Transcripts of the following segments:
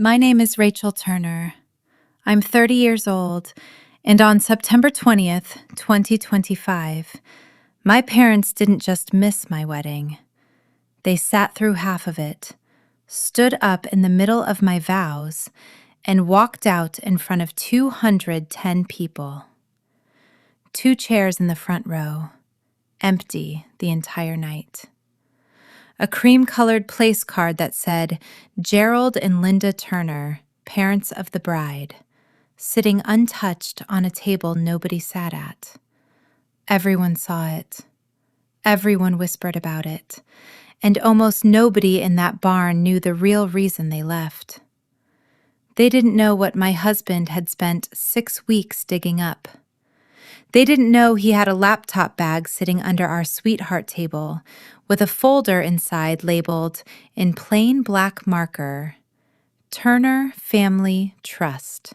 My name is Rachel Turner. I'm 30 years old, and on September 20th, 2025, my parents didn't just miss my wedding. They sat through half of it, stood up in the middle of my vows, and walked out in front of 210 people. 2 chairs in the front row, empty the entire night. A cream-colored place card that said, Gerald and Linda Turner, parents of the bride, sitting untouched on a table nobody sat at. Everyone saw it. Everyone whispered about it. And almost nobody in that barn knew the real reason they left. They didn't know what my husband had spent 6 weeks digging up. They didn't know he had a laptop bag sitting under our sweetheart table with a folder inside labeled, in plain black marker, Turner Family Trust.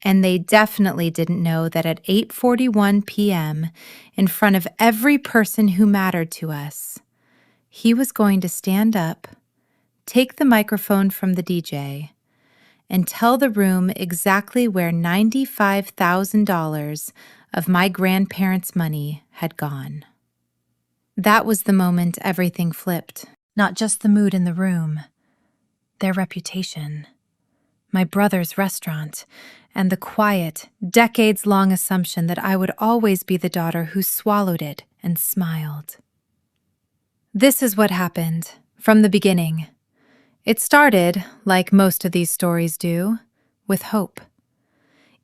And they definitely didn't know that at 8:41 p.m., in front of every person who mattered to us, he was going to stand up, take the microphone from the DJ, and tell the room exactly where $95,000 of my grandparents' money had gone. That was the moment everything flipped. Not just the mood in the room, their reputation, my brother's restaurant, and the quiet, decades-long assumption that I would always be the daughter who swallowed it and smiled. This is what happened from the beginning. It started, like most of these stories do, with hope.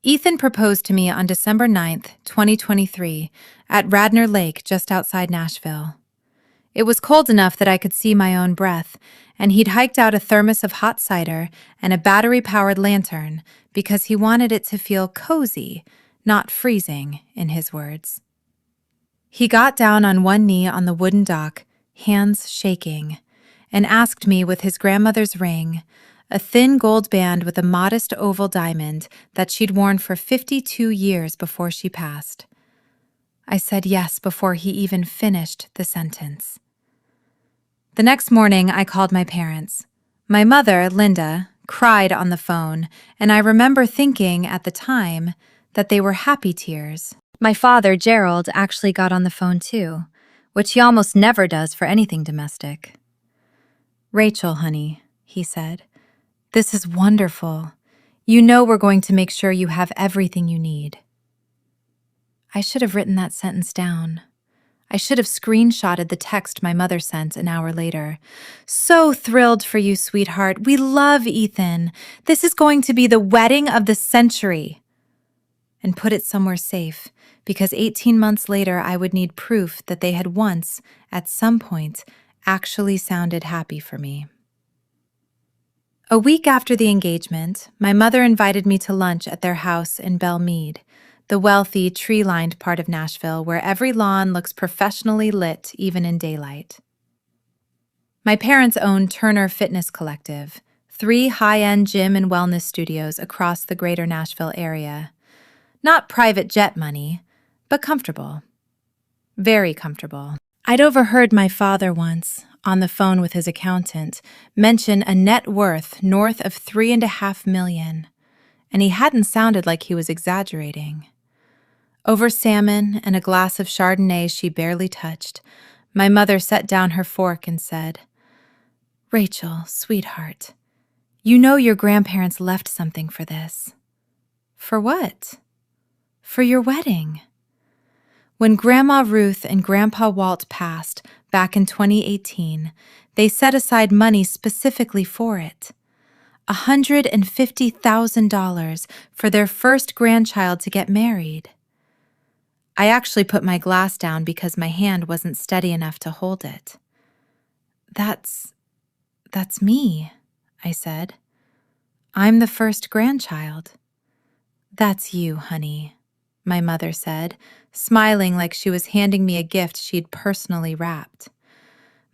Ethan proposed to me on December 9th, 2023, at Radnor Lake just outside Nashville. It was cold enough that I could see my own breath, and he'd hiked out a thermos of hot cider and a battery-powered lantern because he wanted it to feel cozy, not freezing, in his words. He got down on one knee on the wooden dock, hands shaking, and asked me with his grandmother's ring, a thin gold band with a modest oval diamond that she'd worn for 52 years before she passed. I said yes before he even finished the sentence. The next morning, I called my parents. My mother, Linda, cried on the phone, and I remember thinking at the time that they were happy tears. My father, Gerald, actually got on the phone too, which he almost never does for anything domestic. Rachel, honey, he said, this is wonderful. You know we're going to make sure you have everything you need. I should have written that sentence down. I should have screenshotted the text my mother sent an hour later. So thrilled for you, sweetheart. We love Ethan. This is going to be the wedding of the century. And put it somewhere safe, because 18 months later I would need proof that they had once, at some point, actually sounded happy for me. A week after the engagement, my mother invited me to lunch at their house in Belle Meade, the wealthy, tree-lined part of Nashville where every lawn looks professionally lit even in daylight. My parents own Turner Fitness Collective, 3 high-end gym and wellness studios across the greater Nashville area. Not private jet money, but comfortable. Very comfortable. I'd overheard my father once, on the phone with his accountant, mention a net worth north of $3.5 million, and he hadn't sounded like he was exaggerating. Over salmon and a glass of Chardonnay she barely touched, my mother set down her fork and said, Rachel, sweetheart, you know your grandparents left something for this. For what? For your wedding. When Grandma Ruth and Grandpa Walt passed back in 2018, they set aside money specifically for it. $150,000 for their first grandchild to get married. I actually put my glass down because my hand wasn't steady enough to hold it. That's me, I said. I'm the first grandchild. That's you, honey, my mother said, smiling like she was handing me a gift she'd personally wrapped.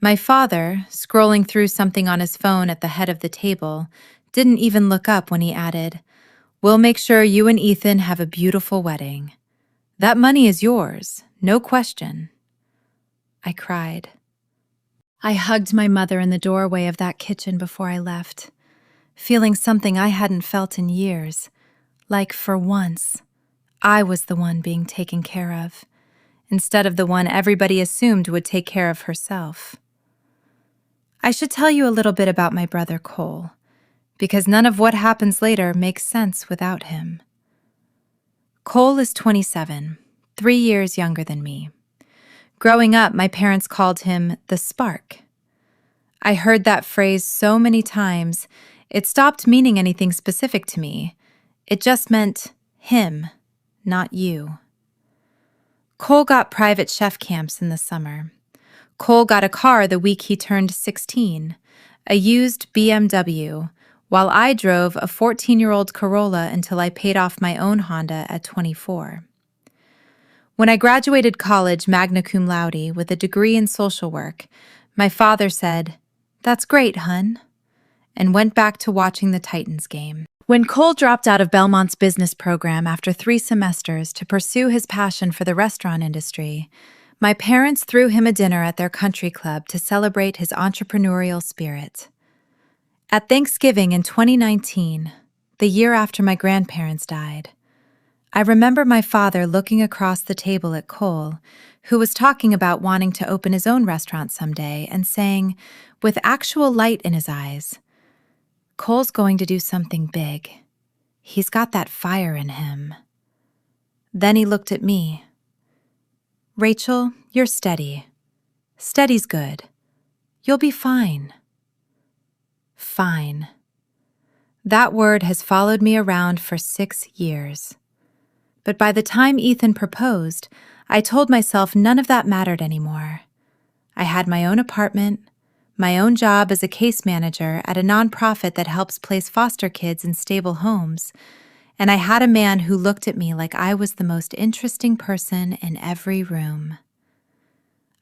My father, scrolling through something on his phone at the head of the table, didn't even look up when he added, We'll make sure you and Ethan have a beautiful wedding. That money is yours, no question. I cried. I hugged my mother in the doorway of that kitchen before I left. feeling something I hadn't felt in years, like for once, I was the one being taken care of, instead of the one everybody assumed would take care of herself. I should tell you a little bit about my brother Cole, because none of what happens later makes sense without him. Cole is 27, 3 years younger than me. Growing up, my parents called him the Spark. I heard that phrase so many times, it stopped meaning anything specific to me. It just meant him, not you. Cole got private chef camps in the summer. Cole got a car the week he turned 16, a used BMW, while I drove a 14-year-old Corolla until I paid off my own Honda at 24. When I graduated college magna cum laude with a degree in social work, my father said, "That's great, hun," and went back to watching the Titans game. When Cole dropped out of Belmont's business program after 3 semesters to pursue his passion for the restaurant industry, my parents threw him a dinner at their country club to celebrate his entrepreneurial spirit. At Thanksgiving in 2019, the year after my grandparents died, I remember my father looking across the table at Cole, who was talking about wanting to open his own restaurant someday, and saying, with actual light in his eyes, "Cole's going to do something big. He's got that fire in him." Then he looked at me. "Rachel, you're steady. Steady's good. You'll be fine." Fine. That word has followed me around for 6 years. But by the time Ethan proposed, I told myself none of that mattered anymore. I had my own apartment, my own job as a case manager at a nonprofit that helps place foster kids in stable homes, and I had a man who looked at me like I was the most interesting person in every room.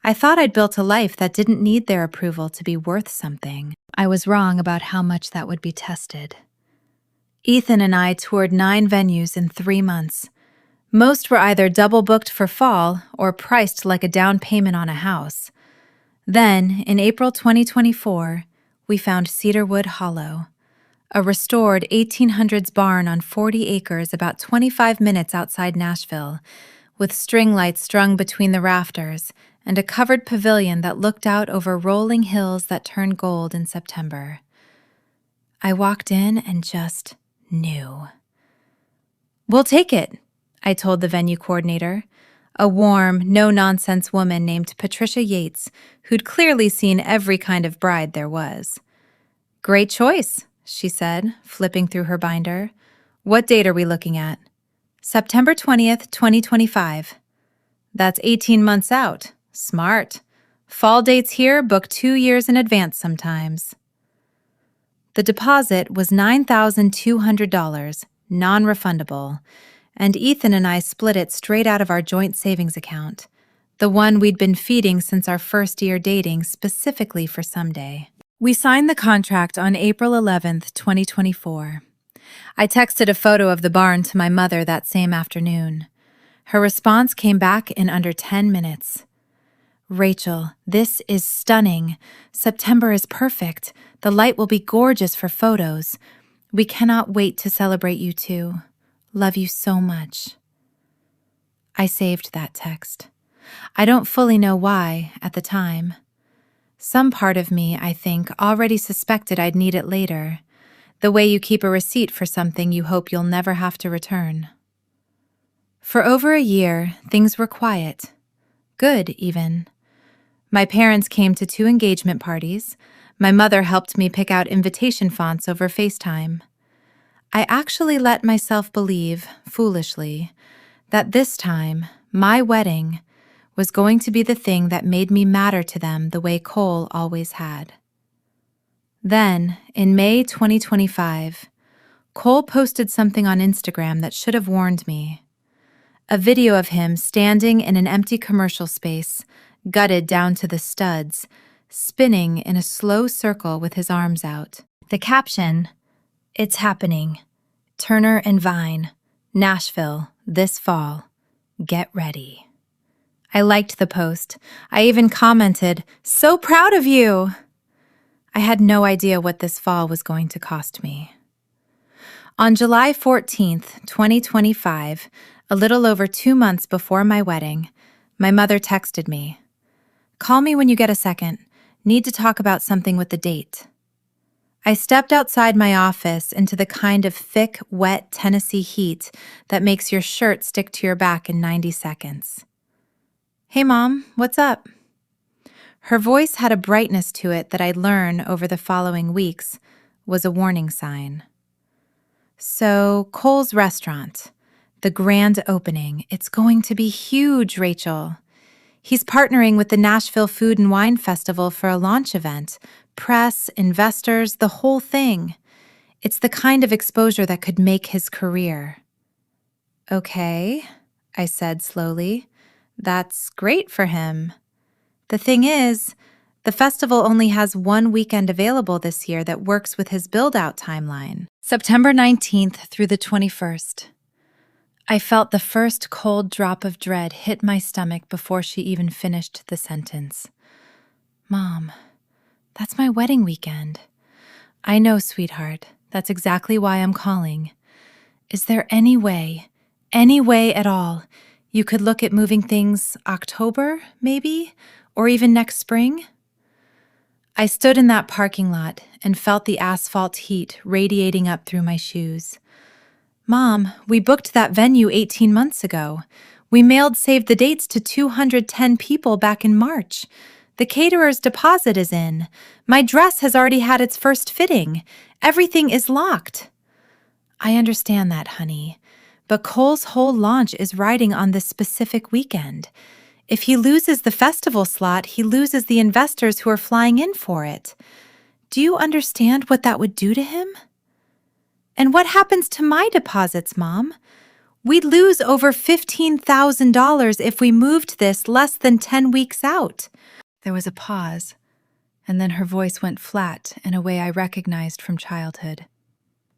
I thought I'd built a life that didn't need their approval to be worth something. I was wrong about how much that would be tested. Ethan and I toured 9 venues in 3 months. Most were either double booked for fall or priced like a down payment on a house. Then, in April 2024, we found Cedarwood Hollow, a restored 1800s barn on 40 acres about 25 minutes outside Nashville, with string lights strung between the rafters and a covered pavilion that looked out over rolling hills that turned gold in September. I walked in and just knew. "We'll take it," I told the venue coordinator, a warm, no-nonsense woman named Patricia Yates, who'd clearly seen every kind of bride there was. "Great choice," she said, flipping through her binder. "What date are we looking at?" "September 20th, 2025. "That's 18 months out. Smart. Fall dates here book 2 years in advance sometimes." The deposit was $9,200, non-refundable, and Ethan and I split it straight out of our joint savings account, the one we'd been feeding since our first year dating specifically for someday. We signed the contract on April 11th, 2024. I texted a photo of the barn to my mother that same afternoon. Her response came back in under 10 minutes. "Rachel, this is stunning. September is perfect. The light will be gorgeous for photos. We cannot wait to celebrate you two. Love you so much." I saved that text. I don't fully know why at the time. Some part of me, I think, already suspected I'd need it later, the way you keep a receipt for something you hope you'll never have to return. For over a year, things were quiet. Good, even. My parents came to 2 engagement parties. My mother helped me pick out invitation fonts over FaceTime. I actually let myself believe, foolishly, that this time, my wedding, was going to be the thing that made me matter to them the way Cole always had. Then, in May 2025, Cole posted something on Instagram that should have warned me. A video of him standing in an empty commercial space, gutted down to the studs, spinning in a slow circle with his arms out. The caption, "It's happening. Turner and Vine, Nashville, this fall. Get ready." I liked the post. I even commented, "So proud of you." I had no idea what this fall was going to cost me. On July 14th, 2025, a little over 2 months before my wedding, my mother texted me, "Call me when you get a second. Need to talk about something with the date." I stepped outside my office into the kind of thick, wet Tennessee heat that makes your shirt stick to your back in 90 seconds. "Hey, Mom, what's up?" Her voice had a brightness to it that I'd learn over the following weeks was a warning sign. "So, Cole's restaurant, the grand opening, it's going to be huge, Rachel. He's partnering with the Nashville Food and Wine Festival for a launch event. Press, investors, the whole thing. It's the kind of exposure that could make his career." "Okay," I said slowly. "That's great for him. The thing is, the festival only has one weekend available this year that works with his build-out timeline. September 19th through the 21st. I felt the first cold drop of dread hit my stomach before she even finished the sentence. "Mom, that's my wedding weekend." "I know, sweetheart. That's exactly why I'm calling. Is there any way at all, you could look at moving things October, maybe? Or even next spring?" I stood in that parking lot and felt the asphalt heat radiating up through my shoes. "Mom, we booked that venue 18 months ago. We mailed save the dates to 210 people back in March. The caterer's deposit is in. My dress has already had its first fitting. Everything is locked." "I understand that, honey, but Cole's whole launch is riding on this specific weekend. If he loses the festival slot, he loses the investors who are flying in for it. Do you understand what that would do to him? And what happens to my deposits, Mom? We'd lose over $15,000 if we moved this less than 10 weeks out." There was a pause, and then her voice went flat in a way I recognized from childhood.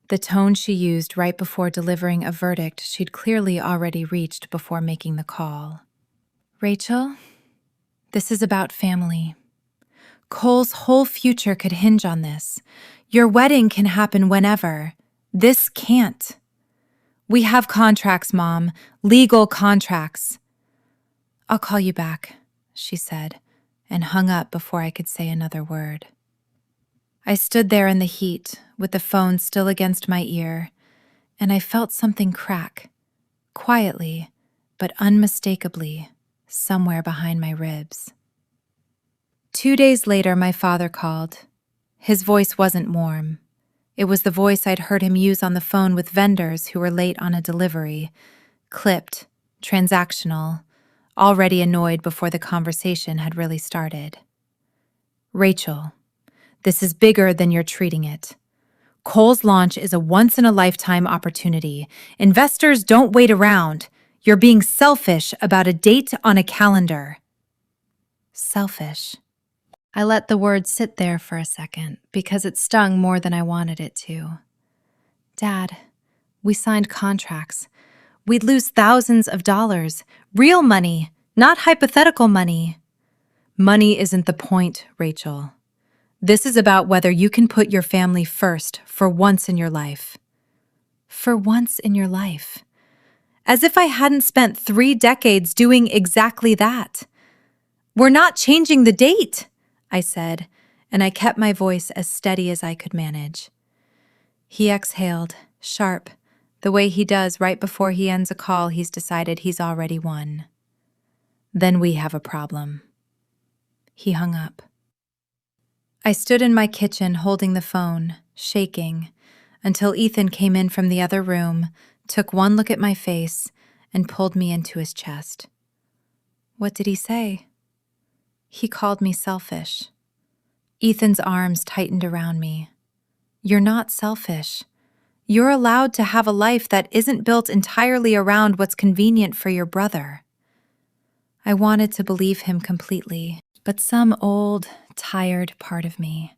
The tone she used right before delivering a verdict she'd clearly already reached before making the call. "Rachel, this is about family. Cole's whole future could hinge on this. Your wedding can happen whenever. This can't. We have contracts, Mom, legal contracts." "I'll call you back," she said, and hung up before I could say another word. I stood there in the heat, with the phone still against my ear, and I felt something crack, quietly, but unmistakably, somewhere behind my ribs. 2 days later, my father called. His voice wasn't warm. It was the voice I'd heard him use on the phone with vendors who were late on a delivery, clipped, transactional, already annoyed before the conversation had really started. "Rachel, this is bigger than you're treating it. Cole's launch is a once-in-a-lifetime opportunity. Investors don't wait around. You're being selfish about a date on a calendar." Selfish. I let the word sit there for a second because it stung more than I wanted it to. "Dad, we signed contracts. We'd lose thousands of dollars. Real money, not hypothetical money." "Money isn't the point, Rachel. This is about whether you can put your family first for once in your life." For once in your life. As if I hadn't spent 3 decades doing exactly that. "We're not changing the date," I said, and I kept my voice as steady as I could manage. He exhaled, sharp, the way he does right before he ends a call he's decided he's already won. "Then we have a problem." He hung up. I stood in my kitchen holding the phone, shaking, until Ethan came in from the other room, took one look at my face, and pulled me into his chest. "What did he say?" "He called me selfish." Ethan's arms tightened around me. "You're not selfish. You're allowed to have a life that isn't built entirely around what's convenient for your brother." I wanted to believe him completely, but some old, tired part of me,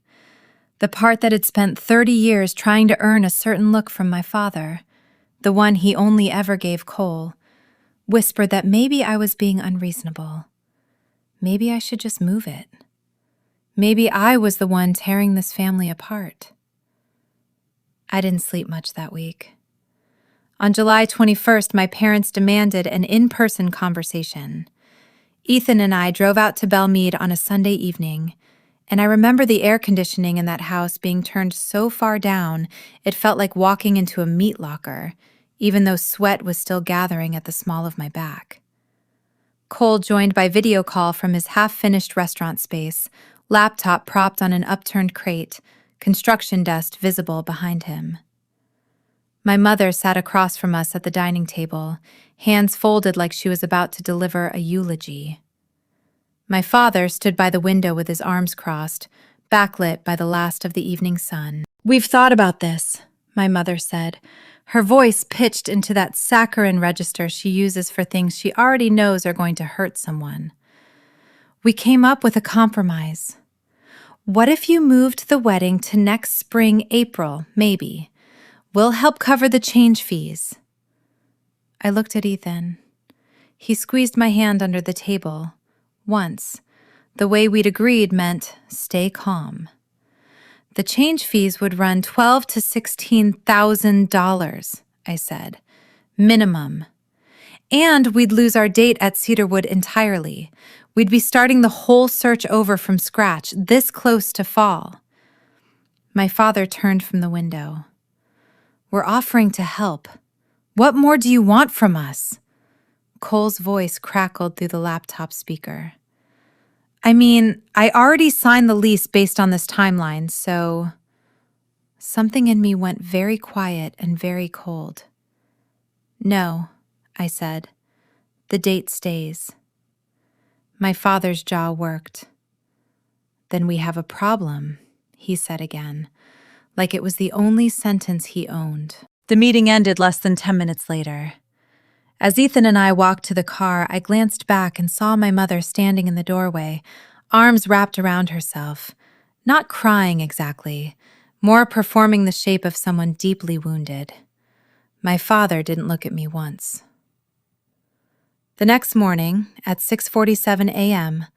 the part that had spent 30 years trying to earn a certain look from my father, the one he only ever gave Cole, whispered that maybe I was being unreasonable. Maybe I should just move it. Maybe I was the one tearing this family apart. I didn't sleep much that week. On July 21st, my parents demanded an in-person conversation. Ethan and I drove out to Belmead on a Sunday evening, and I remember the air conditioning in that house being turned so far down it felt like walking into a meat locker, even though sweat was still gathering at the small of my back. Cole joined by video call from his half-finished restaurant space, laptop propped on an upturned crate, construction dust visible behind him. My mother sat across from us at the dining table, hands folded like she was about to deliver a eulogy. My father stood by the window with his arms crossed, backlit by the last of the evening sun. "We've thought about this," my mother said, her voice pitched into that saccharine register she uses for things she already knows are going to hurt someone. "We came up with a compromise. What if you moved the wedding to next spring, April, maybe? We'll help cover the change fees." I looked at Ethan. He squeezed my hand under the table. Once. The way we'd agreed meant stay calm. "The change fees would run $12,000 to $16,000, I said. Minimum. And we'd lose our date at Cedarwood entirely. We'd be starting the whole search over from scratch, this close to fall." My father turned from the window. "We're offering to help. What more do you want from us?" Cole's voice crackled through the laptop speaker. "I mean, I already signed the lease based on this timeline, so..." Something in me went very quiet and very cold. "No," I said. "The date stays." My father's jaw worked. "Then we have a problem," he said again, like it was the only sentence he owned. The meeting ended less than 10 minutes later. As Ethan and I walked to the car, I glanced back and saw my mother standing in the doorway, arms wrapped around herself, not crying exactly, more performing the shape of someone deeply wounded. My father didn't look at me once. The next morning, at 6:47 a.m.,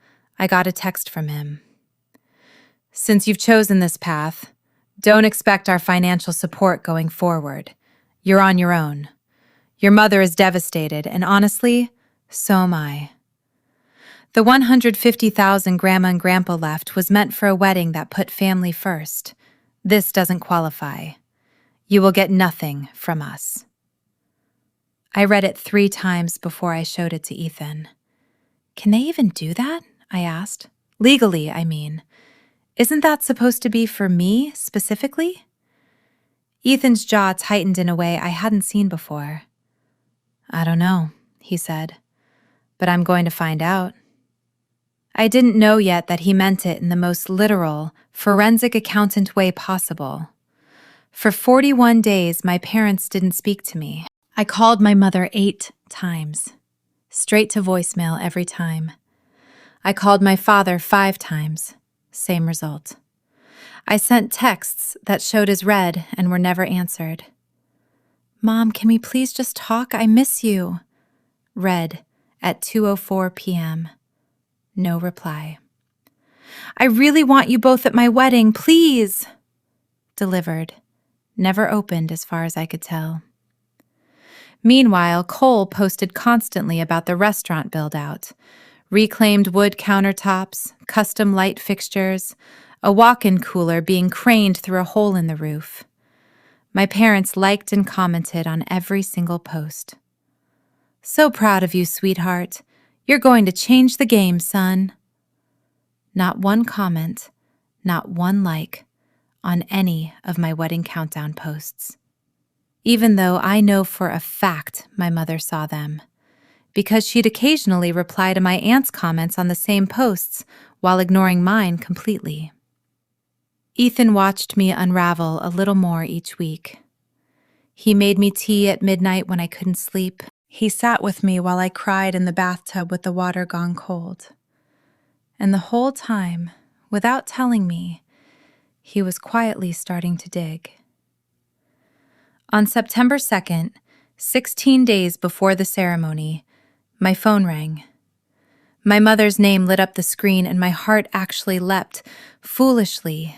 I got a text from him. "Since you've chosen this path, don't expect our financial support going forward. You're on your own. Your mother is devastated, and honestly, so am I. The $150,000 Grandma and Grandpa left was meant for a wedding that put family first. This doesn't qualify. You will get nothing from us." I read it 3 times before I showed it to Ethan. "Can they even do that?" I asked. "Legally, I mean. Isn't that supposed to be for me, specifically?" Ethan's jaw tightened in a way I hadn't seen before. "I don't know," he said, "but I'm going to find out." I didn't know yet that he meant it in the most literal, forensic accountant way possible. For 41 days, my parents didn't speak to me. I called my mother 8 times, straight to voicemail every time. I called my father 5 times, same result. I sent texts that showed as read and were never answered. "Mom, can we please just talk? I miss you." Read at 2:04 p.m. No reply. "I really want you both at my wedding, please." Delivered. Never opened as far as I could tell. Meanwhile, Cole posted constantly about the restaurant build-out. Reclaimed wood countertops, custom light fixtures, a walk-in cooler being craned through a hole in the roof. My parents liked and commented on every single post. "So proud of you, sweetheart. You're going to change the game, son." Not one comment, not one like, on any of my wedding countdown posts. Even though I know for a fact my mother saw them, because she'd occasionally reply to my aunt's comments on the same posts while ignoring mine completely. Ethan watched me unravel a little more each week. He made me tea at midnight when I couldn't sleep. He sat with me while I cried in the bathtub with the water gone cold. And the whole time, without telling me, he was quietly starting to dig. On September 2nd, 16 days before the ceremony, my phone rang. My mother's name lit up the screen and my heart actually leapt, foolishly,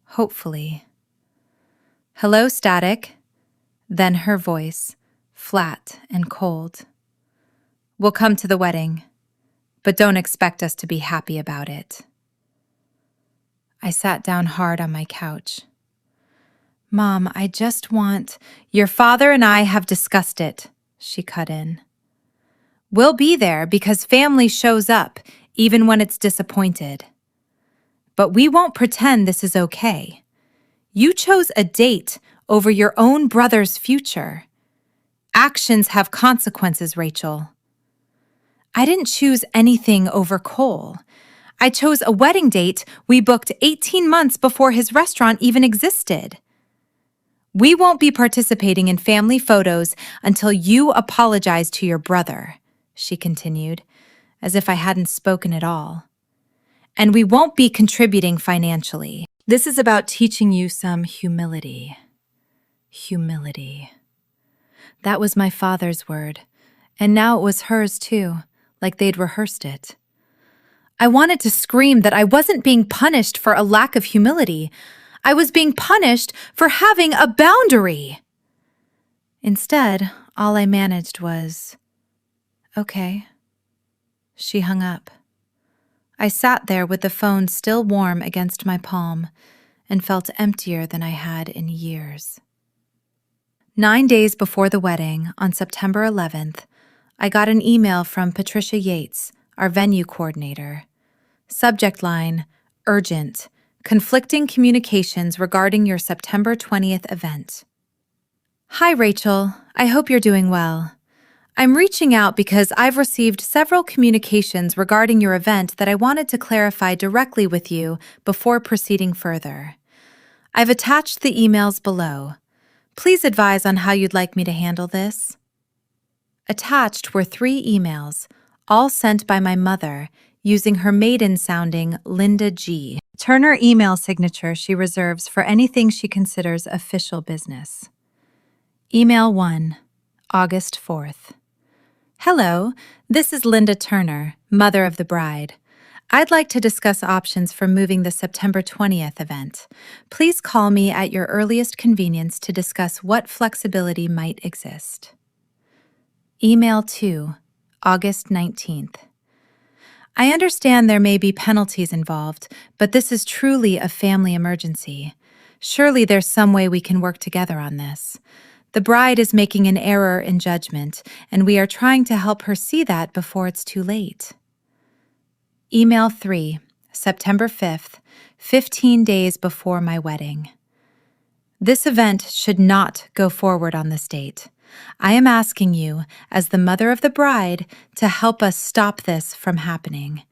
hopefully. "Hello, Static." Then her voice, flat and cold. "We'll come to the wedding, but don't expect us to be happy about it." I sat down hard on my couch. "Mom, I just want—" "Your father and I have discussed it," she cut in. "We'll be there because family shows up, even when it's disappointed. But we won't pretend this is okay. You chose a date over your own brother's future. Actions have consequences, Rachel." "I didn't choose anything over Cole. I chose a wedding date we booked 18 months before his restaurant even existed. We won't be participating in family photos until you apologize to your brother," she continued, as if I hadn't spoken at all. "And we won't be contributing financially. This is about teaching you some humility." Humility. That was my father's word, and now it was hers too, like they'd rehearsed it. I wanted to scream that I wasn't being punished for a lack of humility. I was being punished for having a boundary. Instead, all I managed was, "Okay." She hung up. I sat there with the phone still warm against my palm and felt emptier than I had in years. 9 days before the wedding, on September 11th, I got an email from Patricia Yates, our venue coordinator. Subject line, "Urgent. Conflicting communications regarding your September 20th event." "Hi, Rachel. I hope you're doing well. I'm reaching out because I've received several communications regarding your event that I wanted to clarify directly with you before proceeding further. I've attached the emails below. Please advise on how you'd like me to handle this." Attached were 3 emails, all sent by my mother, using her maiden-sounding Linda G. Turner email signature she reserves for anything she considers official business. Email 1, August 4th. "Hello, this is Linda Turner, mother of the bride. I'd like to discuss options for moving the September 20th event. Please call me at your earliest convenience to discuss what flexibility might exist." Email 2, August 19th. "I understand there may be penalties involved, but this is truly a family emergency. Surely there's some way we can work together on this. The bride is making an error in judgment, and we are trying to help her see that before it's too late." Email 3, September 5th, 15 days before my wedding. "This event should not go forward on this date. I am asking you, as the mother of the bride, to help us stop this from happening.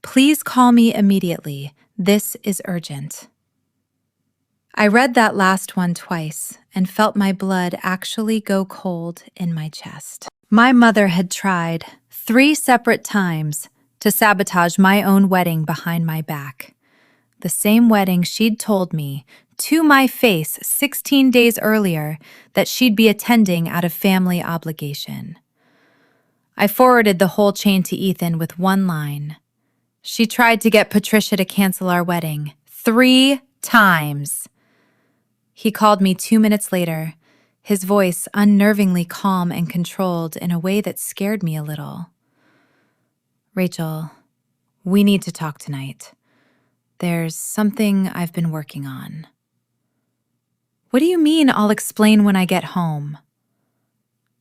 Please call me immediately. This is urgent." I read that last one twice and felt my blood actually go cold in my chest. My mother had tried 3 separate times to sabotage my own wedding behind my back. The same wedding she'd told me to my face 16 days earlier that she'd be attending out of family obligation. I forwarded the whole chain to Ethan with one line. "She tried to get Patricia to cancel our wedding 3 times. He called me 2 minutes later, his voice unnervingly calm and controlled in a way that scared me a little. "Rachel, we need to talk tonight. There's something I've been working on." "What do you mean I'll explain when I get home?"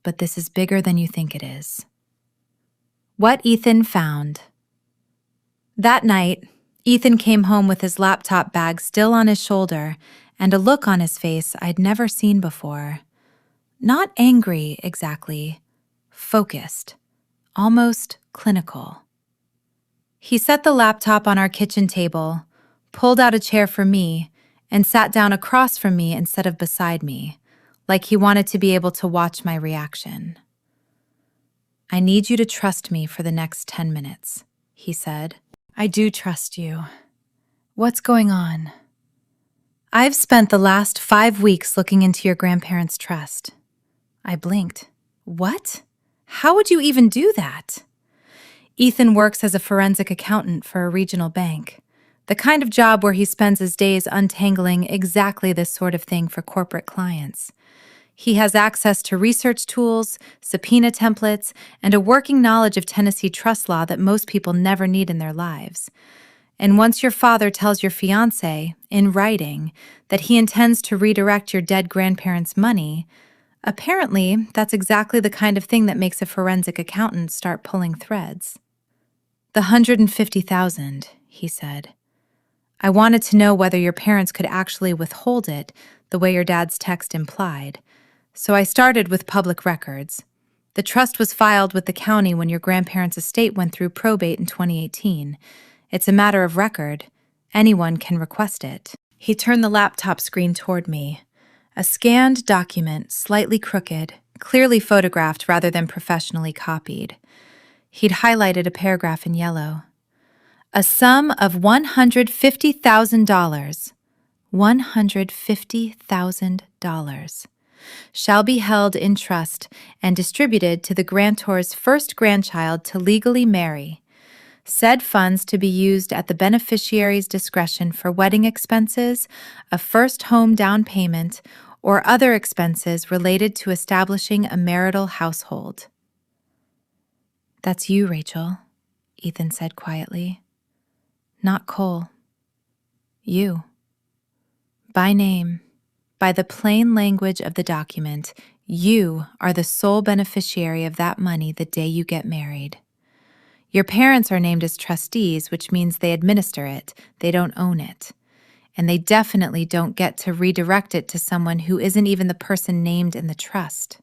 "But this is bigger than you think it is." What Ethan found. That night, Ethan came home with his laptop bag still on his shoulder and a look on his face I'd never seen before. Not angry, exactly. Focused. Almost clinical. He set the laptop on our kitchen table, pulled out a chair for me, and sat down across from me instead of beside me, like he wanted to be able to watch my reaction. "I need you to trust me for the next 10 minutes, he said. "I do trust you. What's going on?" "I've spent the last 5 weeks looking into your grandparents' trust." I blinked. "What? How would you even do that?" Ethan works as a forensic accountant for a regional bank, the kind of job where he spends his days untangling exactly this sort of thing for corporate clients. He has access to research tools, subpoena templates, and a working knowledge of Tennessee trust law that most people never need in their lives. And once your father tells your fiancé, in writing, that he intends to redirect your dead grandparents' money, apparently that's exactly the kind of thing that makes a forensic accountant start pulling threads. "The 150,000, he said. "I wanted to know whether your parents could actually withhold it the way your dad's text implied. So I started with public records. The trust was filed with the county when your grandparents' estate went through probate in 2018. It's a matter of record. Anyone can request it." He turned the laptop screen toward me. A scanned document, slightly crooked, clearly photographed rather than professionally copied. He'd highlighted a paragraph in yellow. "A sum of $150,000. $150,000. Shall be held in trust and distributed to the grantor's first grandchild to legally marry. Said funds to be used at the beneficiary's discretion for wedding expenses, a first home down payment, or other expenses related to establishing a marital household." "That's you, Rachel," Ethan said quietly. "Not Cole. You. By name, by the plain language of the document, you are the sole beneficiary of that money the day you get married. Your parents are named as trustees, which means they administer it, they don't own it. And they definitely don't get to redirect it to someone who isn't even the person named in the trust."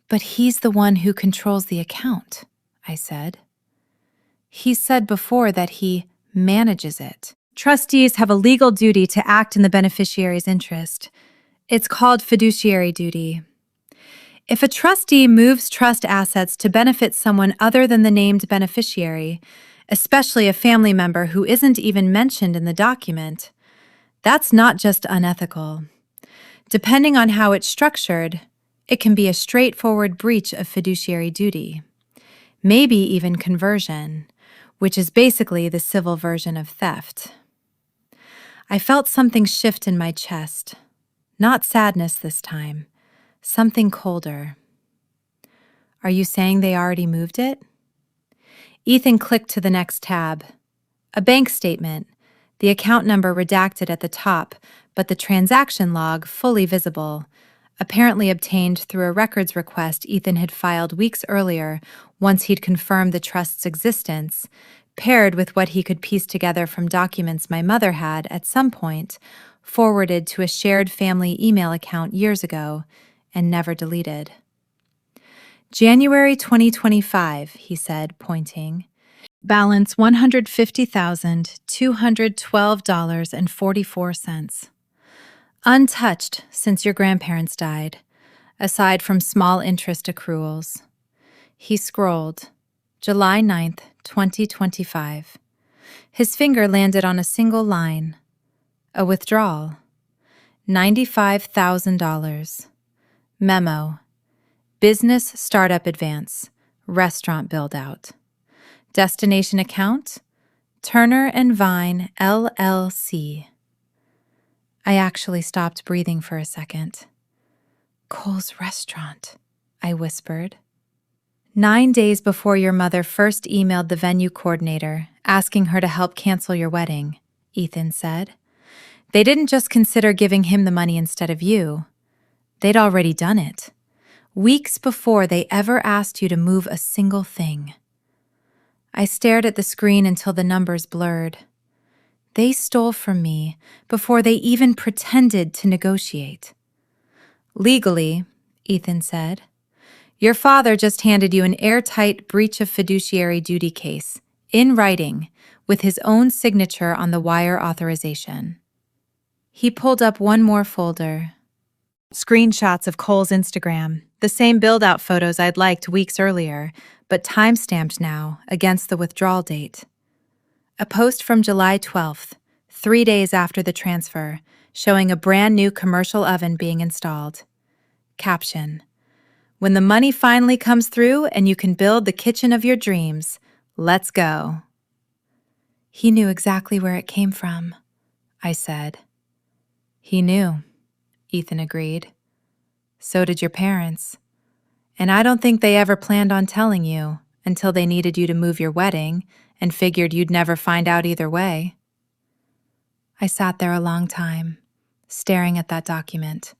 "But he's the one who controls the account," I said. "He said before that he manages it. Trustees have a legal duty to act in the beneficiary's interest. It's called fiduciary duty. If a trustee moves trust assets to benefit someone other than the named beneficiary, especially a family member who isn't even mentioned in the document, that's not just unethical. Depending on how it's structured, it can be a straightforward breach of fiduciary duty. Maybe even conversion, which is basically the civil version of theft." I felt something shift in my chest. Not sadness this time. Something colder. "Are you saying they already moved it?" Ethan clicked to the next tab. A bank statement, the account number redacted at the top, but the transaction log fully visible, apparently obtained through a records request Ethan had filed weeks earlier once he'd confirmed the trust's existence, paired with what he could piece together from documents my mother had, at some point, forwarded to a shared family email account years ago and never deleted. "January 2025, he said, pointing. "Balance $150,212.44. Untouched since your grandparents died, aside from small interest accruals." He scrolled. July 9th, 2025. His finger landed on a single line. A withdrawal. $95,000. Memo. Business startup advance. Restaurant build-out. Destination account. Turner and Vine, LLC. I actually stopped breathing for a second. "Cole's restaurant," I whispered. 9 days before your mother first emailed the venue coordinator asking her to help cancel your wedding, Ethan said. They didn't just consider giving him the money instead of you. They'd already done it. Weeks before they ever asked you to move a single thing. I stared at the screen until the numbers blurred. They stole from me before they even pretended to negotiate. Legally, Ethan said, your father just handed you an airtight breach of fiduciary duty case, in writing, with his own signature on the wire authorization. He pulled up one more folder. Screenshots of Cole's Instagram, the same build-out photos I'd liked weeks earlier, but time-stamped now against the withdrawal date. A post from July 12th, 3 days after the transfer, showing a brand new commercial oven being installed. Caption: when the money finally comes through and you can build the kitchen of your dreams, Let's go." "He knew exactly where it came from," I said. "He knew," Ethan agreed. "So did your parents. And I don't think they ever planned on telling you until they needed you to move your wedding and figured you'd never find out either way." I sat there a long time, staring at that document,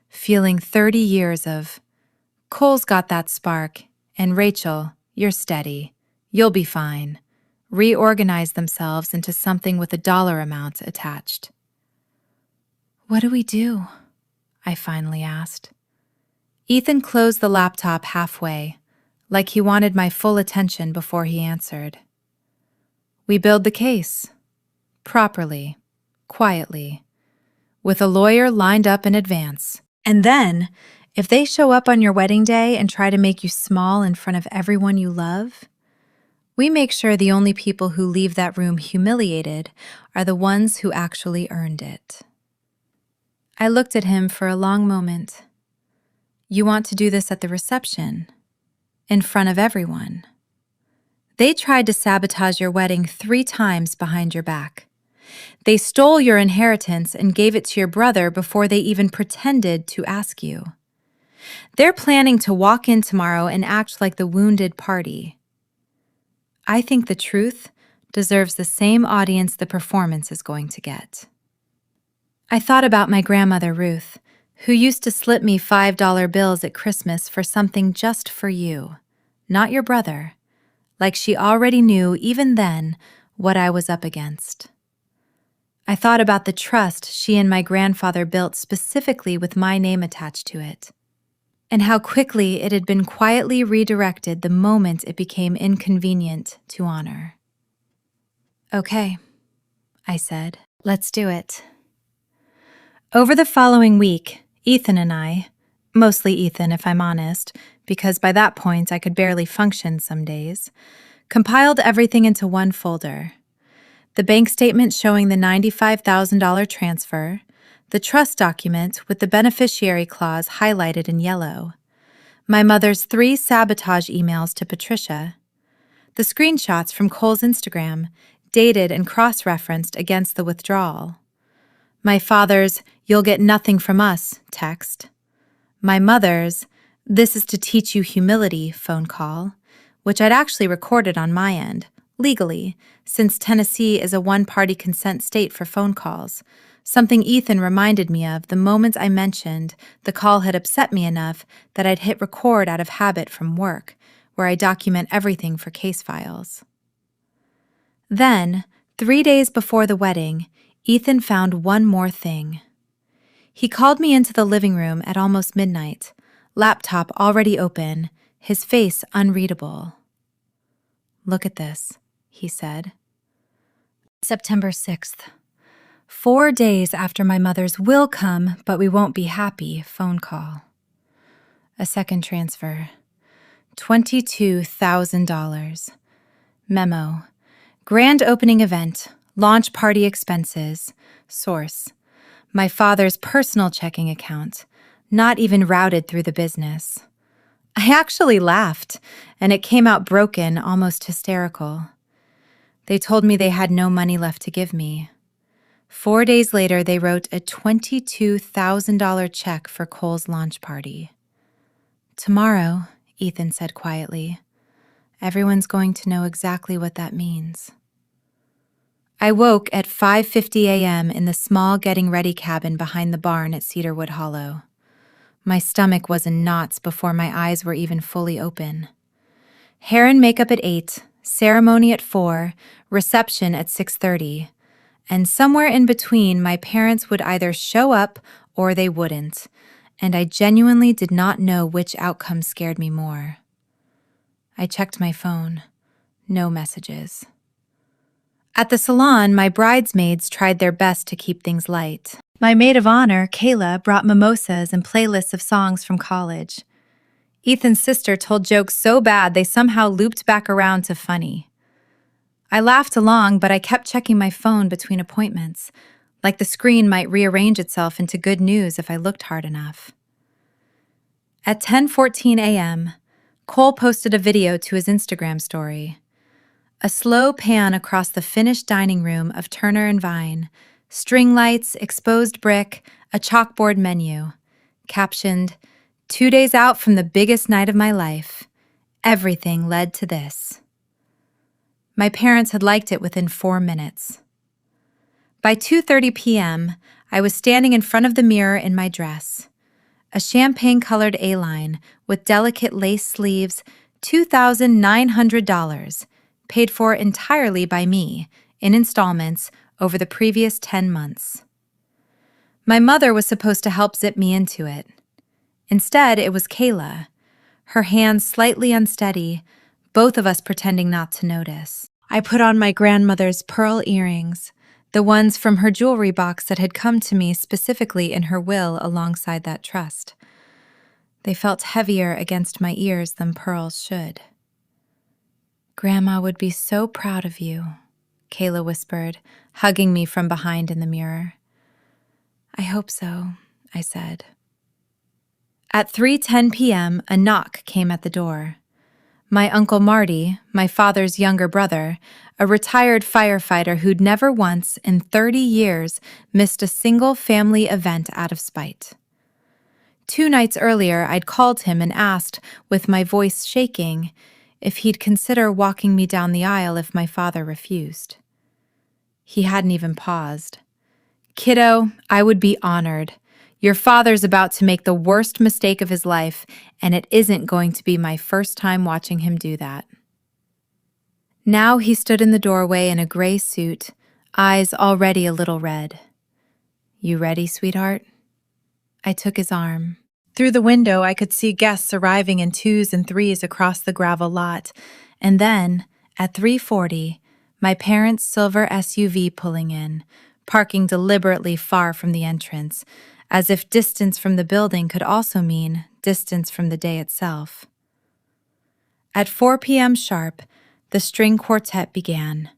feeling 30 years of, "Cole's got that spark, and Rachel, you're steady. You'll be fine," reorganize themselves into something with a dollar amount attached. "What do we do?" I finally asked. Ethan closed the laptop halfway, like he wanted my full attention before he answered. "We build the case. Properly. Quietly. With a lawyer lined up in advance. And then, if they show up on your wedding day and try to make you small in front of everyone you love, we make sure the only people who leave that room humiliated are the ones who actually earned it." I looked at him for a long moment. "You want to do this at the reception? In front of everyone? They tried to sabotage your wedding 3 times behind your back. They stole your inheritance and gave it to your brother before they even pretended to ask you. They're planning to walk in tomorrow and act like the wounded party. I think the truth deserves the same audience the performance is going to get." I thought about my grandmother Ruth, who used to slip me $5 bills at Christmas for something just for you, not your brother, like she already knew even then what I was up against. I thought about the trust she and my grandfather built specifically with my name attached to it, and how quickly it had been quietly redirected the moment it became inconvenient to honor. "Okay," I said, "let's do it." Over the following week, Ethan and I, mostly Ethan if I'm honest, because by that point I could barely function some days, compiled everything into one folder. The bank statement showing the $95,000 transfer, the trust document with the beneficiary clause highlighted in yellow, my mother's 3 sabotage emails to Patricia, the screenshots from Cole's Instagram, dated and cross-referenced against the withdrawal, my father's "you'll get nothing from us" text, my mother's "this is to teach you humility" phone call, which I'd actually recorded on my end, legally, since Tennessee is a one-party consent state for phone calls, something Ethan reminded me of the moment I mentioned the call had upset me enough that I'd hit record out of habit from work, where I document everything for case files. Then, 3 days before the wedding, Ethan found one more thing. He called me into the living room at almost midnight, laptop already open, his face unreadable. "Look at this," he said. September 6th. 4 days after my mother's "will come, but we won't be happy" phone call. A second transfer. $22,000. Memo. Grand opening event. Launch party expenses. Source. My father's personal checking account, not even routed through the business. I actually laughed, and it came out broken, almost hysterical. They told me they had no money left to give me. 4 days later, they wrote a $22,000 check for Cole's launch party. "Tomorrow," Ethan said quietly, "everyone's going to know exactly what that means." I woke at 5:50 a.m. in the small getting ready cabin behind the barn at Cedarwood Hollow. My stomach was in knots before my eyes were even fully open. Hair and makeup at 8, ceremony at 4, reception at 6:30, and somewhere in between my parents would either show up or they wouldn't, and I genuinely did not know which outcome scared me more. I checked my phone. No messages. At the salon, my bridesmaids tried their best to keep things light. My maid of honor, Kayla, brought mimosas and playlists of songs from college. Ethan's sister told jokes so bad they somehow looped back around to funny. I laughed along, but I kept checking my phone between appointments, like the screen might rearrange itself into good news if I looked hard enough. At 10:14 a.m., Cole posted a video to his Instagram story. A slow pan across the finished dining room of Turner and Vine, string lights, exposed brick, a chalkboard menu, captioned, 2 days out from the biggest night of my life. Everything led to this. My parents had liked it within 4 minutes. By 2:30 p.m., I was standing in front of the mirror in my dress. A champagne-colored A-line with delicate lace sleeves, $2,900, paid for entirely by me, in installments, over the previous 10 months. My mother was supposed to help zip me into it. Instead, it was Kayla, her hands slightly unsteady, both of us pretending not to notice. I put on my grandmother's pearl earrings, the ones from her jewelry box that had come to me specifically in her will alongside that trust. They felt heavier against my ears than pearls should. "Grandma would be so proud of you," Kayla whispered, hugging me from behind in the mirror. "I hope so," I said. At 3:10 p.m., a knock came at the door. My Uncle Marty, my father's younger brother, a retired firefighter who'd never once in 30 years missed a single family event out of spite. 2 nights earlier, I'd called him and asked, with my voice shaking, if he'd consider walking me down the aisle if my father refused. He hadn't even paused. "Kiddo, I would be honored. Your father's about to make the worst mistake of his life, and it isn't going to be my first time watching him do that." Now he stood in the doorway in a gray suit, eyes already a little red. "You ready, sweetheart?" I took his arm. Through the window, I could see guests arriving in 2s and 3s across the gravel lot, and then, at 3:40, my parents' silver SUV pulling in, parking deliberately far from the entrance, as if distance from the building could also mean distance from the day itself. At 4 p.m. sharp, the string quartet began.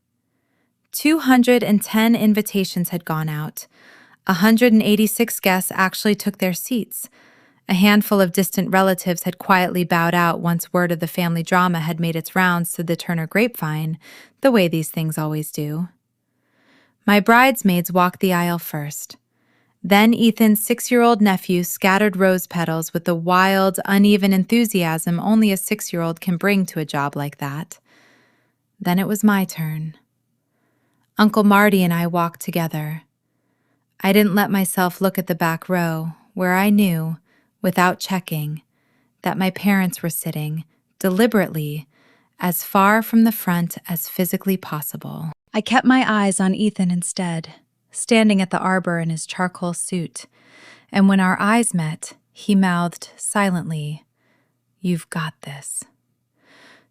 210 invitations had gone out. 186 guests actually took their seats. A handful of distant relatives had quietly bowed out once word of the family drama had made its rounds to the Turner grapevine, the way these things always do. My bridesmaids walked the aisle first. Then Ethan's 6-year-old nephew scattered rose petals with the wild, uneven enthusiasm only a 6-year-old can bring to a job like that. Then it was my turn. Uncle Marty and I walked together. I didn't let myself look at the back row, where I knew, without checking, that my parents were sitting, deliberately, as far from the front as physically possible. I kept my eyes on Ethan instead, standing at the arbor in his charcoal suit, and when our eyes met, he mouthed silently, "You've got this."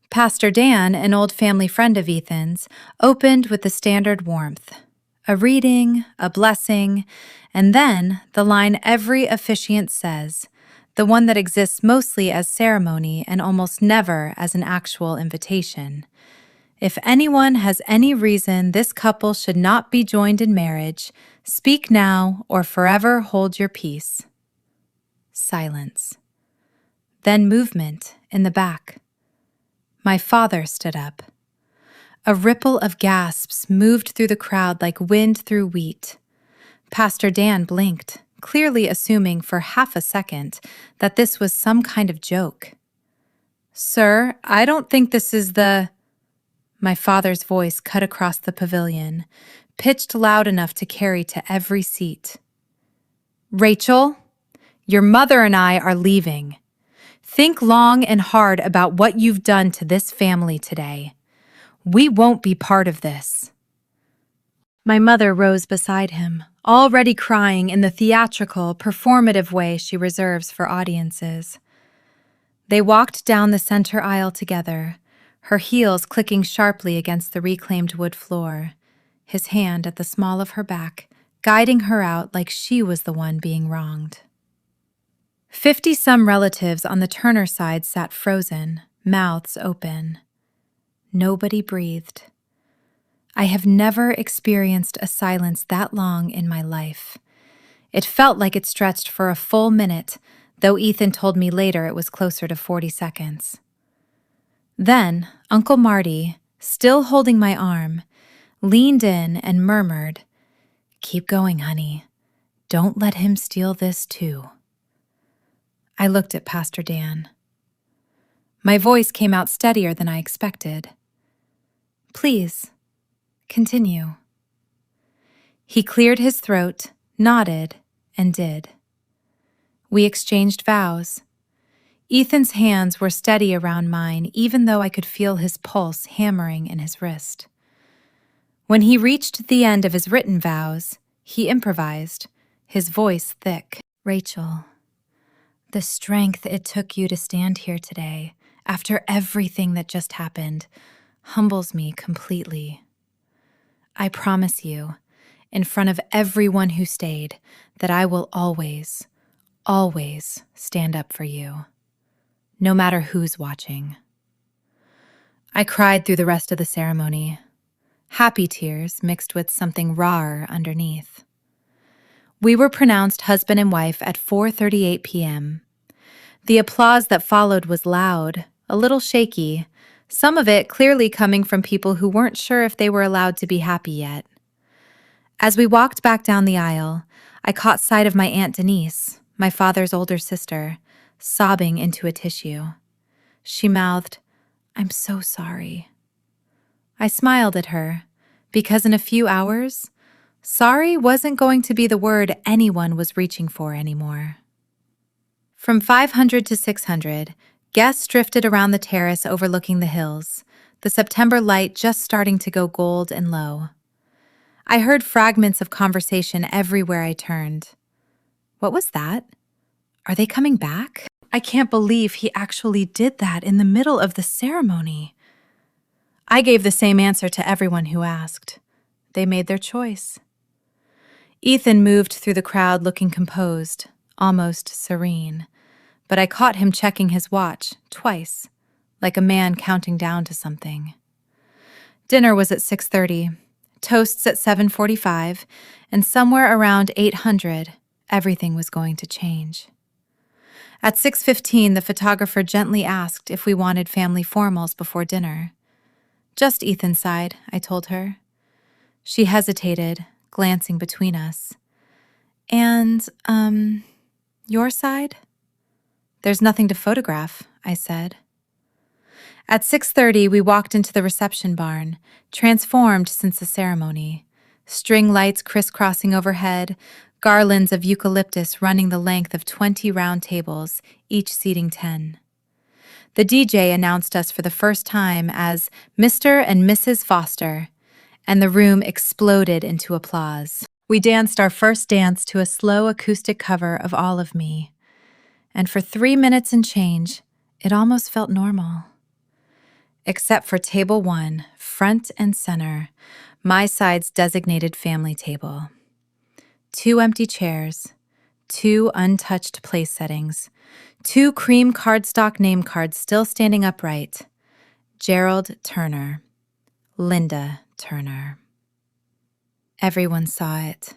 Pastor Dan, an old family friend of Ethan's, opened with the standard warmth. A reading, a blessing, and then the line every officiant says, the one that exists mostly as ceremony and almost never as an actual invitation. "If anyone has any reason this couple should not be joined in marriage, speak now or forever hold your peace." Silence. Then movement in the back. My father stood up. A ripple of gasps moved through the crowd like wind through wheat. Pastor Dan blinked, clearly assuming for half a second that this was some kind of joke. "Sir, I don't think this is the—" My father's voice cut across the pavilion, pitched loud enough to carry to every seat. "Rachel, your mother and I are leaving. Think long and hard about what you've done to this family today. We won't be part of this." My mother rose beside him, already crying in the theatrical, performative way she reserves for audiences. They walked down the center aisle together, her heels clicking sharply against the reclaimed wood floor, his hand at the small of her back, guiding her out like she was the one being wronged. 50-some relatives on the Turner side sat frozen, mouths open. Nobody breathed. I have never experienced a silence that long in my life. It felt like it stretched for a full minute, though Ethan told me later it was closer to 40 seconds. Then, Uncle Marty, still holding my arm, leaned in and murmured, "Keep going, honey. Don't let him steal this too." I looked at Pastor Dan. My voice came out steadier than I expected. "Please, continue." He cleared his throat, nodded, and did. We exchanged vows. Ethan's hands were steady around mine, even though I could feel his pulse hammering in his wrist. When he reached the end of his written vows, he improvised, his voice thick. "Rachel, the strength it took you to stand here today, after everything that just happened, humbles me completely. I promise you, in front of everyone who stayed, that I will always, always stand up for you, no matter who's watching." I cried through the rest of the ceremony, happy tears mixed with something rawer underneath. We were pronounced husband and wife at 4:38 p.m. The applause that followed was loud, a little shaky, some of it clearly coming from people who weren't sure if they were allowed to be happy yet. As we walked back down the aisle, I caught sight of my Aunt Denise, my father's older sister, sobbing into a tissue. She mouthed, "I'm so sorry." I smiled at her, because in a few hours, sorry wasn't going to be the word anyone was reaching for anymore. From 500 to 600, guests drifted around the terrace overlooking the hills, the September light just starting to go gold and low. I heard fragments of conversation everywhere I turned. What was that? Are they coming back? I can't believe he actually did that in the middle of the ceremony. I gave the same answer to everyone who asked. They made their choice. Ethan moved through the crowd looking composed, almost serene, but I caught him checking his watch twice, like a man counting down to something. Dinner was at 6:30, toasts at 7:45, and somewhere around 800, everything was going to change. At 6:15, the photographer gently asked if we wanted family formals before dinner. "Just Ethan's side," I told her. She hesitated, glancing between us. "And, your side?" "There's nothing to photograph," I said. At 6:30, we walked into the reception barn, transformed since the ceremony. String lights crisscrossing overhead, garlands of eucalyptus running the length of 20 round tables, each seating 10. The DJ announced us for the first time as Mr. and Mrs. Foster, and the room exploded into applause. We danced our first dance to a slow acoustic cover of All of Me, and for 3 minutes and change, it almost felt normal. Except for table 1, front and center, my side's designated family table. 2 empty chairs, 2 untouched place settings, 2 cream cardstock name cards still standing upright. Gerald Turner, Linda Turner. Everyone saw it.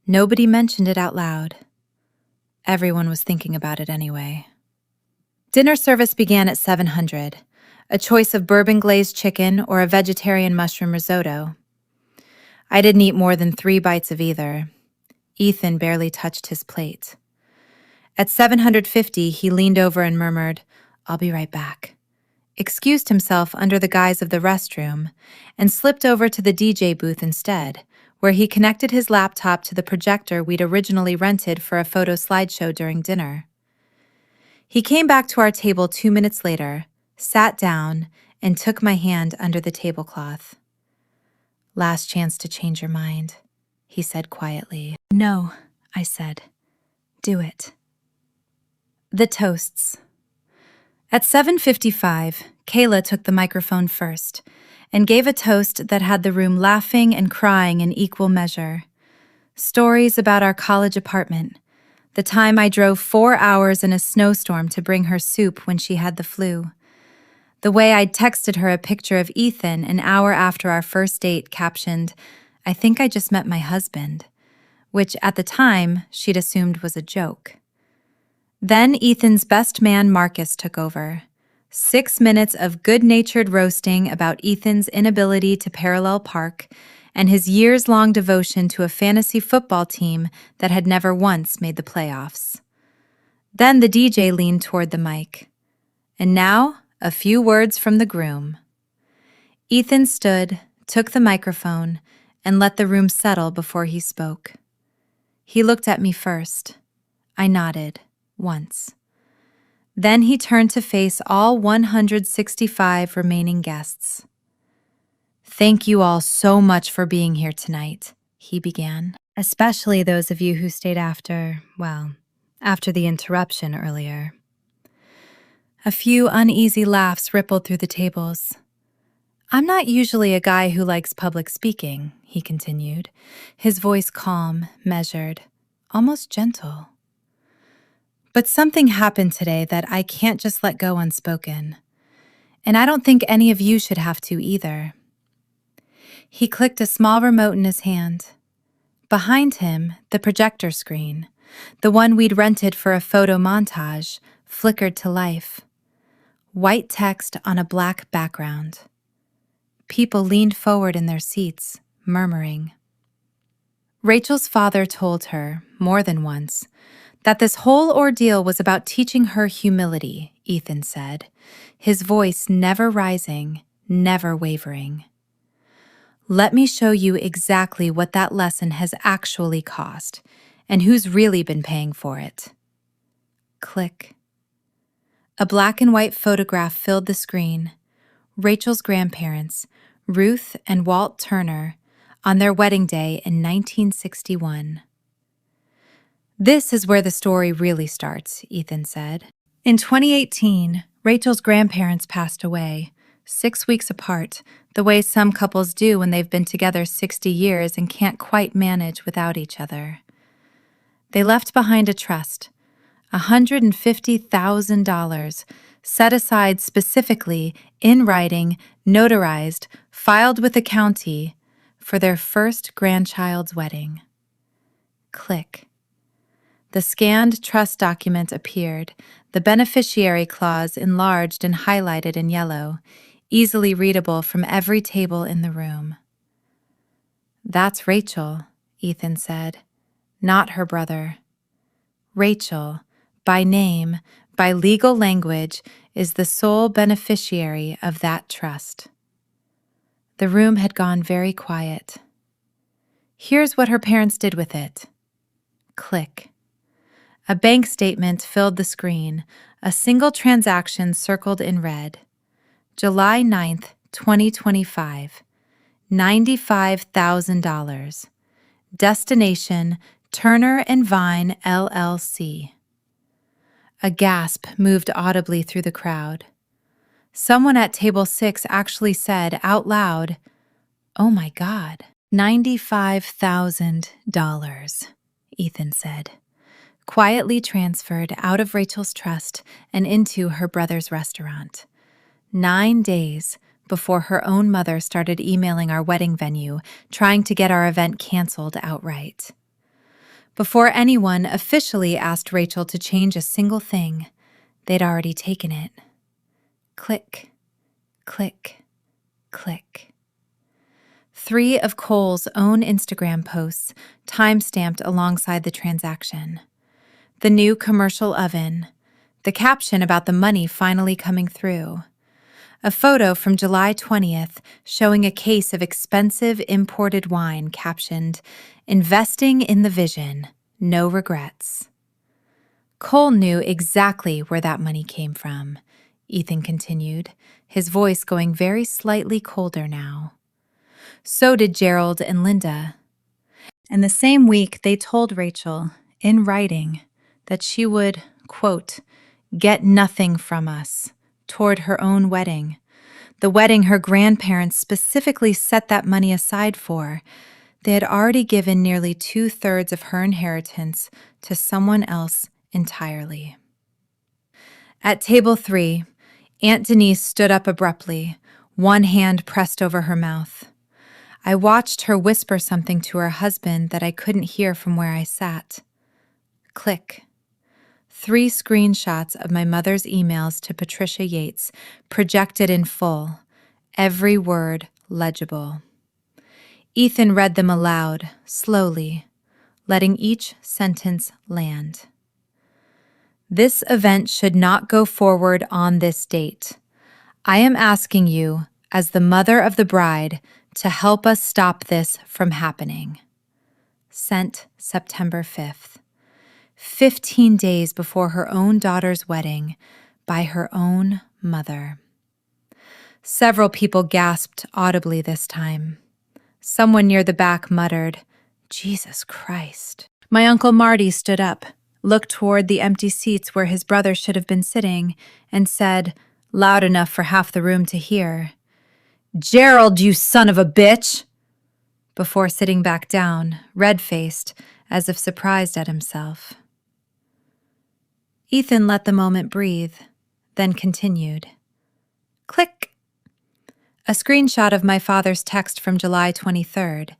Nobody mentioned it out loud. Everyone was thinking about it anyway. Dinner service began at 700, a choice of bourbon-glazed chicken or a vegetarian mushroom risotto. I didn't eat more than 3 bites of either. Ethan barely touched his plate. At 750, he leaned over and murmured, "I'll be right back," excused himself under the guise of the restroom, and slipped over to the DJ booth instead, where he connected his laptop to the projector we'd originally rented for a photo slideshow during dinner. He came back to our table 2 minutes later, sat down, and took my hand under the tablecloth. "Last chance to change your mind," he said quietly. "No," I said. "Do it." The toasts. At 7:55, Kayla took the microphone first and gave a toast that had the room laughing and crying in equal measure. Stories about our college apartment, the time I drove 4 hours in a snowstorm to bring her soup when she had the flu, the way I'd texted her a picture of Ethan an hour after our first date captioned, "I think I just met my husband," which at the time she'd assumed was a joke. Then Ethan's best man Marcus took over, 6 minutes of good-natured roasting about Ethan's inability to parallel park and his years-long devotion to a fantasy football team that had never once made the playoffs. Then the DJ leaned toward the mic. And now, a few words from the groom. Ethan stood, took the microphone, and let the room settle before he spoke. He looked at me first. I nodded, once. Then he turned to face all 165 remaining guests. "Thank you all so much for being here tonight," he began. "Especially those of you who stayed after the interruption earlier." A few uneasy laughs rippled through the tables. "I'm not usually a guy who likes public speaking," he continued, his voice calm, measured, almost gentle. "But something happened today that I can't just let go unspoken. And I don't think any of you should have to either." He clicked a small remote in his hand. Behind him, the projector screen, the one we'd rented for a photo montage, flickered to life. White text on a black background. People leaned forward in their seats, murmuring. Rachel's father told her, more than once, that this whole ordeal was about teaching her humility, Ethan said, his voice never rising, never wavering. "Let me show you exactly what that lesson has actually cost, and who's really been paying for it." Click. A black and white photograph filled the screen. Rachel's grandparents, Ruth and Walt Turner, on their wedding day in 1961. "This is where the story really starts," Ethan said. In 2018, Rachel's grandparents passed away, 6 weeks apart, the way some couples do when they've been together 60 years and can't quite manage without each other. They left behind a trust, $150,000, set aside specifically, in writing, notarized, filed with the county, for their first grandchild's wedding. Click. The scanned trust document appeared, the beneficiary clause enlarged and highlighted in yellow, easily readable from every table in the room. "That's Rachel," Ethan said, "not her brother. Rachel, by name, by legal language, is the sole beneficiary of that trust." The room had gone very quiet. "Here's what her parents did with it." Click. A bank statement filled the screen, a single transaction circled in red. July 9th, 2025, $95,000. Destination, Turner and Vine, LLC. A gasp moved audibly through the crowd. Someone at table 6 actually said out loud, "Oh my God." $95,000, Ethan said, quietly transferred out of Rachel's trust and into her brother's restaurant. 9 days before her own mother started emailing our wedding venue, trying to get our event canceled outright. Before anyone officially asked Rachel to change a single thing, they'd already taken it. Click, click, click. 3 of Cole's own Instagram posts time-stamped alongside the transaction. The new commercial oven, the caption about the money finally coming through. A photo from July 20th showing a case of expensive imported wine captioned, "Investing in the vision, no regrets." Cole knew exactly where that money came from, Ethan continued, his voice going very slightly colder now. So did Gerald and Linda. And the same week they told Rachel, in writing, that she would, quote, "get nothing from us," toward her own wedding, the wedding her grandparents specifically set that money aside for. They had already given nearly 2/3 of her inheritance to someone else entirely. At table 3, Aunt Denise stood up abruptly, one hand pressed over her mouth. I watched her whisper something to her husband that I couldn't hear from where I sat. Click. 3 screenshots of my mother's emails to Patricia Yates, projected in full, every word legible. Ethan read them aloud, slowly, letting each sentence land. This event should not go forward on this date. I am asking you, as the mother of the bride, to help us stop this from happening. Sent September 5th, 15 days before her own daughter's wedding, by her own mother. Several people gasped audibly this time. Someone near the back muttered, "Jesus Christ." My Uncle Marty stood up, looked toward the empty seats where his brother should have been sitting, and said, loud enough for half the room to hear, "Gerald, you son of a bitch!" before sitting back down, red-faced, as if surprised at himself. Ethan let the moment breathe, then continued. Click. A screenshot of my father's text from July 23rd,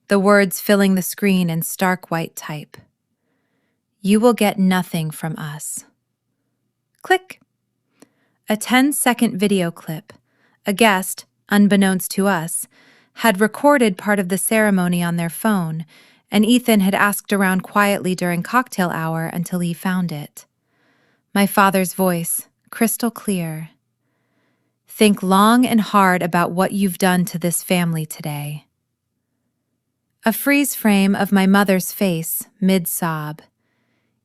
the words filling the screen in stark white type. You will get nothing from us. Click. A 10-second video clip. A guest, unbeknownst to us, had recorded part of the ceremony on their phone, and Ethan had asked around quietly during cocktail hour until he found it. My father's voice, crystal clear. Think long and hard about what you've done to this family today. A freeze frame of my mother's face, mid-sob.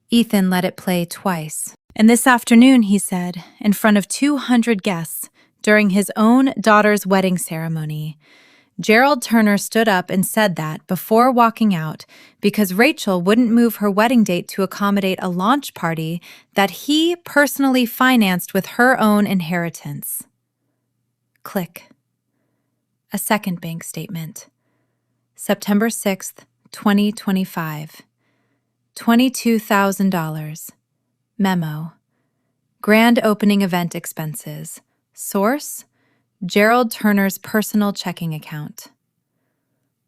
Ethan let it play twice. And this afternoon, he said, in front of 200 guests, during his own daughter's wedding ceremony, Gerald Turner stood up and said that before walking out because Rachel wouldn't move her wedding date to accommodate a launch party that he personally financed with her own inheritance. Click. A second bank statement. September 6th, 2025. $22,000. Memo. Grand opening event expenses. Source: Gerald Turner's personal checking account.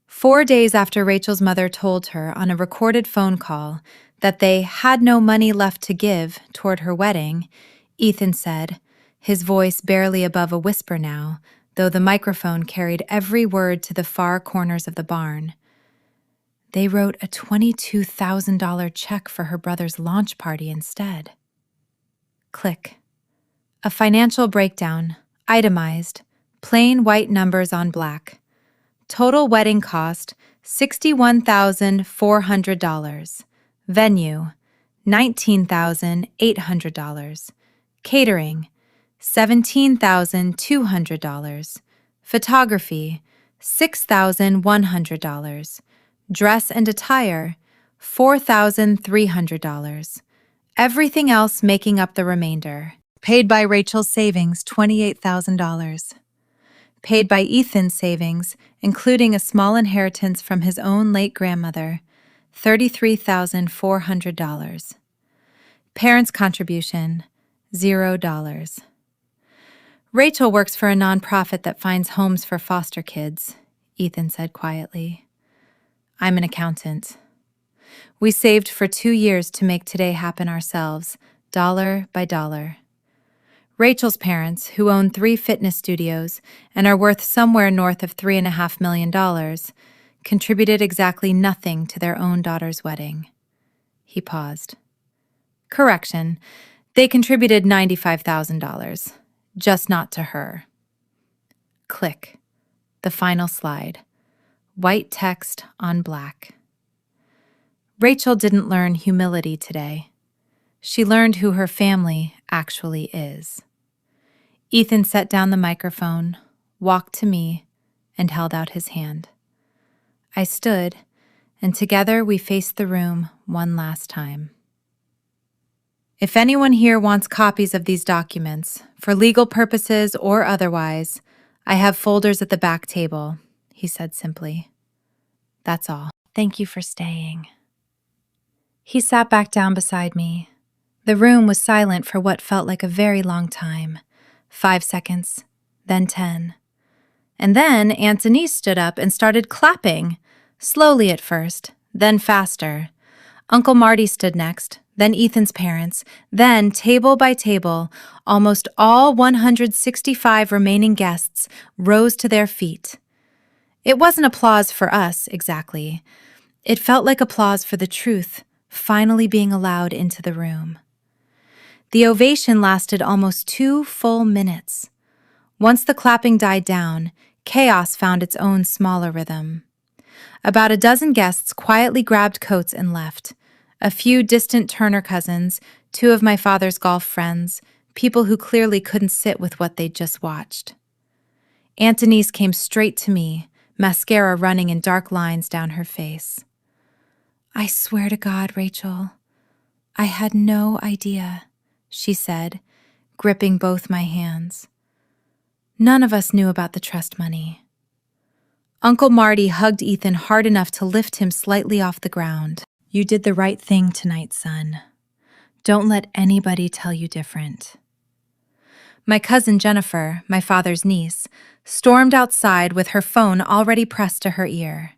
4 days after Rachel's mother told her on a recorded phone call that they had no money left to give toward her wedding, Ethan said, his voice barely above a whisper now, though the microphone carried every word to the far corners of the barn. They wrote a $22,000 check for her brother's launch party instead. Click. A financial breakdown, itemized, plain white numbers on black. Total wedding cost, $61,400. Venue, $19,800. Catering, $17,200. Photography, $6,100. Dress and attire, $4,300. Everything else making up the remainder. Paid by Rachel's savings, $28,000. Paid by Ethan's savings, including a small inheritance from his own late grandmother, $33,400. Parents' contribution, $0. Rachel works for a nonprofit that finds homes for foster kids, Ethan said quietly. I'm an accountant. We saved for 2 years to make today happen ourselves, dollar by dollar. Rachel's parents, who own 3 fitness studios and are worth somewhere north of $3.5 million, contributed exactly nothing to their own daughter's wedding. He paused. Correction, they contributed $95,000, just not to her. Click. The final slide. White text on black. Rachel didn't learn humility today. She learned who her family actually is. Ethan set down the microphone, walked to me, and held out his hand. I stood, and together we faced the room one last time. If anyone here wants copies of these documents, for legal purposes or otherwise, I have folders at the back table, he said simply. That's all. Thank you for staying. He sat back down beside me. The room was silent for what felt like a very long time. 5 seconds, then 10. And then Aunt Denise stood up and started clapping, slowly at first, then faster. Uncle Marty stood next, then Ethan's parents, then, table by table, almost all 165 remaining guests rose to their feet. It wasn't applause for us, exactly. It felt like applause for the truth finally being allowed into the room. The ovation lasted almost 2 full minutes. Once the clapping died down, chaos found its own smaller rhythm. About a dozen guests quietly grabbed coats and left. A few distant Turner cousins, 2 of my father's golf friends, people who clearly couldn't sit with what they'd just watched. Aunt Denise came straight to me, mascara running in dark lines down her face. "I swear to God, Rachel, I had no idea," she said, gripping both my hands. "None of us knew about the trust money." Uncle Marty hugged Ethan hard enough to lift him slightly off the ground. "You did the right thing tonight, son. Don't let anybody tell you different." My cousin Jennifer, my father's niece, stormed outside with her phone already pressed to her ear.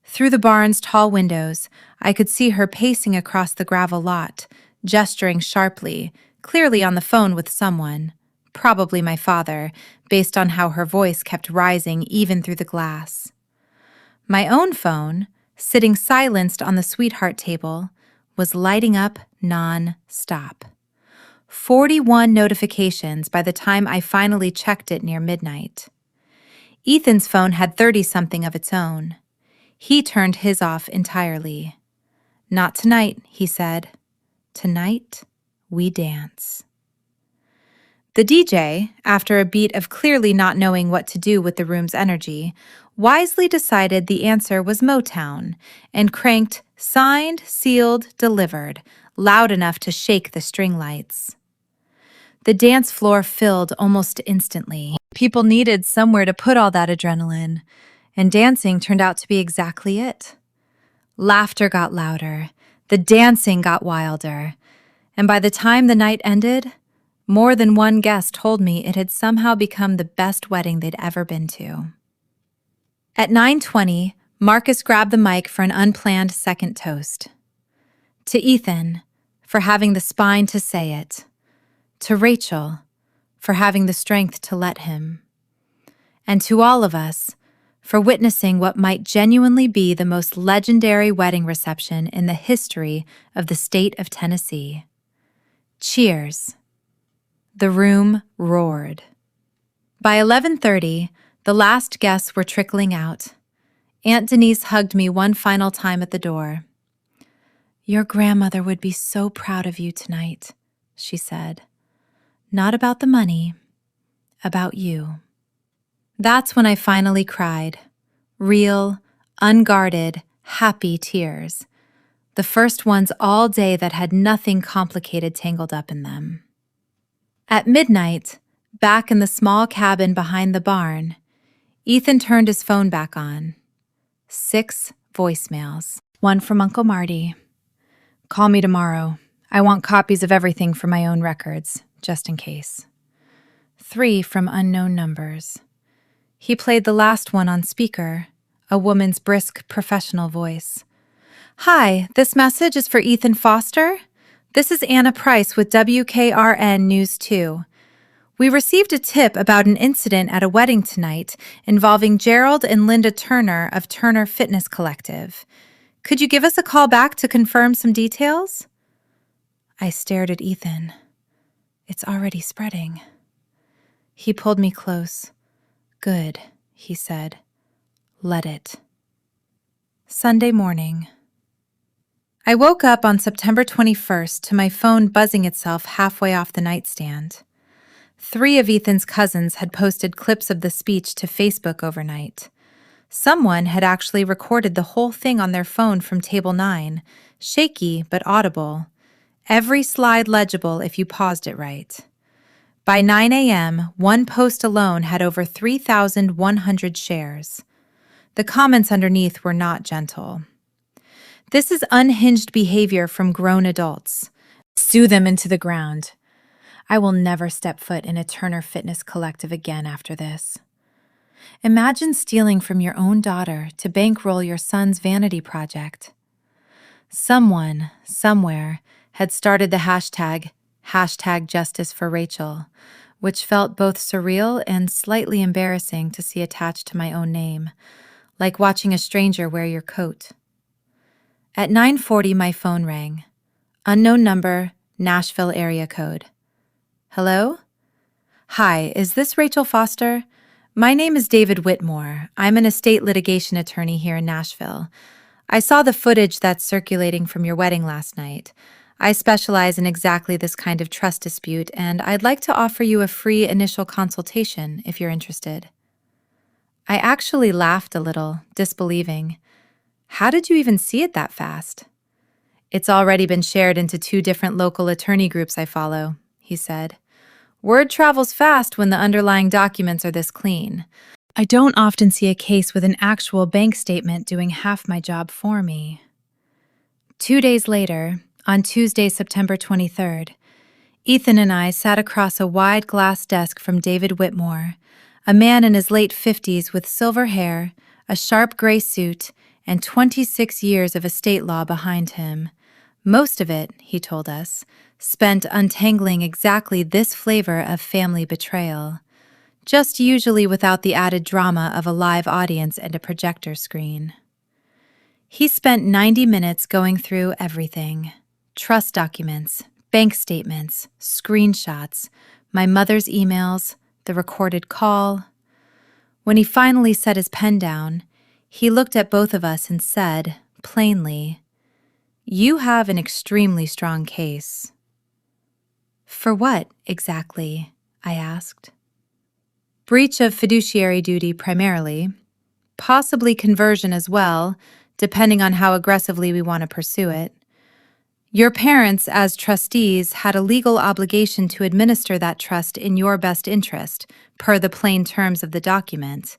Through the barn's tall windows, I could see her pacing across the gravel lot, gesturing sharply, clearly on the phone with someone, probably my father, based on how her voice kept rising even through the glass. My own phone, sitting silenced on the sweetheart table, was lighting up non-stop. 41 notifications by the time I finally checked it near midnight. Ethan's phone had 30-something of its own. He turned his off entirely. "Not tonight," he said. "Tonight, we dance." The DJ, after a beat of clearly not knowing what to do with the room's energy, wisely decided the answer was Motown and cranked "Signed, Sealed, Delivered" loud enough to shake the string lights. The dance floor filled almost instantly. People needed somewhere to put all that adrenaline, and dancing turned out to be exactly it. Laughter got louder, the dancing got wilder, and by the time the night ended, more than one guest told me it had somehow become the best wedding they'd ever been to. At 9:20, Marcus grabbed the mic for an unplanned second toast. To Ethan, for having the spine to say it. To Rachel, for having the strength to let him. And to all of us, for witnessing what might genuinely be the most legendary wedding reception in the history of the state of Tennessee. Cheers. The room roared. By 11:30, the last guests were trickling out. Aunt Denise hugged me one final time at the door. "Your grandmother would be so proud of you tonight," she said. "Not about the money, about you." That's when I finally cried. Real, unguarded, happy tears. The first ones all day that had nothing complicated tangled up in them. At midnight, back in the small cabin behind the barn, Ethan turned his phone back on. 6 voicemails. One from Uncle Marty. "Call me tomorrow. I want copies of everything for my own records, just in case." 3 from unknown numbers. He played the last one on speaker, a woman's brisk, professional voice. "Hi, this message is for Ethan Foster. This is Anna Price with WKRN News 2. We received a tip about an incident at a wedding tonight involving Gerald and Linda Turner of Turner Fitness Collective. Could you give us a call back to confirm some details?" I stared at Ethan. "It's already spreading." He pulled me close. "Good," he said. "Let it." Sunday morning. I woke up on September 21st to my phone buzzing itself halfway off the nightstand. 3 of Ethan's cousins had posted clips of the speech to Facebook overnight. Someone had actually recorded the whole thing on their phone from Table 9, shaky but audible. Every slide legible if you paused it right. By 9 a.m., one post alone had over 3,100 shares. The comments underneath were not gentle. "This is unhinged behavior from grown adults. Sue them into the ground. I will never step foot in a Turner Fitness Collective again after this." Imagine stealing from your own daughter to bankroll your son's vanity project. Someone, somewhere, had started the hashtag Justice for Rachel, which felt both surreal and slightly embarrassing to see attached to my own name, like watching a stranger wear your coat. At 9:40, my phone rang. Unknown number, Nashville area code. Hello? Hi, is this Rachel Foster? My name is David Whitmore. I'm an estate litigation attorney here in Nashville. I saw the footage that's circulating from your wedding last night. I specialize in exactly this kind of trust dispute, and I'd like to offer you a free initial consultation if you're interested. I actually laughed a little, disbelieving. How did you even see it that fast? It's already been shared into 2 different local attorney groups I follow, he said. Word travels fast when the underlying documents are this clean. I don't often see a case with an actual bank statement doing half my job for me. 2 days later, on Tuesday, September 23rd, Ethan and I sat across a wide glass desk from David Whitmore, a man in his late 50s with silver hair, a sharp gray suit, and 26 years of estate law behind him. Most of it, he told us, spent untangling exactly this flavor of family betrayal, just usually without the added drama of a live audience and a projector screen. He spent 90 minutes going through everything: trust documents, bank statements, screenshots, my mother's emails, the recorded call. When he finally set his pen down, he looked at both of us and said, plainly, "You have an extremely strong case." For what, exactly? I asked. Breach of fiduciary duty primarily, possibly conversion as well, depending on how aggressively we want to pursue it. Your parents, as trustees, had a legal obligation to administer that trust in your best interest, per the plain terms of the document.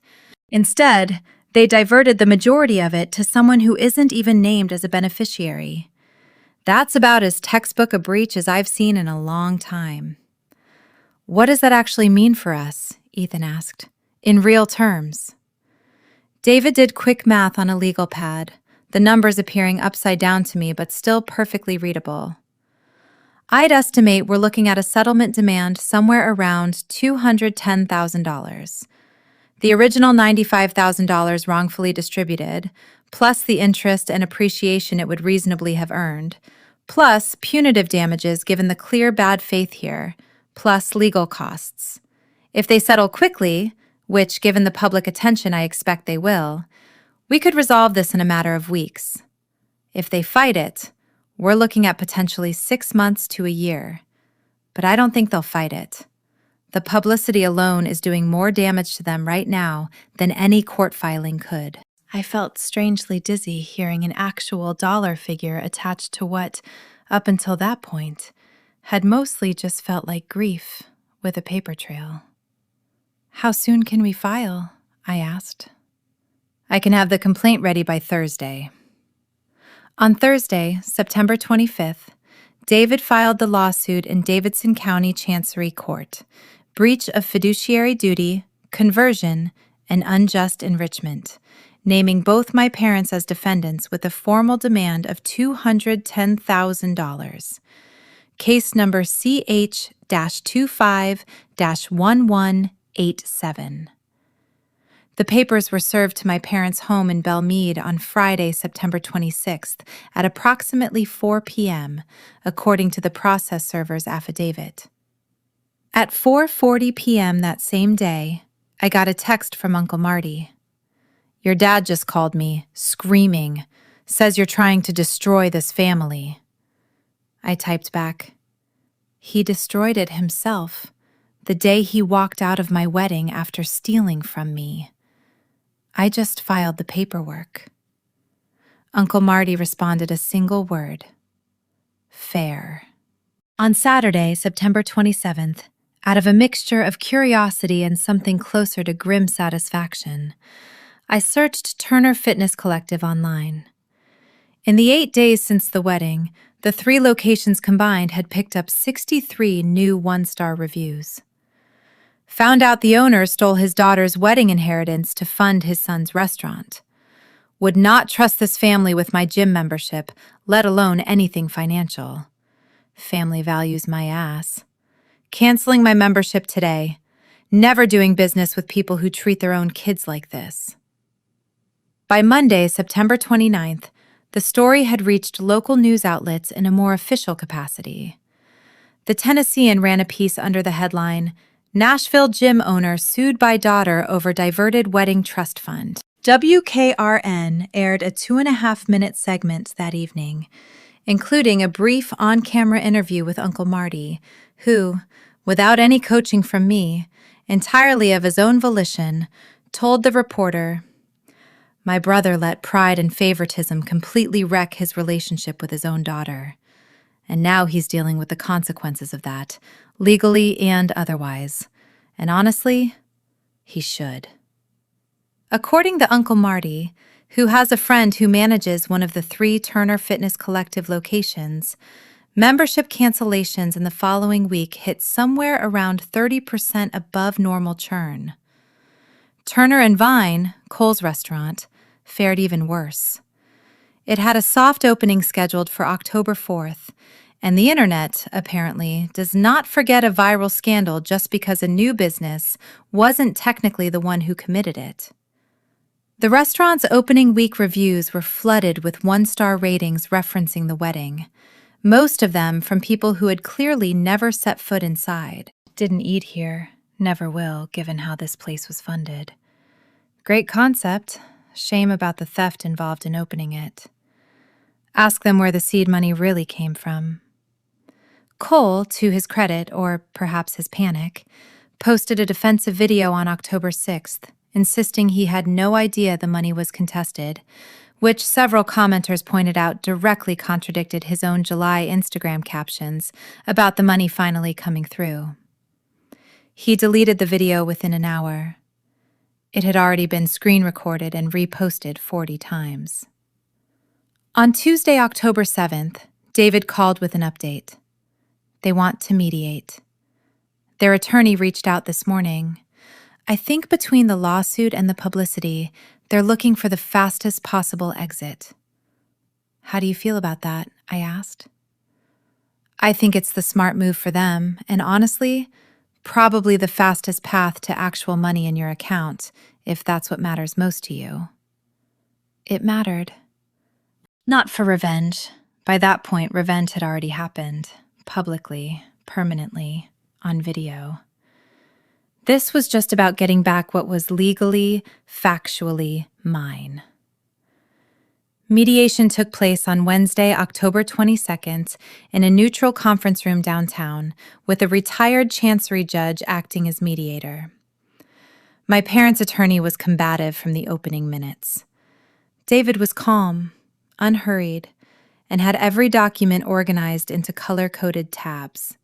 Instead, they diverted the majority of it to someone who isn't even named as a beneficiary. That's about as textbook a breach as I've seen in a long time. What does that actually mean for us? Ethan asked. In real terms. David did quick math on a legal pad, the numbers appearing upside down to me but still perfectly readable. I'd estimate we're looking at a settlement demand somewhere around $210,000. The original $95,000 wrongfully distributed, plus the interest and appreciation it would reasonably have earned, plus punitive damages given the clear bad faith here, plus legal costs. If they settle quickly, which given the public attention I expect they will, we could resolve this in a matter of weeks. If they fight it, we're looking at potentially 6 months to a year. But I don't think they'll fight it. The publicity alone is doing more damage to them right now than any court filing could. I felt strangely dizzy hearing an actual dollar figure attached to what, up until that point, had mostly just felt like grief with a paper trail. How soon can we file? I asked. I can have the complaint ready by Thursday. On Thursday, September 25th, David filed the lawsuit in Davidson County Chancery Court, breach of fiduciary duty, conversion, and unjust enrichment, naming both my parents as defendants with a formal demand of $210,000. Case number CH-25-1187. The papers were served to my parents' home in Belmead on Friday, September 26th at approximately 4 p.m., according to the process server's affidavit. At 4:40 p.m. that same day, I got a text from Uncle Marty. Your dad just called me, screaming, says you're trying to destroy this family. I typed back, he destroyed it himself, the day he walked out of my wedding after stealing from me. I just filed the paperwork. Uncle Marty responded a single word. Fair. On Saturday, September 27th, out of a mixture of curiosity and something closer to grim satisfaction, I searched Turner Fitness Collective online. In the 8 days since the wedding, the 3 locations combined had picked up 63 new 1-star reviews. Found out the owner stole his daughter's wedding inheritance to fund his son's restaurant. Would not trust this family with my gym membership, let alone anything financial. Family values my ass. Canceling my membership today. Never doing business with people who treat their own kids like this. By Monday, September 29th, the story had reached local news outlets in a more official capacity. The Tennessean ran a piece under the headline, Nashville Gym Owner Sued by Daughter Over Diverted Wedding Trust Fund. WKRN aired a 2.5-minute segment that evening, including a brief on-camera interview with Uncle Marty, who, without any coaching from me, entirely of his own volition, told the reporter, "My brother let pride and favoritism completely wreck his relationship with his own daughter. And now he's dealing with the consequences of that, legally and otherwise. And honestly, he should." According to Uncle Marty, who has a friend who manages one of the 3 Turner Fitness Collective locations, membership cancellations in the following week hit somewhere around 30% above normal churn. Turner and Vine, Cole's restaurant, fared even worse. It had a soft opening scheduled for October 4th, and the internet, apparently, does not forget a viral scandal just because a new business wasn't technically the one who committed it. The restaurant's opening week reviews were flooded with 1-star ratings referencing the wedding, most of them from people who had clearly never set foot inside. Didn't eat here, never will, given how this place was funded. Great concept, shame about the theft involved in opening it. Ask them where the seed money really came from. Cole, to his credit, or perhaps his panic, posted a defensive video on October 6th, insisting he had no idea the money was contested, which several commenters pointed out directly contradicted his own July Instagram captions about the money finally coming through. He deleted the video within an hour. It had already been screen recorded and reposted 40 times. On Tuesday, October 7th, David called with an update. They want to mediate. Their attorney reached out this morning. I think between the lawsuit and the publicity, they're looking for the fastest possible exit. How do you feel about that? I asked. I think it's the smart move for them, and honestly, probably the fastest path to actual money in your account, if that's what matters most to you. It mattered. Not for revenge. By that point, revenge had already happened, publicly, permanently, on video. This was just about getting back what was legally, factually mine. Mediation took place on Wednesday, October 22nd, in a neutral conference room downtown, with a retired chancery judge acting as mediator. My parents' attorney was combative from the opening minutes. David was calm, unhurried, and had every document organized into color-coded tabs.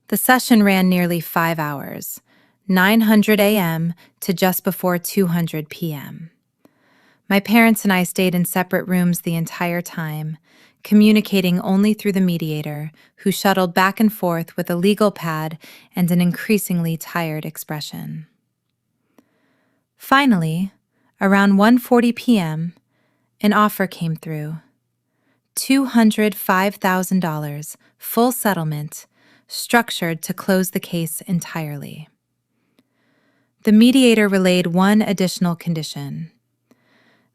The session ran nearly 5 hours, 900 a.m. to just before 200 p.m. My parents and I stayed in separate rooms the entire time, communicating only through the mediator, who shuttled back and forth with a legal pad and an increasingly tired expression. Finally, around 1:40 p.m., an offer came through. $205,000, full settlement, structured to close the case entirely. The mediator relayed one additional condition.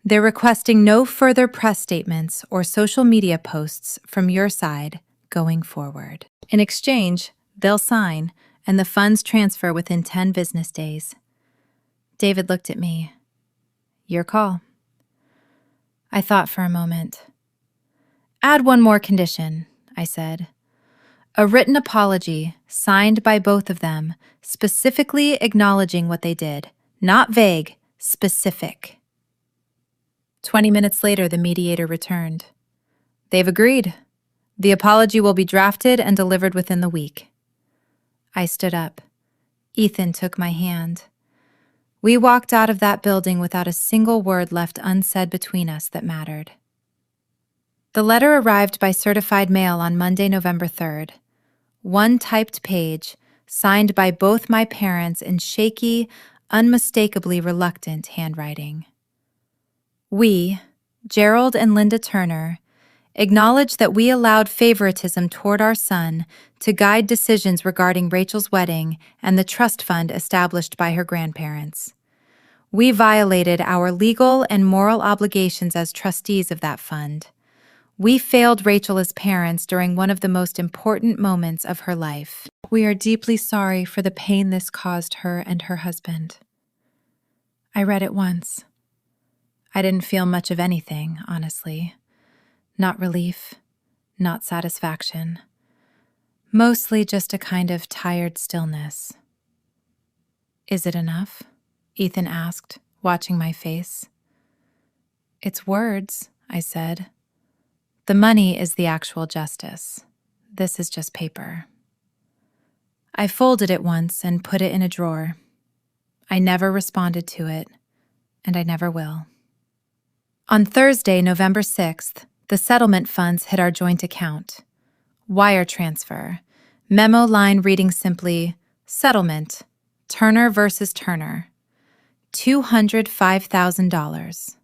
They're requesting no further press statements or social media posts from your side going forward. In exchange, they'll sign, and the funds transfer within 10 business days. David looked at me. Your call. I thought for a moment. Add one more condition, I said. A written apology, signed by both of them, specifically acknowledging what they did. Not vague, specific. 20 minutes later, the mediator returned. They've agreed. The apology will be drafted and delivered within the week. I stood up. Ethan took my hand. We walked out of that building without a single word left unsaid between us that mattered. The letter arrived by certified mail on Monday, November 3rd. One typed page, signed by both my parents in shaky, unmistakably reluctant handwriting. We, Gerald and Linda Turner, Acknowledge that we allowed favoritism toward our son to guide decisions regarding Rachel's wedding and the trust fund established by her grandparents. We violated our legal and moral obligations as trustees of that fund. We failed Rachel as parents during one of the most important moments of her life. We are deeply sorry for the pain this caused her and her husband. I read it once. I didn't feel much of anything, honestly. Not relief, not satisfaction. Mostly just a kind of tired stillness. Is it enough? Ethan asked, watching my face. It's words, I said. The money is the actual justice. This is just paper. I folded it once and put it in a drawer. I never responded to it, and I never will. On Thursday, November 6th, the settlement funds hit our joint account. Wire transfer. Memo line reading simply, settlement, Turner versus Turner. $205,000.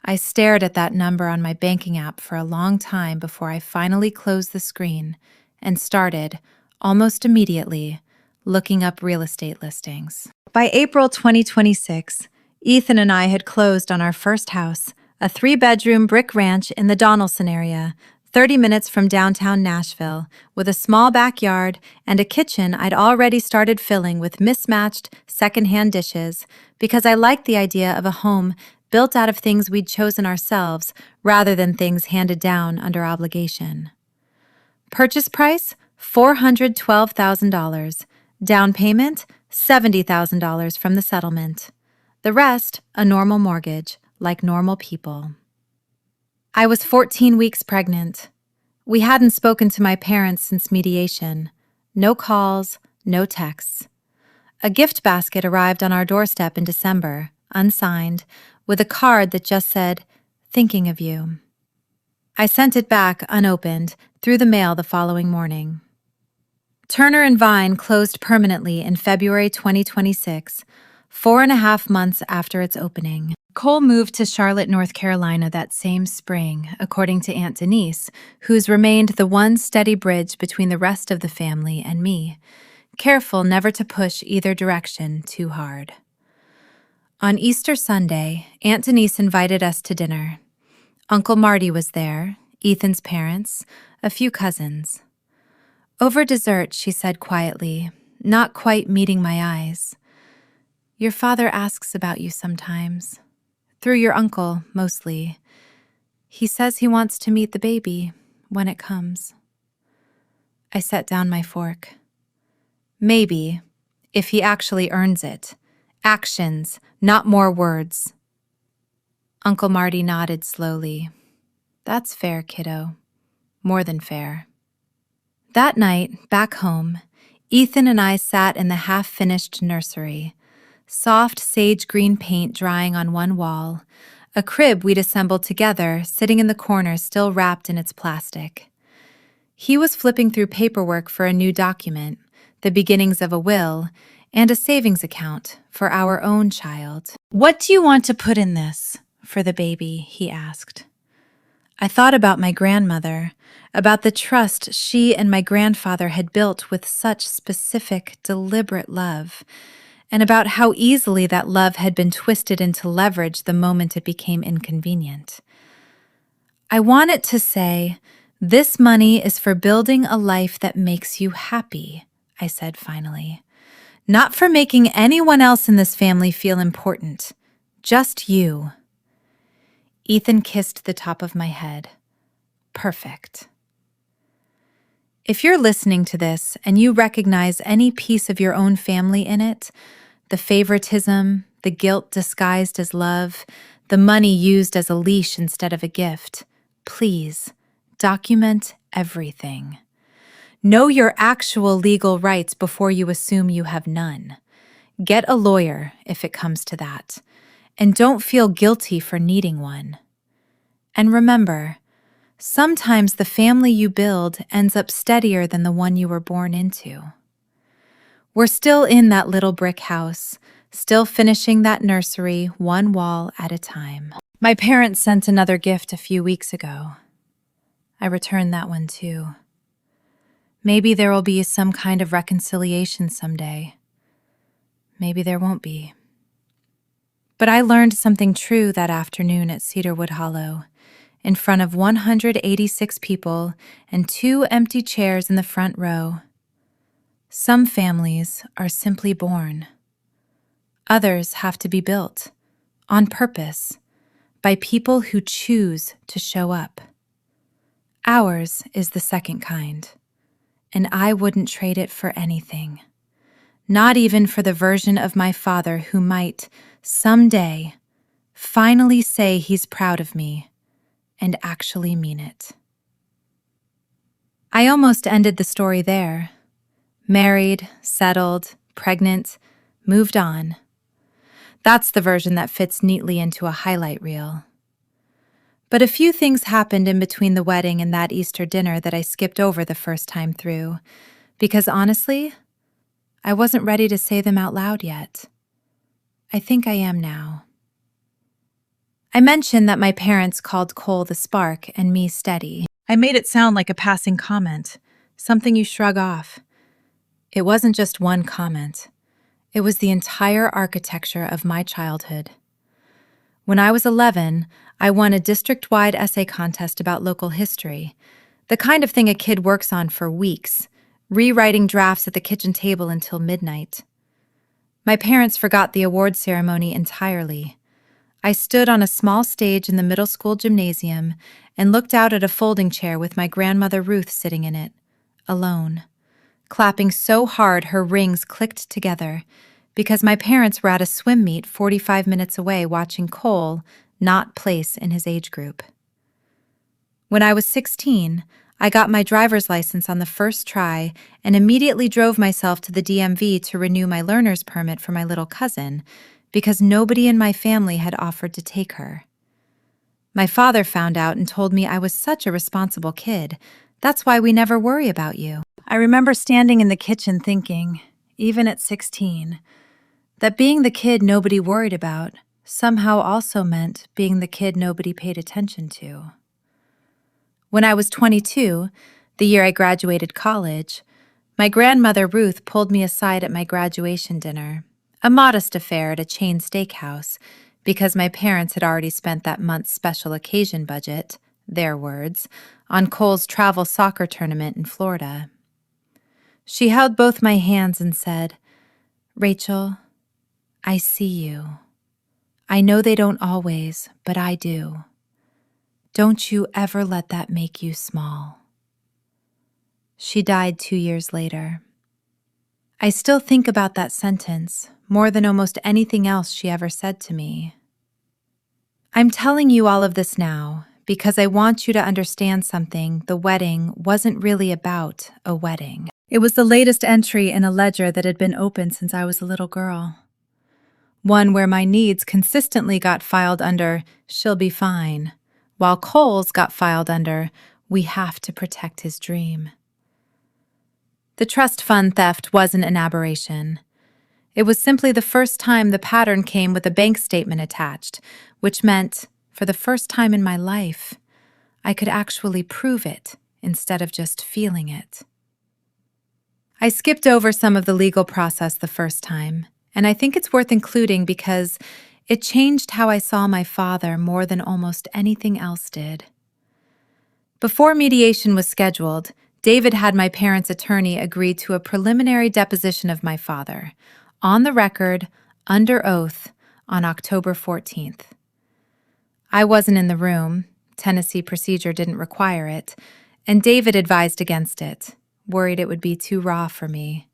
I stared at that number on my banking app for a long time before I finally closed the screen and started, almost immediately, looking up real estate listings. By April 2026, Ethan and I had closed on our first house, a 3-bedroom brick ranch in the Donelson area, 30 minutes from downtown Nashville, with a small backyard and a kitchen I'd already started filling with mismatched secondhand dishes because I liked the idea of a home built out of things we'd chosen ourselves rather than things handed down under obligation. Purchase price, $412,000. Down payment, $70,000 from the settlement. The rest, a normal mortgage, like normal people. I was 14 weeks pregnant. We hadn't spoken to my parents since mediation. No calls, no texts. A gift basket arrived on our doorstep in December, unsigned, with a card that just said, "Thinking of you." I sent it back, unopened, through the mail the following morning. Turner and Vine closed permanently in February 2026, 4.5 months after its opening. Cole moved to Charlotte, North Carolina that same spring, according to Aunt Denise, who's remained the one steady bridge between the rest of the family and me, careful never to push either direction too hard. On Easter Sunday, Aunt Denise invited us to dinner. Uncle Marty was there, Ethan's parents, a few cousins. Over dessert, she said quietly, not quite meeting my eyes, "Your father asks about you sometimes. Through your uncle, mostly. He says he wants to meet the baby when it comes." I set down my fork. Maybe, if he actually earns it. Actions, not more words. Uncle Marty nodded slowly. That's fair, kiddo. More than fair. That night, back home, Ethan and I sat in the half-finished nursery. Soft sage green paint drying on one wall, a crib we'd assembled together sitting in the corner still wrapped in its plastic. He was flipping through paperwork for a new document, the beginnings of a will, and a savings account for our own child. "What do you want to put in this for the baby?" he asked. I thought about my grandmother, about the trust she and my grandfather had built with such specific, deliberate love, and about how easily that love had been twisted into leverage the moment it became inconvenient. I want it to say, "This money is for building a life that makes you happy," I said finally. "Not for making anyone else in this family feel important. Just you." Ethan kissed the top of my head. Perfect. If you're listening to this and you recognize any piece of your own family in it, the favoritism, the guilt disguised as love, the money used as a leash instead of a gift, please document everything. Know your actual legal rights before you assume you have none. Get a lawyer if it comes to that, and don't feel guilty for needing one. And remember, sometimes the family you build ends up steadier than the one you were born into. We're still in that little brick house, still finishing that nursery one wall at a time. My parents sent another gift a few weeks ago. I returned that one too. Maybe there will be some kind of reconciliation someday. Maybe there won't be. But I learned something true that afternoon at Cedarwood Hollow, in front of 186 people and 2 empty chairs in the front row. Some families are simply born. Others have to be built, on purpose, by people who choose to show up. Ours is the second kind, and I wouldn't trade it for anything. Not even for the version of my father who might, someday, finally say he's proud of me and actually mean it. I almost ended the story there. Married, settled, pregnant, moved on. That's the version that fits neatly into a highlight reel. But a few things happened in between the wedding and that Easter dinner that I skipped over the first time through, because honestly, I wasn't ready to say them out loud yet. I think I am now. I mentioned that my parents called Cole the spark and me steady. I made it sound like a passing comment, something you shrug off. It wasn't just one comment. It was the entire architecture of my childhood. When I was 11, I won a district-wide essay contest about local history, the kind of thing a kid works on for weeks, rewriting drafts at the kitchen table until midnight. My parents forgot the award ceremony entirely. I stood on a small stage in the middle school gymnasium and looked out at a folding chair with my grandmother Ruth sitting in it, alone, clapping so hard her rings clicked together because my parents were at a swim meet 45 minutes away watching Cole not place in his age group. When I was 16, I got my driver's license on the first try and immediately drove myself to the DMV to renew my learner's permit for my little cousin because nobody in my family had offered to take her. My father found out and told me I was such a responsible kid. That's why we never worry about you. I remember standing in the kitchen thinking, even at 16, that being the kid nobody worried about somehow also meant being the kid nobody paid attention to. When I was 22, the year I graduated college, my grandmother Ruth pulled me aside at my graduation dinner, a modest affair at a chain steakhouse, because my parents had already spent that month's special occasion budget, their words, on Cole's travel soccer tournament in Florida. She held both my hands and said, "Rachel, I see you. I know they don't always, but I do. Don't you ever let that make you small." She died 2 years later. I still think about that sentence more than almost anything else she ever said to me. I'm telling you all of this now because I want you to understand something the wedding wasn't really about a wedding. It was the latest entry in a ledger that had been open since I was a little girl. One where my needs consistently got filed under, "she'll be fine," while Cole's got filed under, "we have to protect his dream." The trust fund theft wasn't an aberration. It was simply the first time the pattern came with a bank statement attached, which meant, for the first time in my life, I could actually prove it instead of just feeling it. I skipped over some of the legal process the first time, and I think it's worth including because it changed how I saw my father more than almost anything else did. Before mediation was scheduled, David had my parents' attorney agree to a preliminary deposition of my father, on the record, under oath, on October 14th. I wasn't in the room, Tennessee procedure didn't require it, and David advised against it, worried it would be too raw for me.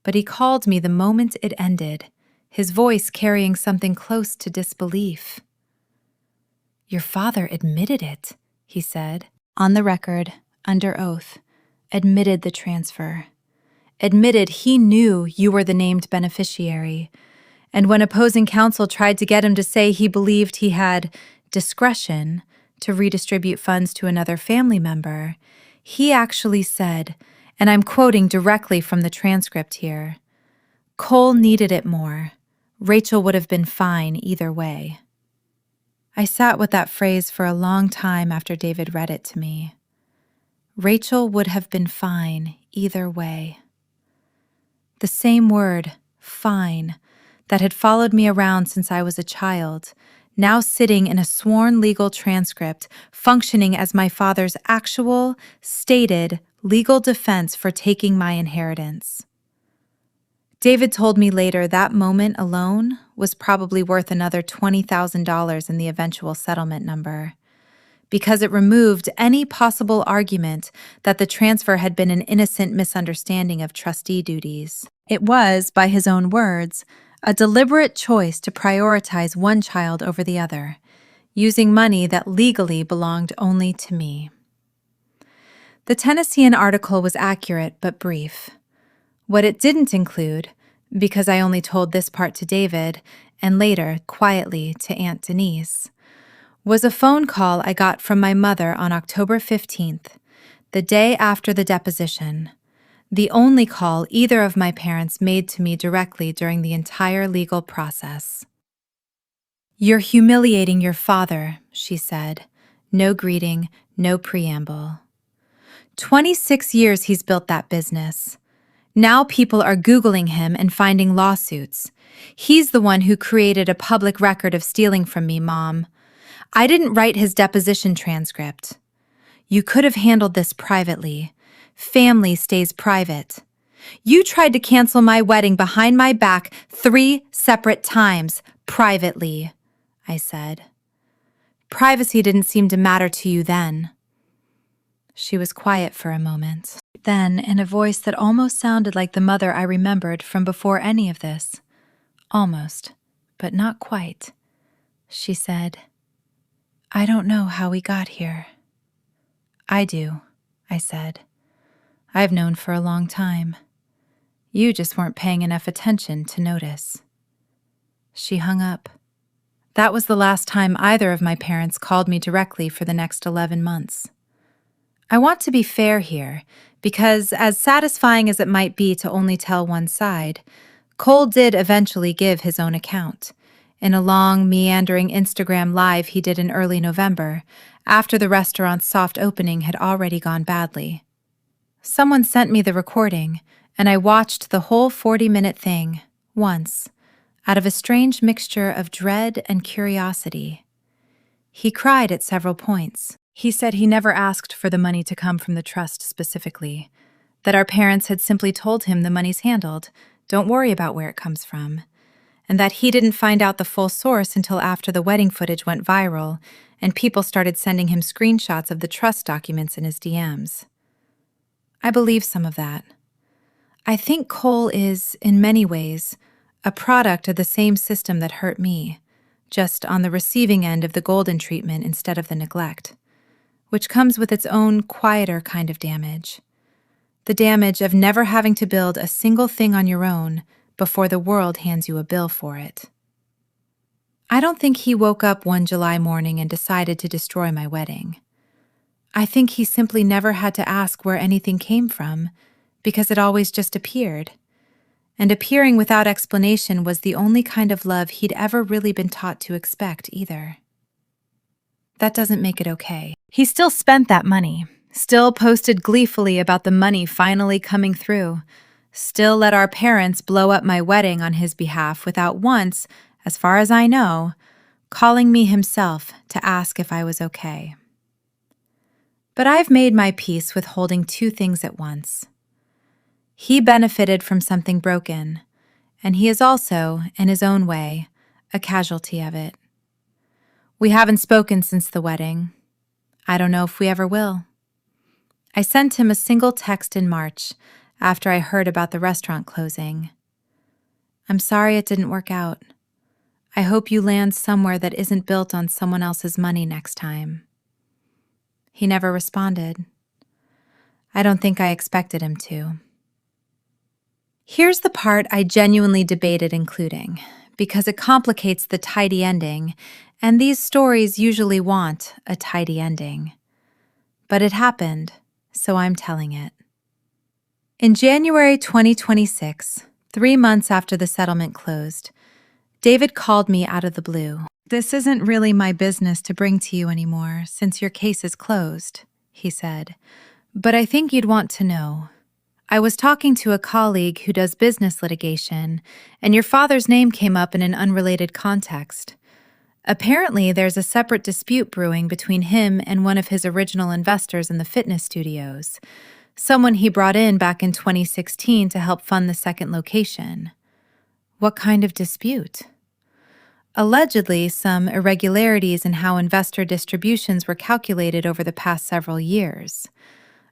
But he called me the moment it ended, his voice carrying something close to disbelief. "Your father admitted it," he said, on the record, under oath, admitted the transfer, admitted he knew you were the named beneficiary, and when opposing counsel tried to get him to say he believed he had discretion to redistribute funds to another family member, he actually said, and I'm quoting directly from the transcript here, "Cole needed it more. Rachel would have been fine either way." I sat with that phrase for a long time after David read it to me. Rachel would have been fine either way. The same word, fine, that had followed me around since I was a child, now sitting in a sworn legal transcript, functioning as my father's actual, stated, legal defense for taking my inheritance. David told me later that moment alone was probably worth another $20,000 in the eventual settlement number, because it removed any possible argument that the transfer had been an innocent misunderstanding of trustee duties. It was, by his own words, a deliberate choice to prioritize one child over the other, using money that legally belonged only to me. The Tennessean article was accurate but brief. What it didn't include, because I only told this part to David and later, quietly, to Aunt Denise, was a phone call I got from my mother on October 15th, the day after the deposition, the only call either of my parents made to me directly during the entire legal process. "You're humiliating your father," she said. No greeting, no preamble. 26 years he's built that business. Now people are Googling him and finding lawsuits. He's the one who created a public record of stealing from me, Mom. I didn't write his deposition transcript. You could have handled this privately. Family stays private. You tried to cancel my wedding behind my back 3 separate times, privately, I said. Privacy didn't seem to matter to you then. She was quiet for a moment. Then, in a voice that almost sounded like the mother I remembered from before any of this, almost, but not quite, she said, "I don't know how we got here." "I do," I said. "I've known for a long time. You just weren't paying enough attention to notice." She hung up. That was the last time either of my parents called me directly for the next 11 months. I want to be fair here, because as satisfying as it might be to only tell one side, Cole did eventually give his own account, in a long, meandering Instagram live he did in early November, after the restaurant's soft opening had already gone badly. Someone sent me the recording, and I watched the whole 40-minute thing, once, out of a strange mixture of dread and curiosity. He cried at several points. He said he never asked for the money to come from the trust specifically, that our parents had simply told him the money's handled, don't worry about where it comes from, and that he didn't find out the full source until after the wedding footage went viral and people started sending him screenshots of the trust documents in his DMs. I believe some of that. I think Cole is, in many ways, a product of the same system that hurt me, just on the receiving end of the golden treatment instead of the neglect, which comes with its own quieter kind of damage. The damage of never having to build a single thing on your own before the world hands you a bill for it. I don't think he woke up one July morning and decided to destroy my wedding. I think he simply never had to ask where anything came from, because it always just appeared. And appearing without explanation was the only kind of love he'd ever really been taught to expect either. That doesn't make it okay. He still spent that money, still posted gleefully about the money finally coming through, still let our parents blow up my wedding on his behalf without once, as far as I know, calling me himself to ask if I was okay. But I've made my peace with holding 2 things at once. He benefited from something broken, and he is also, in his own way, a casualty of it. We haven't spoken since the wedding. I don't know if we ever will. I sent him a single text in March after I heard about the restaurant closing. "I'm sorry it didn't work out. I hope you land somewhere that isn't built on someone else's money next time." He never responded. I don't think I expected him to. Here's the part I genuinely debated including, because it complicates the tidy ending, and these stories usually want a tidy ending. But it happened, so I'm telling it. In January 2026, 3 months after the settlement closed, David called me out of the blue. "This isn't really my business to bring to you anymore, since your case is closed," he said. "But I think you'd want to know. I was talking to a colleague who does business litigation, and your father's name came up in an unrelated context. Apparently, there's a separate dispute brewing between him and one of his original investors in the fitness studios, someone he brought in back in 2016 to help fund the second location." "What kind of dispute?" "Allegedly, some irregularities in how investor distributions were calculated over the past several years.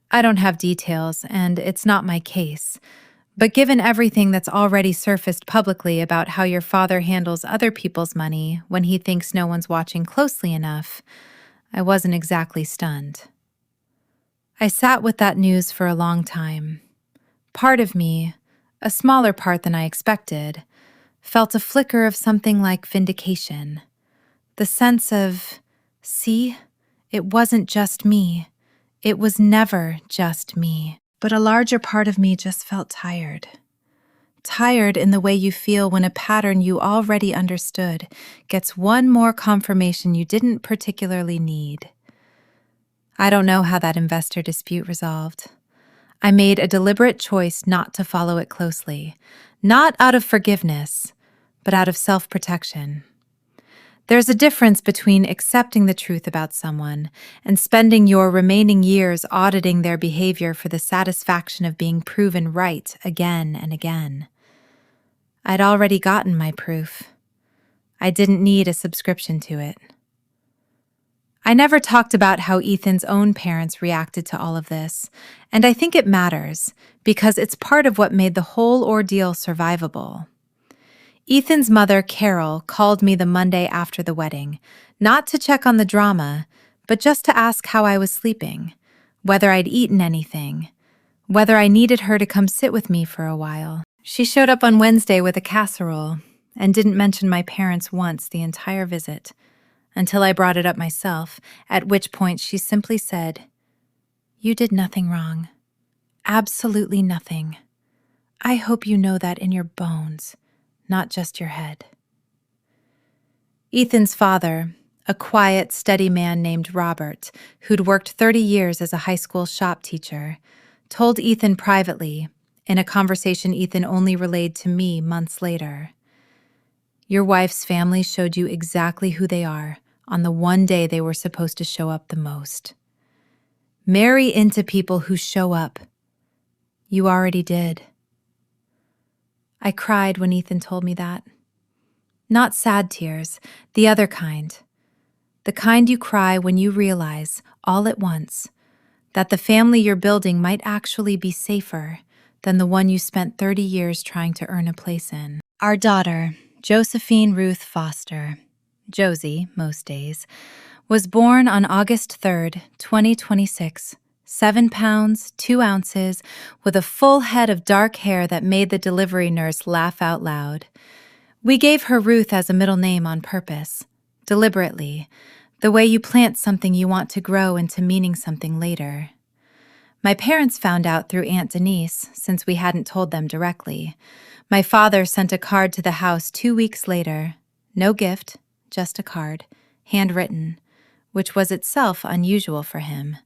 I don't have details, and it's not my case. But given everything that's already surfaced publicly about how your father handles other people's money when he thinks no one's watching closely enough, I wasn't exactly stunned." I sat with that news for a long time. Part of me, a smaller part than I expected, felt a flicker of something like vindication. The sense of, see, it wasn't just me. It was never just me. But a larger part of me just felt tired. Tired in the way you feel when a pattern you already understood gets one more confirmation you didn't particularly need. I don't know how that investor dispute resolved. I made a deliberate choice not to follow it closely, not out of forgiveness, but out of self-protection. There's a difference between accepting the truth about someone and spending your remaining years auditing their behavior for the satisfaction of being proven right again and again. I'd already gotten my proof. I didn't need a subscription to it. I never talked about how Ethan's own parents reacted to all of this, and I think it matters because it's part of what made the whole ordeal survivable. Ethan's mother, Carol, called me the Monday after the wedding, not to check on the drama, but just to ask how I was sleeping, whether I'd eaten anything, whether I needed her to come sit with me for a while. She showed up on Wednesday with a casserole and didn't mention my parents once the entire visit, until I brought it up myself, at which point she simply said, "You did nothing wrong. Absolutely nothing. I hope you know that in your bones, not just your head." Ethan's father, a quiet, steady man named Robert, who'd worked 30 years as a high school shop teacher, told Ethan privately, in a conversation Ethan only relayed to me months later, "Your wife's family showed you exactly who they are on the one day they were supposed to show up the most. Marry into people who show up. You already did." I cried when Ethan told me that. Not sad tears, the other kind. The kind you cry when you realize, all at once, that the family you're building might actually be safer than the one you spent 30 years trying to earn a place in. Our daughter, Josephine Ruth Foster, Josie most days, was born on August 3rd, 2026, 7 pounds, 2 ounces, with a full head of dark hair that made the delivery nurse laugh out loud. We gave her Ruth as a middle name on purpose, deliberately, the way you plant something you want to grow into meaning something later. My parents found out through Aunt Denise, since we hadn't told them directly. My father sent a card to the house 2 weeks later. No gift, just a card, handwritten, which was itself unusual for him.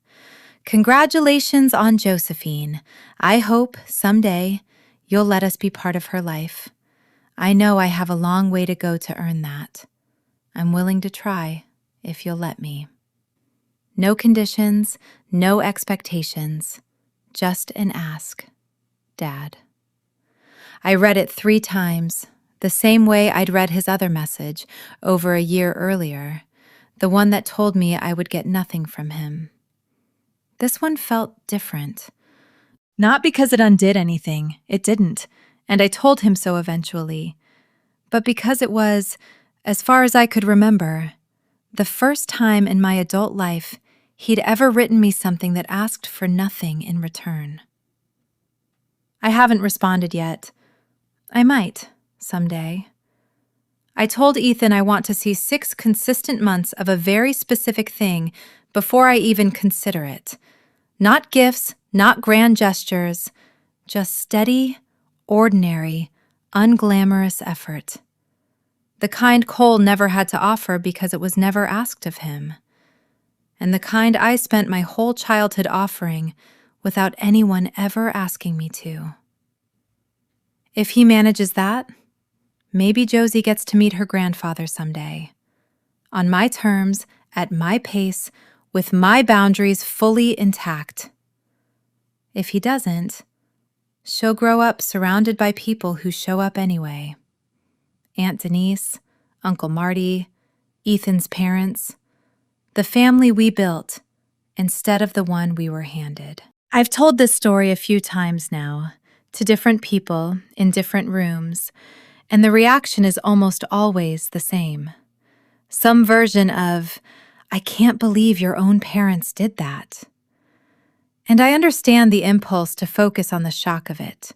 "Congratulations on Josephine. I hope, someday, you'll let us be part of her life. I know I have a long way to go to earn that. I'm willing to try, if you'll let me." No conditions, no expectations, just an ask, Dad. I read it 3 times, the same way I'd read his other message over a year earlier, the one that told me I would get nothing from him. This one felt different. Not because it undid anything, it didn't, and I told him so eventually, but because it was, as far as I could remember, the first time in my adult life he'd ever written me something that asked for nothing in return. I haven't responded yet. I might, someday. I told Ethan I want to see 6 consistent months of a very specific thing before I even consider it. Not gifts, not grand gestures, just steady, ordinary, unglamorous effort. The kind Cole never had to offer because it was never asked of him. And the kind I spent my whole childhood offering without anyone ever asking me to. If he manages that, maybe Josie gets to meet her grandfather someday. On my terms, at my pace, with my boundaries fully intact. If he doesn't, she'll grow up surrounded by people who show up anyway. Aunt Denise, Uncle Marty, Ethan's parents, the family we built instead of the one we were handed. I've told this story a few times now, to different people in different rooms, and the reaction is almost always the same. Some version of, "I can't believe your own parents did that." And I understand the impulse to focus on the shock of it,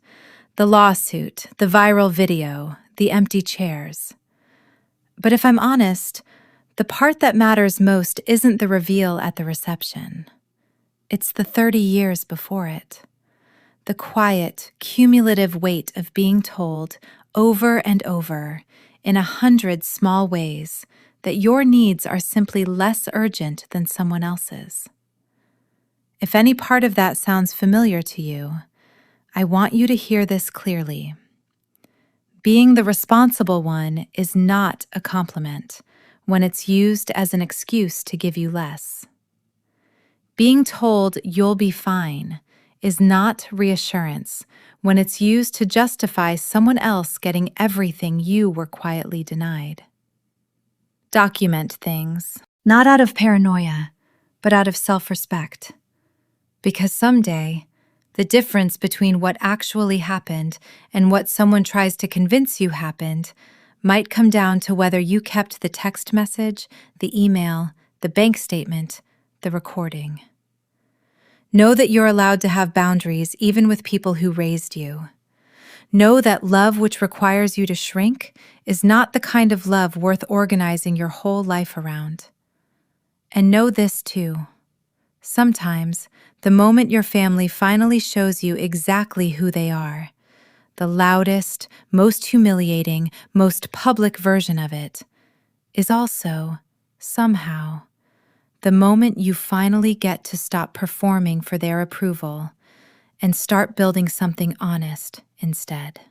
the lawsuit, the viral video, the empty chairs. But if I'm honest, the part that matters most isn't the reveal at the reception. It's the 30 years before it. The quiet, cumulative weight of being told over and over, in 100 small ways, that your needs are simply less urgent than someone else's. If any part of that sounds familiar to you, I want you to hear this clearly. Being the responsible one is not a compliment when it's used as an excuse to give you less. Being told you'll be fine is not reassurance when it's used to justify someone else getting everything you were quietly denied. Document things, not out of paranoia, but out of self-respect. Because someday, the difference between what actually happened and what someone tries to convince you happened might come down to whether you kept the text message, the email, the bank statement, the recording. Know that you're allowed to have boundaries even with people who raised you. Know that love which requires you to shrink is not the kind of love worth organizing your whole life around. And know this too. Sometimes, the moment your family finally shows you exactly who they are, the loudest, most humiliating, most public version of it, is also, somehow, the moment you finally get to stop performing for their approval and start building something honest instead.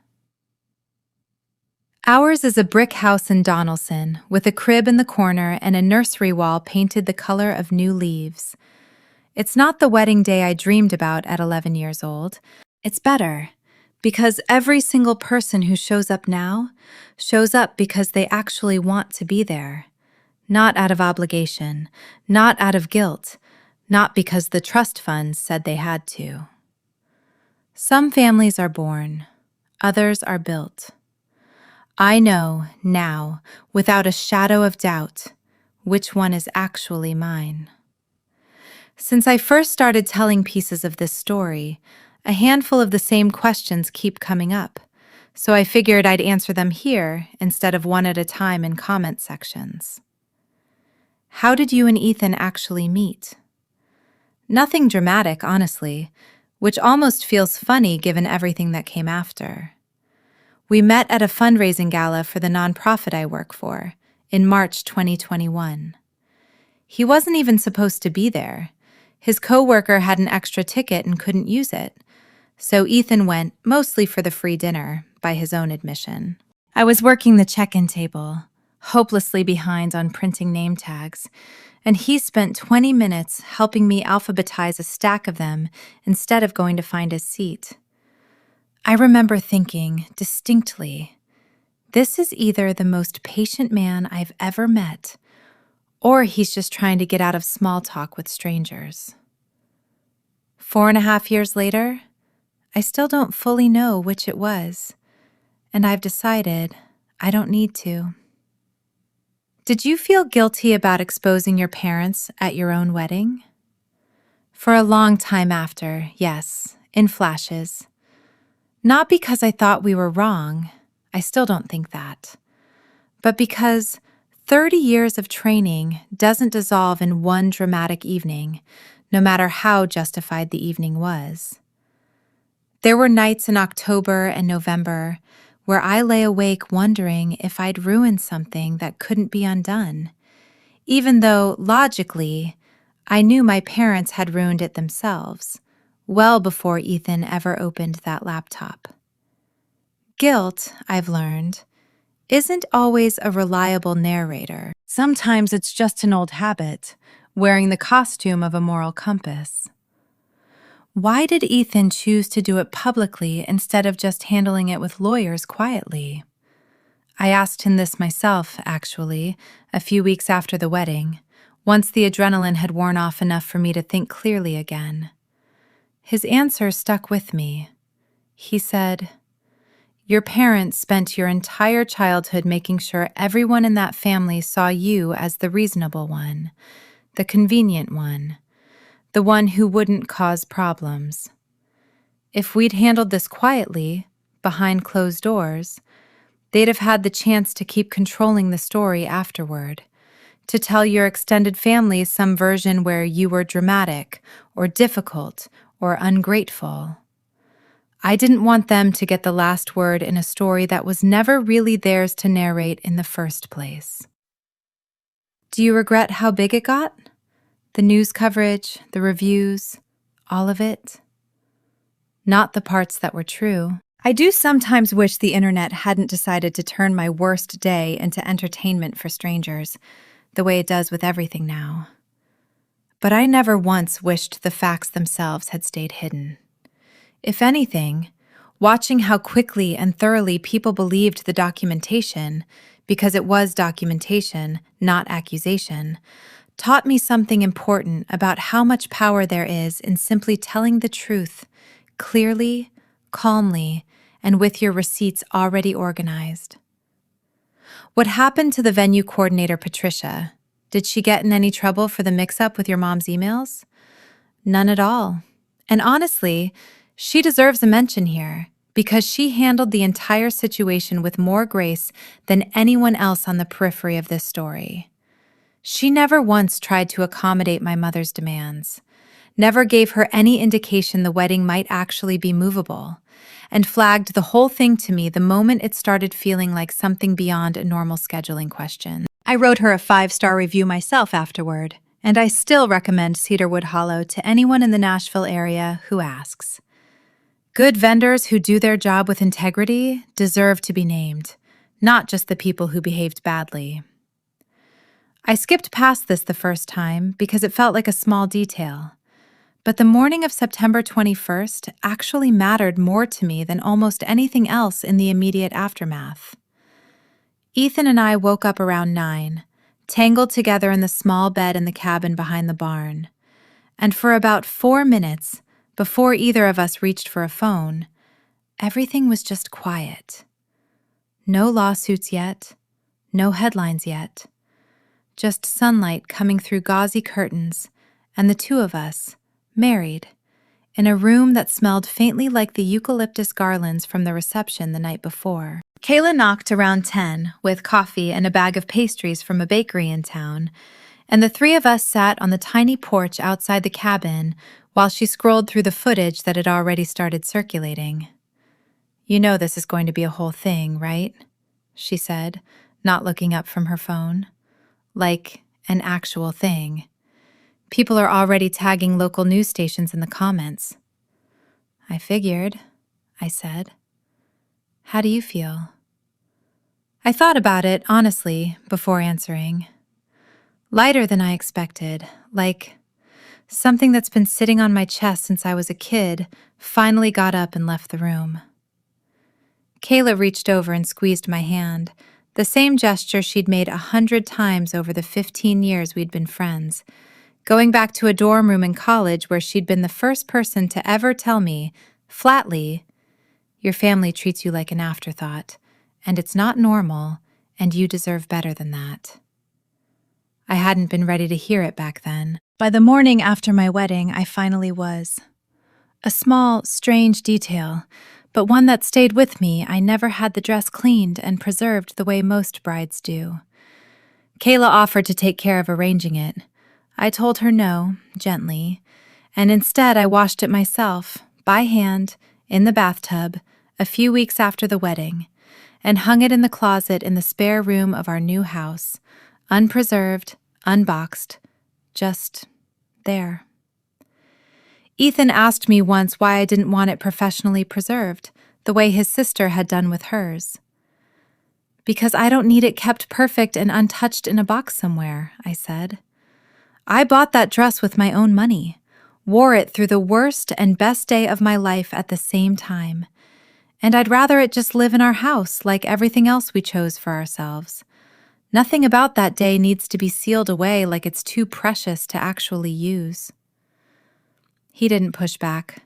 Ours is a brick house in Donelson with a crib in the corner and a nursery wall painted the color of new leaves. It's not the wedding day I dreamed about at 11 years old. It's better, because every single person who shows up now shows up because they actually want to be there. Not out of obligation, not out of guilt, not because the trust funds said they had to. Some families are born, others are built. I know now, without a shadow of doubt, which one is actually mine. Since I first started telling pieces of this story, a handful of the same questions keep coming up, so I figured I'd answer them here instead of one at a time in comment sections. How did you and Ethan actually meet? Nothing dramatic, honestly, which almost feels funny given everything that came after. We met at a fundraising gala for the nonprofit I work for in March 2021. He wasn't even supposed to be there. His coworker had an extra ticket and couldn't use it, so Ethan went mostly for the free dinner, by his own admission. I was working the check-in table, hopelessly behind on printing name tags, and he spent 20 minutes helping me alphabetize a stack of them instead of going to find his seat. I remember thinking distinctly, this is either the most patient man I've ever met, or he's just trying to get out of small talk with strangers. 4.5 years later, I still don't fully know which it was, and I've decided I don't need to. Did you feel guilty about exposing your parents at your own wedding? For a long time after, yes, in flashes. Not because I thought we were wrong, I still don't think that, but because 30 years of training doesn't dissolve in one dramatic evening, no matter how justified the evening was. There were nights in October and November where I lay awake wondering if I'd ruined something that couldn't be undone, even though, logically, I knew my parents had ruined it themselves, well before Ethan ever opened that laptop. Guilt, I've learned, isn't always a reliable narrator. Sometimes it's just an old habit, wearing the costume of a moral compass. Why did Ethan choose to do it publicly instead of just handling it with lawyers quietly? I asked him this myself, actually, a few weeks after the wedding, once the adrenaline had worn off enough for me to think clearly again. His answer stuck with me. He said, "Your parents spent your entire childhood making sure everyone in that family saw you as the reasonable one, the convenient one, the one who wouldn't cause problems. If we'd handled this quietly, behind closed doors, they'd have had the chance to keep controlling the story afterward, to tell your extended family some version where you were dramatic or difficult or ungrateful. I didn't want them to get the last word in a story that was never really theirs to narrate in the first place." Do you regret how big it got? The news coverage, the reviews, all of it? Not the parts that were true. I do sometimes wish the internet hadn't decided to turn my worst day into entertainment for strangers, the way it does with everything now. But I never once wished the facts themselves had stayed hidden. If anything, watching how quickly and thoroughly people believed the documentation, because it was documentation, not accusation, taught me something important about how much power there is in simply telling the truth, clearly, calmly, and with your receipts already organized. What happened to the venue coordinator, Patricia? Did she get in any trouble for the mix-up with your mom's emails? None at all. And honestly, she deserves a mention here, because she handled the entire situation with more grace than anyone else on the periphery of this story. She never once tried to accommodate my mother's demands, never gave her any indication the wedding might actually be movable, and flagged the whole thing to me the moment it started feeling like something beyond a normal scheduling question. I wrote her a 5-star review myself afterward, and I still recommend Cedarwood Hollow to anyone in the Nashville area who asks. Good vendors who do their job with integrity deserve to be named, not just the people who behaved badly. I skipped past this the first time because it felt like a small detail, but the morning of September 21st actually mattered more to me than almost anything else in the immediate aftermath. Ethan and I woke up around 9, tangled together in the small bed in the cabin behind the barn, and for about 4 minutes, before either of us reached for a phone, everything was just quiet. No lawsuits yet, no headlines yet. Just sunlight coming through gauzy curtains, and the two of us, married, in a room that smelled faintly like the eucalyptus garlands from the reception the night before. Kayla knocked around 10 with coffee and a bag of pastries from a bakery in town, and the three of us sat on the tiny porch outside the cabin while she scrolled through the footage that had already started circulating. "You know this is going to be a whole thing, right?" she said, not looking up from her phone. Like an actual thing. People are already tagging local news stations in the comments. "I figured," I said. "How do you feel?" I thought about it, honestly, before answering. Lighter than I expected, like something that's been sitting on my chest since I was a kid finally got up and left the room. Kayla reached over and squeezed my hand, the same gesture she'd made 100 times over the 15 years we'd been friends, going back to a dorm room in college where she'd been the first person to ever tell me, flatly, "Your family treats you like an afterthought, and it's not normal, and you deserve better than that." I hadn't been ready to hear it back then. By the morning after my wedding, I finally was. A small, strange detail, but one that stayed with me. I never had the dress cleaned and preserved the way most brides do. Kayla offered to take care of arranging it. I told her no, gently, and instead I washed it myself, by hand, in the bathtub, a few weeks after the wedding, and hung it in the closet in the spare room of our new house, unpreserved, unboxed, just there. Ethan asked me once why I didn't want it professionally preserved, the way his sister had done with hers. "Because I don't need it kept perfect and untouched in a box somewhere," I said. "I bought that dress with my own money, wore it through the worst and best day of my life at the same time, and I'd rather it just live in our house like everything else we chose for ourselves. Nothing about that day needs to be sealed away like it's too precious to actually use." He didn't push back.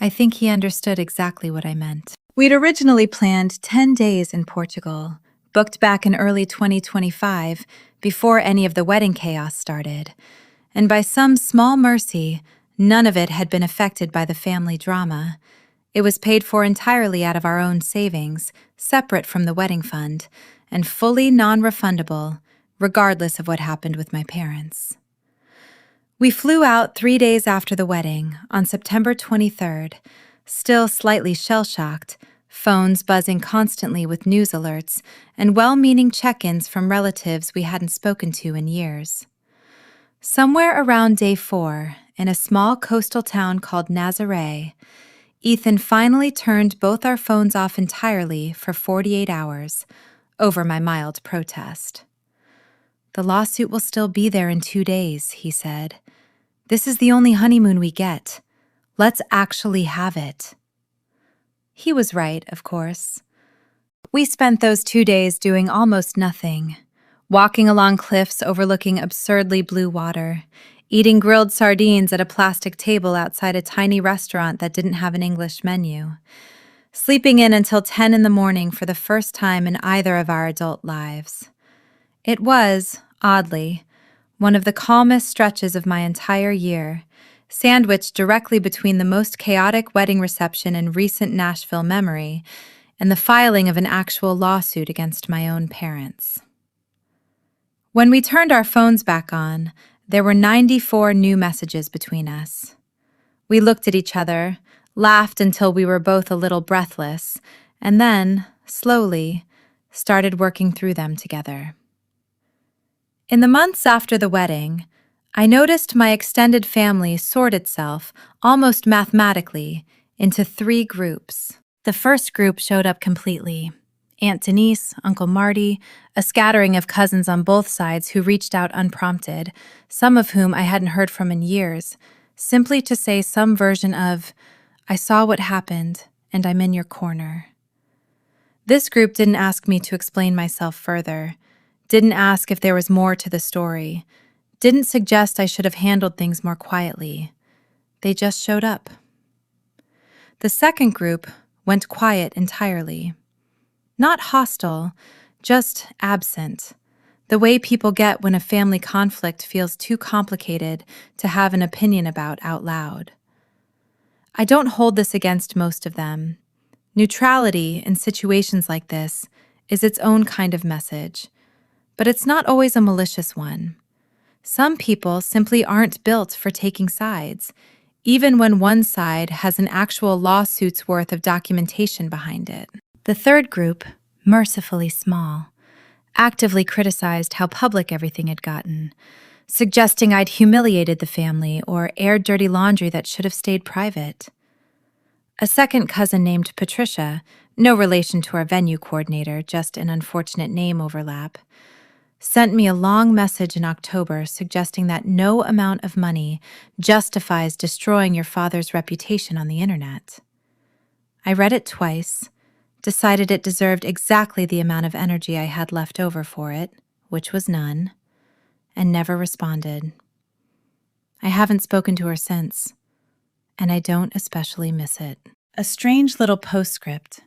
I think he understood exactly what I meant. We'd originally planned 10 days in Portugal, booked back in early 2025, before any of the wedding chaos started, and by some small mercy, none of it had been affected by the family drama. It was paid for entirely out of our own savings, separate from the wedding fund, and fully non-refundable, regardless of what happened with my parents. We flew out 3 days after the wedding, on September 23rd, still slightly shell-shocked, phones buzzing constantly with news alerts, and well-meaning check-ins from relatives we hadn't spoken to in years. Somewhere around day 4, in a small coastal town called Nazaré, Ethan finally turned both our phones off entirely for 48 hours, over my mild protest. "The lawsuit will still be there in 2 days," he said. "This is the only honeymoon we get. Let's actually have it." He was right, of course. We spent those 2 days doing almost nothing, walking along cliffs overlooking absurdly blue water, eating grilled sardines at a plastic table outside a tiny restaurant that didn't have an English menu, sleeping in until 10 in the morning for the first time in either of our adult lives. It was, oddly, one of the calmest stretches of my entire year, sandwiched directly between the most chaotic wedding reception in recent Nashville memory and the filing of an actual lawsuit against my own parents. When we turned our phones back on, there were 94 new messages between us. We looked at each other, laughed until we were both a little breathless, and then, slowly, started working through them together. In the months after the wedding, I noticed my extended family sort itself, almost mathematically, into 3 groups. The first group showed up completely. Aunt Denise, Uncle Marty, a scattering of cousins on both sides who reached out unprompted, some of whom I hadn't heard from in years, simply to say some version of, "I saw what happened, and I'm in your corner." This group didn't ask me to explain myself further, didn't ask if there was more to the story, didn't suggest I should have handled things more quietly. They just showed up. The second group went quiet entirely. Not hostile, just absent, the way people get when a family conflict feels too complicated to have an opinion about out loud. I don't hold this against most of them. Neutrality in situations like this is its own kind of message, but it's not always a malicious one. Some people simply aren't built for taking sides, even when one side has an actual lawsuit's worth of documentation behind it. The third group, mercifully small, actively criticized how public everything had gotten, suggesting I'd humiliated the family or aired dirty laundry that should have stayed private. A second cousin named Patricia, no relation to our venue coordinator, just an unfortunate name overlap, sent me a long message in October suggesting that no amount of money justifies destroying your father's reputation on the internet. I read it twice, decided it deserved exactly the amount of energy I had left over for it, which was none, and never responded. I haven't spoken to her since, and I don't especially miss it. A strange little postscript.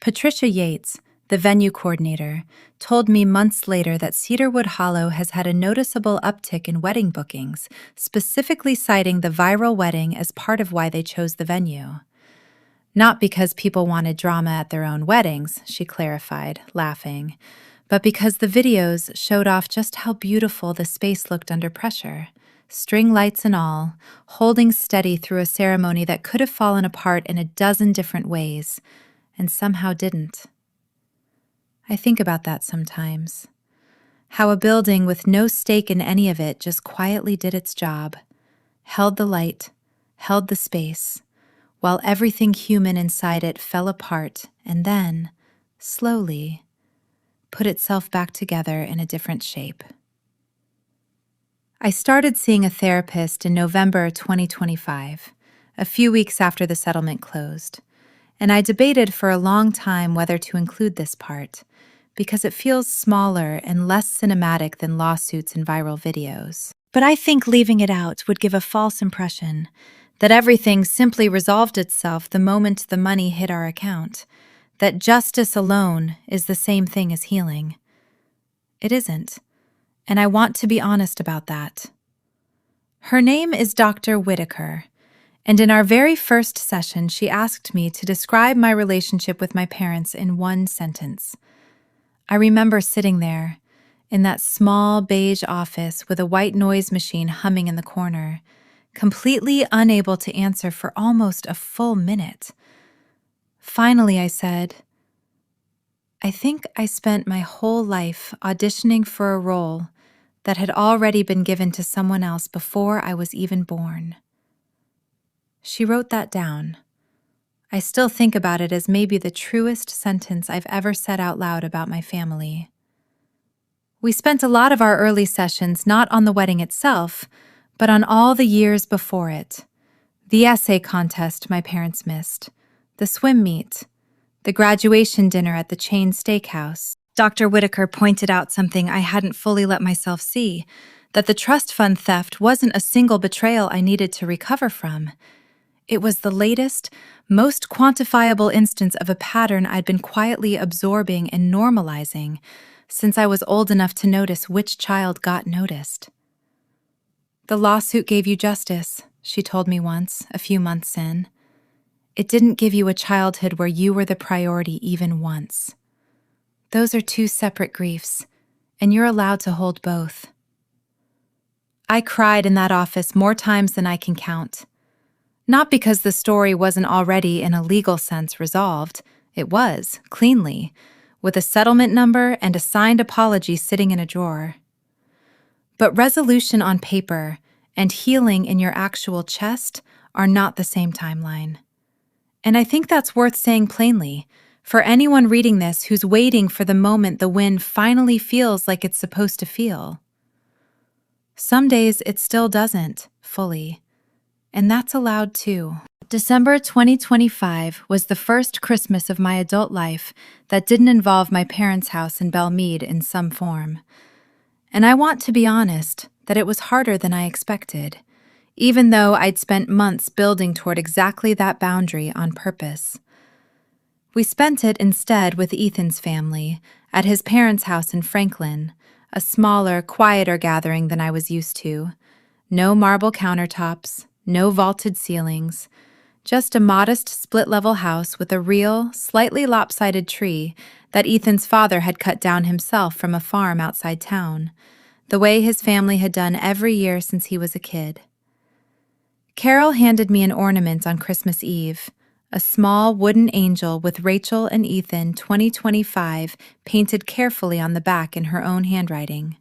Patricia Yates, the venue coordinator, told me months later that Cedarwood Hollow has had a noticeable uptick in wedding bookings, specifically citing the viral wedding as part of why they chose the venue. Not because people wanted drama at their own weddings, she clarified, laughing, but because the videos showed off just how beautiful the space looked under pressure, string lights and all, holding steady through a ceremony that could have fallen apart in a dozen different ways, and somehow didn't. I think about that sometimes. How a building with no stake in any of it just quietly did its job, held the light, held the space, while everything human inside it fell apart and then, slowly, put itself back together in a different shape. I started seeing a therapist in November 2025, a few weeks after the settlement closed, and I debated for a long time whether to include this part, because it feels smaller and less cinematic than lawsuits and viral videos. But I think leaving it out would give a false impression that everything simply resolved itself the moment the money hit our account, that justice alone is the same thing as healing. It isn't, and I want to be honest about that. Her name is Dr. Whitaker, and in our very first session, she asked me to describe my relationship with my parents in one sentence. I remember sitting there, in that small beige office with a white noise machine humming in the corner, completely unable to answer for almost a full minute. Finally, I said, I think I spent my whole life auditioning for a role that had already been given to someone else before I was even born. She wrote that down. I still think about it as maybe the truest sentence I've ever said out loud about my family. We spent a lot of our early sessions not on the wedding itself, but on all the years before it. The essay contest my parents missed, the swim meet, the graduation dinner at the chain steakhouse. Dr. Whitaker pointed out something I hadn't fully let myself see, that the trust fund theft wasn't a single betrayal I needed to recover from. It was the latest, most quantifiable instance of a pattern I'd been quietly absorbing and normalizing since I was old enough to notice which child got noticed. The lawsuit gave you justice, she told me once, a few months in. It didn't give you a childhood where you were the priority even once. Those are two separate griefs, and you're allowed to hold both. I cried in that office more times than I can count. Not because the story wasn't already in a legal sense resolved. It was, cleanly, with a settlement number and a signed apology sitting in a drawer. But resolution on paper and healing in your actual chest are not the same timeline. And I think that's worth saying plainly, for anyone reading this who's waiting for the moment the wind finally feels like it's supposed to feel. Some days it still doesn't, fully. And that's allowed too. December 2025 was the first Christmas of my adult life that didn't involve my parents' house in Belmead in some form. And I want to be honest that it was harder than I expected, even though I'd spent months building toward exactly that boundary on purpose. We spent it instead with Ethan's family, at his parents' house in Franklin, a smaller, quieter gathering than I was used to. No marble countertops, no vaulted ceilings, just a modest split-level house with a real, slightly lopsided tree that Ethan's father had cut down himself from a farm outside town, the way his family had done every year since he was a kid. Carol handed me an ornament on Christmas Eve, a small wooden angel with Rachel and Ethan 2025 painted carefully on the back in her own handwriting.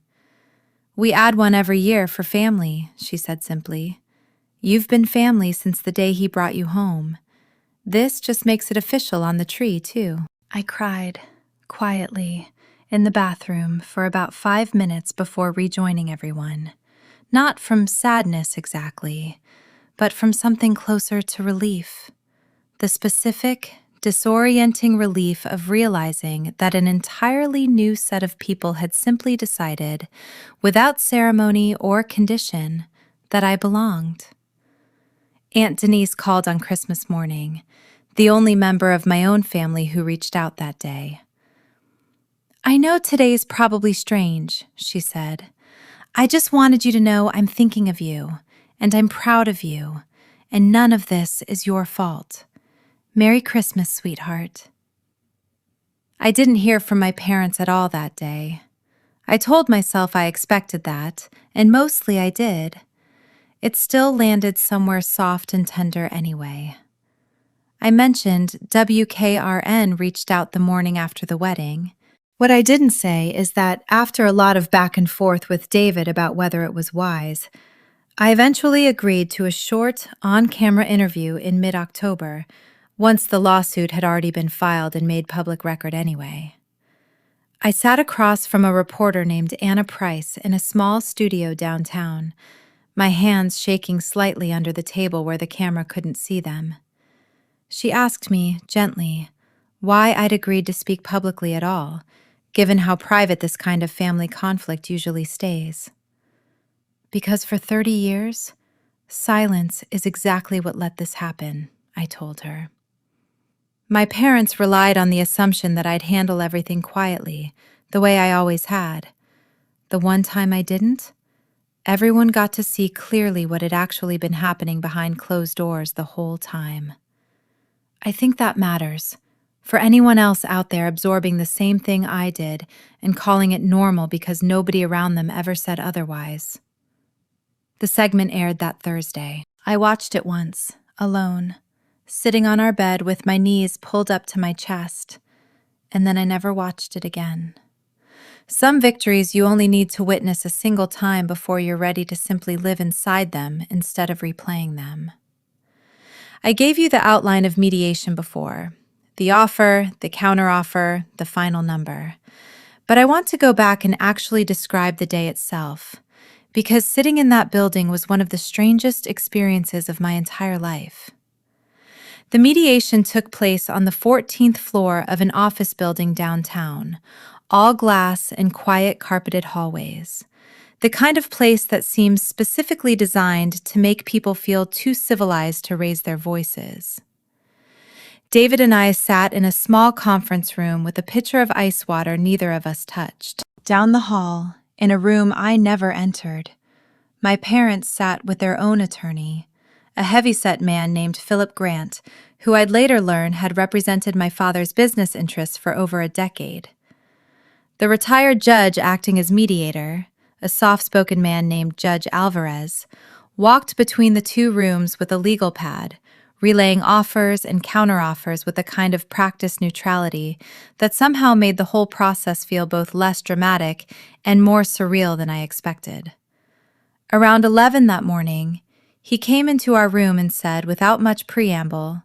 "We add one every year for family," she said simply. "You've been family since the day he brought you home. This just makes it official on the tree, too." I cried, quietly, in the bathroom for about 5 minutes before rejoining everyone. Not from sadness exactly, but from something closer to relief. The specific, disorienting relief of realizing that an entirely new set of people had simply decided, without ceremony or condition, that I belonged. Aunt Denise called on Christmas morning, the only member of my own family who reached out that day. "I know today's probably strange," she said. "I just wanted you to know I'm thinking of you, and I'm proud of you, and none of this is your fault. Merry Christmas, sweetheart." I didn't hear from my parents at all that day. I told myself I expected that, and mostly I did. It still landed somewhere soft and tender anyway. I mentioned WKRN reached out the morning after the wedding. What I didn't say is that after a lot of back and forth with David about whether it was wise, I eventually agreed to a short, on camera interview in mid October, once the lawsuit had already been filed and made public record anyway. I sat across from a reporter named Anna Price in a small studio downtown, my hands shaking slightly under the table where the camera couldn't see them. She asked me, gently, why I'd agreed to speak publicly at all, given how private this kind of family conflict usually stays. Because for 30 years, silence is exactly what let this happen, I told her. My parents relied on the assumption that I'd handle everything quietly, the way I always had. The one time I didn't, everyone got to see clearly what had actually been happening behind closed doors the whole time. I think that matters. For anyone else out there absorbing the same thing I did and calling it normal because nobody around them ever said otherwise. The segment aired that Thursday. I watched it once, alone, sitting on our bed with my knees pulled up to my chest, and then I never watched it again. Some victories you only need to witness a single time before you're ready to simply live inside them instead of replaying them. I gave you the outline of mediation before, the offer, the counteroffer, the final number. But I want to go back and actually describe the day itself, because sitting in that building was one of the strangest experiences of my entire life. The mediation took place on the 14th floor of an office building downtown, all glass and quiet carpeted hallways, the kind of place that seems specifically designed to make people feel too civilized to raise their voices. David and I sat in a small conference room with a pitcher of ice water neither of us touched. Down the hall, in a room I never entered, my parents sat with their own attorney, a heavyset man named Philip Grant, who I'd later learn had represented my father's business interests for over a decade. The retired judge acting as mediator, a soft-spoken man named Judge Alvarez, walked between the two rooms with a legal pad, relaying offers and counteroffers with a kind of practiced neutrality that somehow made the whole process feel both less dramatic and more surreal than I expected. Around 11 that morning, he came into our room and said, without much preamble,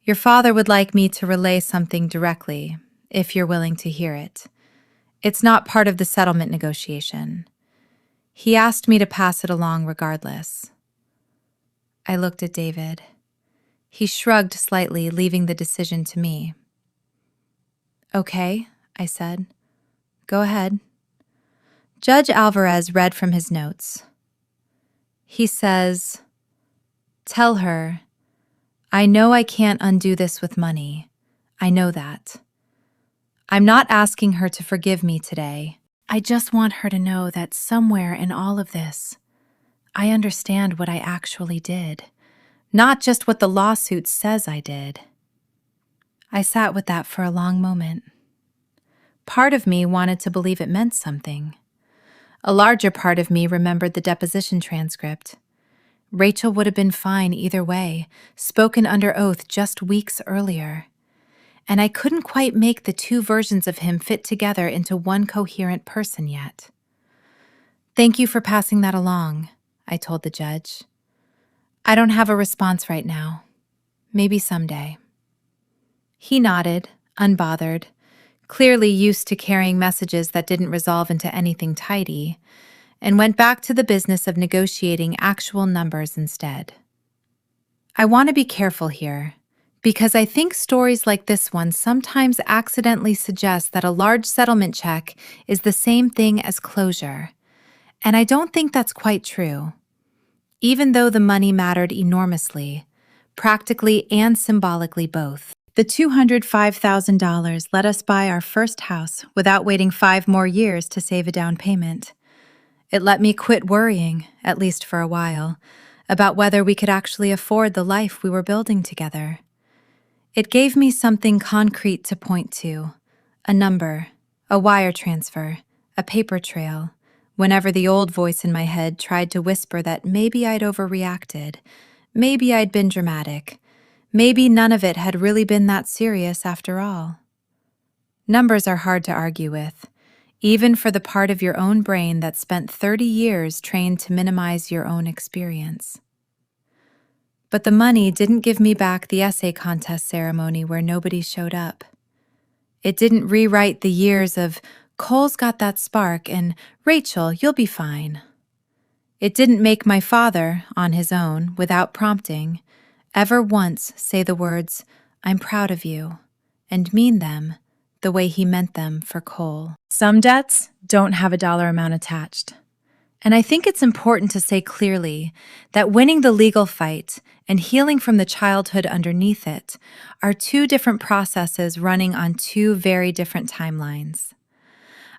"Your father would like me to relay something directly, if you're willing to hear it. It's not part of the settlement negotiation. He asked me to pass it along regardless." I looked at David. He shrugged slightly, leaving the decision to me. "Okay," I said. "Go ahead." Judge Alvarez read from his notes. He says, "Tell her, I know I can't undo this with money. I know that. I'm not asking her to forgive me today. I just want her to know that somewhere in all of this, I understand what I actually did, not just what the lawsuit says I did." I sat with that for a long moment. Part of me wanted to believe it meant something. A larger part of me remembered the deposition transcript. Rachel would have been fine either way, spoken under oath just weeks earlier. And I couldn't quite make the two versions of him fit together into one coherent person yet. "Thank you for passing that along," I told the judge. "I don't have a response right now. Maybe someday." He nodded, unbothered, clearly used to carrying messages that didn't resolve into anything tidy, and went back to the business of negotiating actual numbers instead. I want to be careful here, because I think stories like this one sometimes accidentally suggest that a large settlement check is the same thing as closure, and I don't think that's quite true. Even though the money mattered enormously, practically and symbolically both. The $205,000 let us buy our first house without waiting 5 more years to save a down payment. It let me quit worrying, at least for a while, about whether we could actually afford the life we were building together. It gave me something concrete to point to, a number, a wire transfer, a paper trail, whenever the old voice in my head tried to whisper that maybe I'd overreacted, maybe I'd been dramatic, maybe none of it had really been that serious after all. Numbers are hard to argue with, even for the part of your own brain that spent 30 years trained to minimize your own experience. But the money didn't give me back the essay contest ceremony where nobody showed up. It didn't rewrite the years of "Cole's got that spark" and "Rachel, you'll be fine." It didn't make my father, on his own, without prompting, ever once say the words, "I'm proud of you," and mean them the way he meant them for Cole. Some debts don't have a dollar amount attached. And I think it's important to say clearly that winning the legal fight and healing from the childhood underneath it are two different processes running on two very different timelines.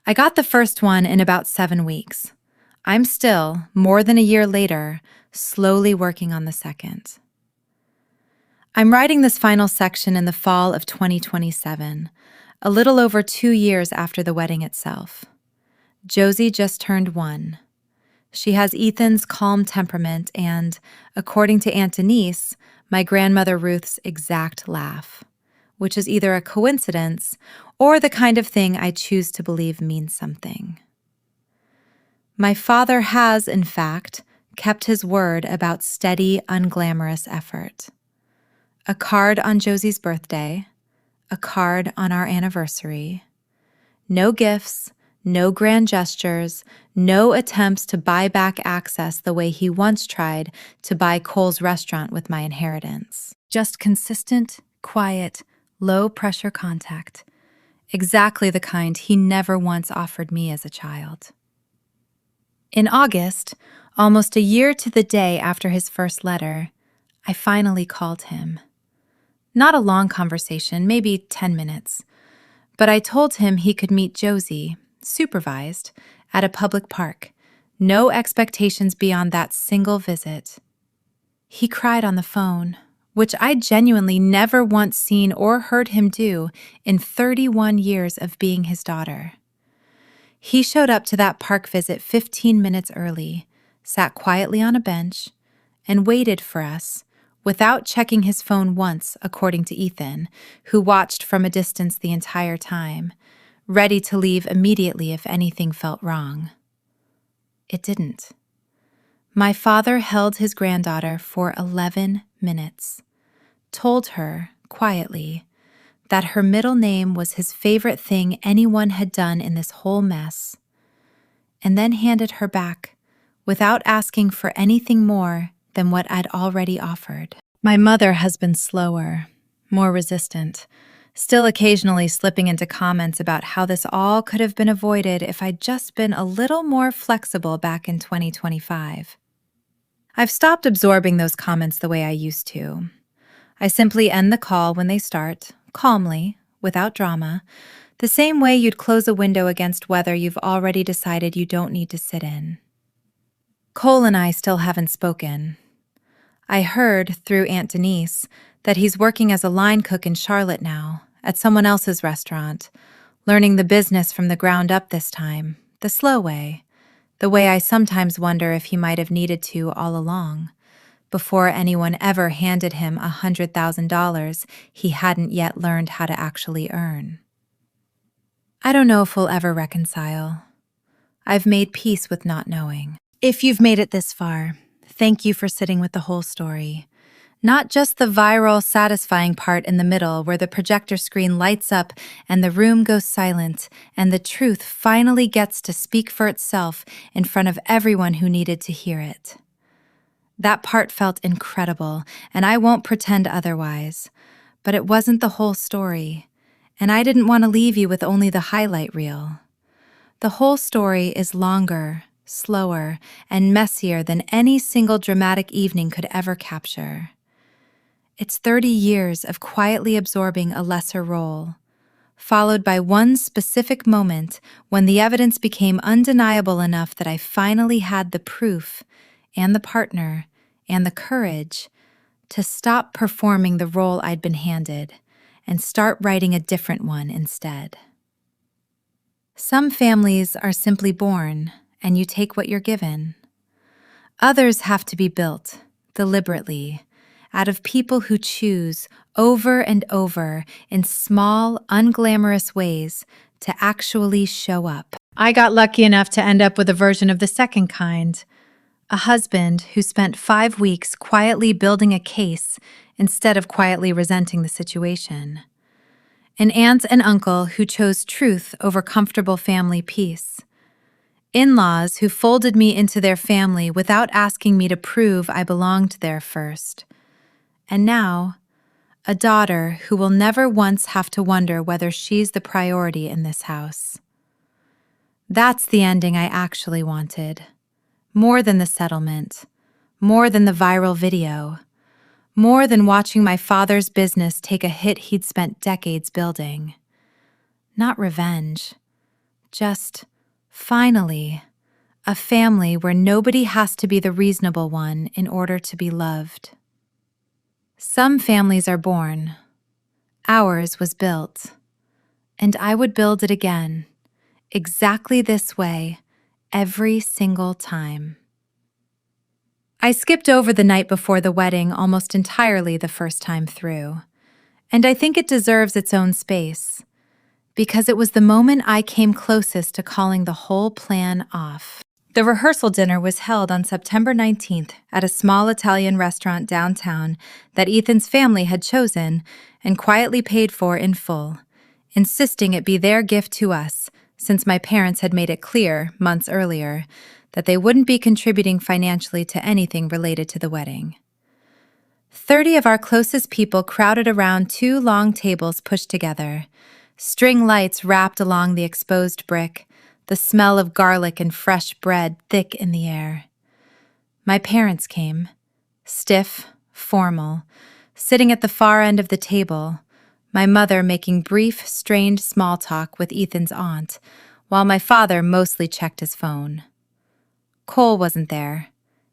I got the first one in about 7 weeks. I'm still, more than a year later, slowly working on the second. I'm writing this final section in the fall of 2027, a little over 2 years after the wedding itself. Josie just turned 1. She has Ethan's calm temperament and, according to Aunt Denise, my grandmother Ruth's exact laugh, which is either a coincidence or the kind of thing I choose to believe means something. My father has, in fact, kept his word about steady, unglamorous effort. A card on Josie's birthday, a card on our anniversary. No gifts, no grand gestures, no attempts to buy back access the way he once tried to buy Cole's restaurant with my inheritance. Just consistent, quiet, low-pressure contact. Exactly the kind he never once offered me as a child. In August, almost a year to the day after his first letter, I finally called him. Not a long conversation, maybe 10 minutes, but I told him he could meet Josie, supervised, at a public park. No expectations beyond that single visit. He cried on the phone, which I genuinely never once seen or heard him do in 31 years of being his daughter. He showed up to that park visit 15 minutes early, sat quietly on a bench, and waited for us, without checking his phone once, according to Ethan, who watched from a distance the entire time, ready to leave immediately if anything felt wrong. It didn't. My father held his granddaughter for 11 minutes, told her, quietly, that her middle name was his favorite thing anyone had done in this whole mess, and then handed her back without asking for anything more than what I'd already offered. My mother has been slower, more resistant, still occasionally slipping into comments about how this all could have been avoided if I'd just been a little more flexible back in 2025. I've stopped absorbing those comments the way I used to. I simply end the call when they start, calmly, without drama, the same way you'd close a window against weather you've already decided you don't need to sit in. Cole and I still haven't spoken. I heard, through Aunt Denise, that he's working as a line cook in Charlotte now, at someone else's restaurant, learning the business from the ground up this time, the slow way, the way I sometimes wonder if he might have needed to all along, before anyone ever handed him $100,000 he hadn't yet learned how to actually earn. I don't know if we'll ever reconcile. I've made peace with not knowing. If you've made it this far, thank you for sitting with the whole story. Not just the viral, satisfying part in the middle where the projector screen lights up and the room goes silent and the truth finally gets to speak for itself in front of everyone who needed to hear it. That part felt incredible, and I won't pretend otherwise. But it wasn't the whole story, and I didn't want to leave you with only the highlight reel. The whole story is longer, slower, and messier than any single dramatic evening could ever capture. It's 30 years of quietly absorbing a lesser role, followed by one specific moment when the evidence became undeniable enough that I finally had the proof and the partner and the courage to stop performing the role I'd been handed and start writing a different one instead. Some families are simply born, and you take what you're given. Others have to be built, deliberately, out of people who choose over and over in small, unglamorous ways to actually show up. I got lucky enough to end up with a version of the second kind. A husband who spent 5 weeks quietly building a case instead of quietly resenting the situation. An aunt and uncle who chose truth over comfortable family peace. In-laws who folded me into their family without asking me to prove I belonged there first. And now, a daughter who will never once have to wonder whether she's the priority in this house. That's the ending I actually wanted. More than the settlement, more than the viral video, more than watching my father's business take a hit he'd spent decades building. Not revenge, just, finally, a family where nobody has to be the reasonable one in order to be loved. Some families are born. Ours was built. And I would build it again, exactly this way, every single time. I skipped over the night before the wedding almost entirely the first time through, and I think it deserves its own space, because it was the moment I came closest to calling the whole plan off. The rehearsal dinner was held on September 19th at a small Italian restaurant downtown that Ethan's family had chosen and quietly paid for in full, insisting it be their gift to us, since my parents had made it clear, months earlier, that they wouldn't be contributing financially to anything related to the wedding. 30 of our closest people crowded around 2 long tables pushed together, string lights wrapped along the exposed brick, the smell of garlic and fresh bread thick in the air. My parents came, stiff, formal, sitting at the far end of the table, my mother making brief, strained small talk with Ethan's aunt, while my father mostly checked his phone. Cole wasn't there.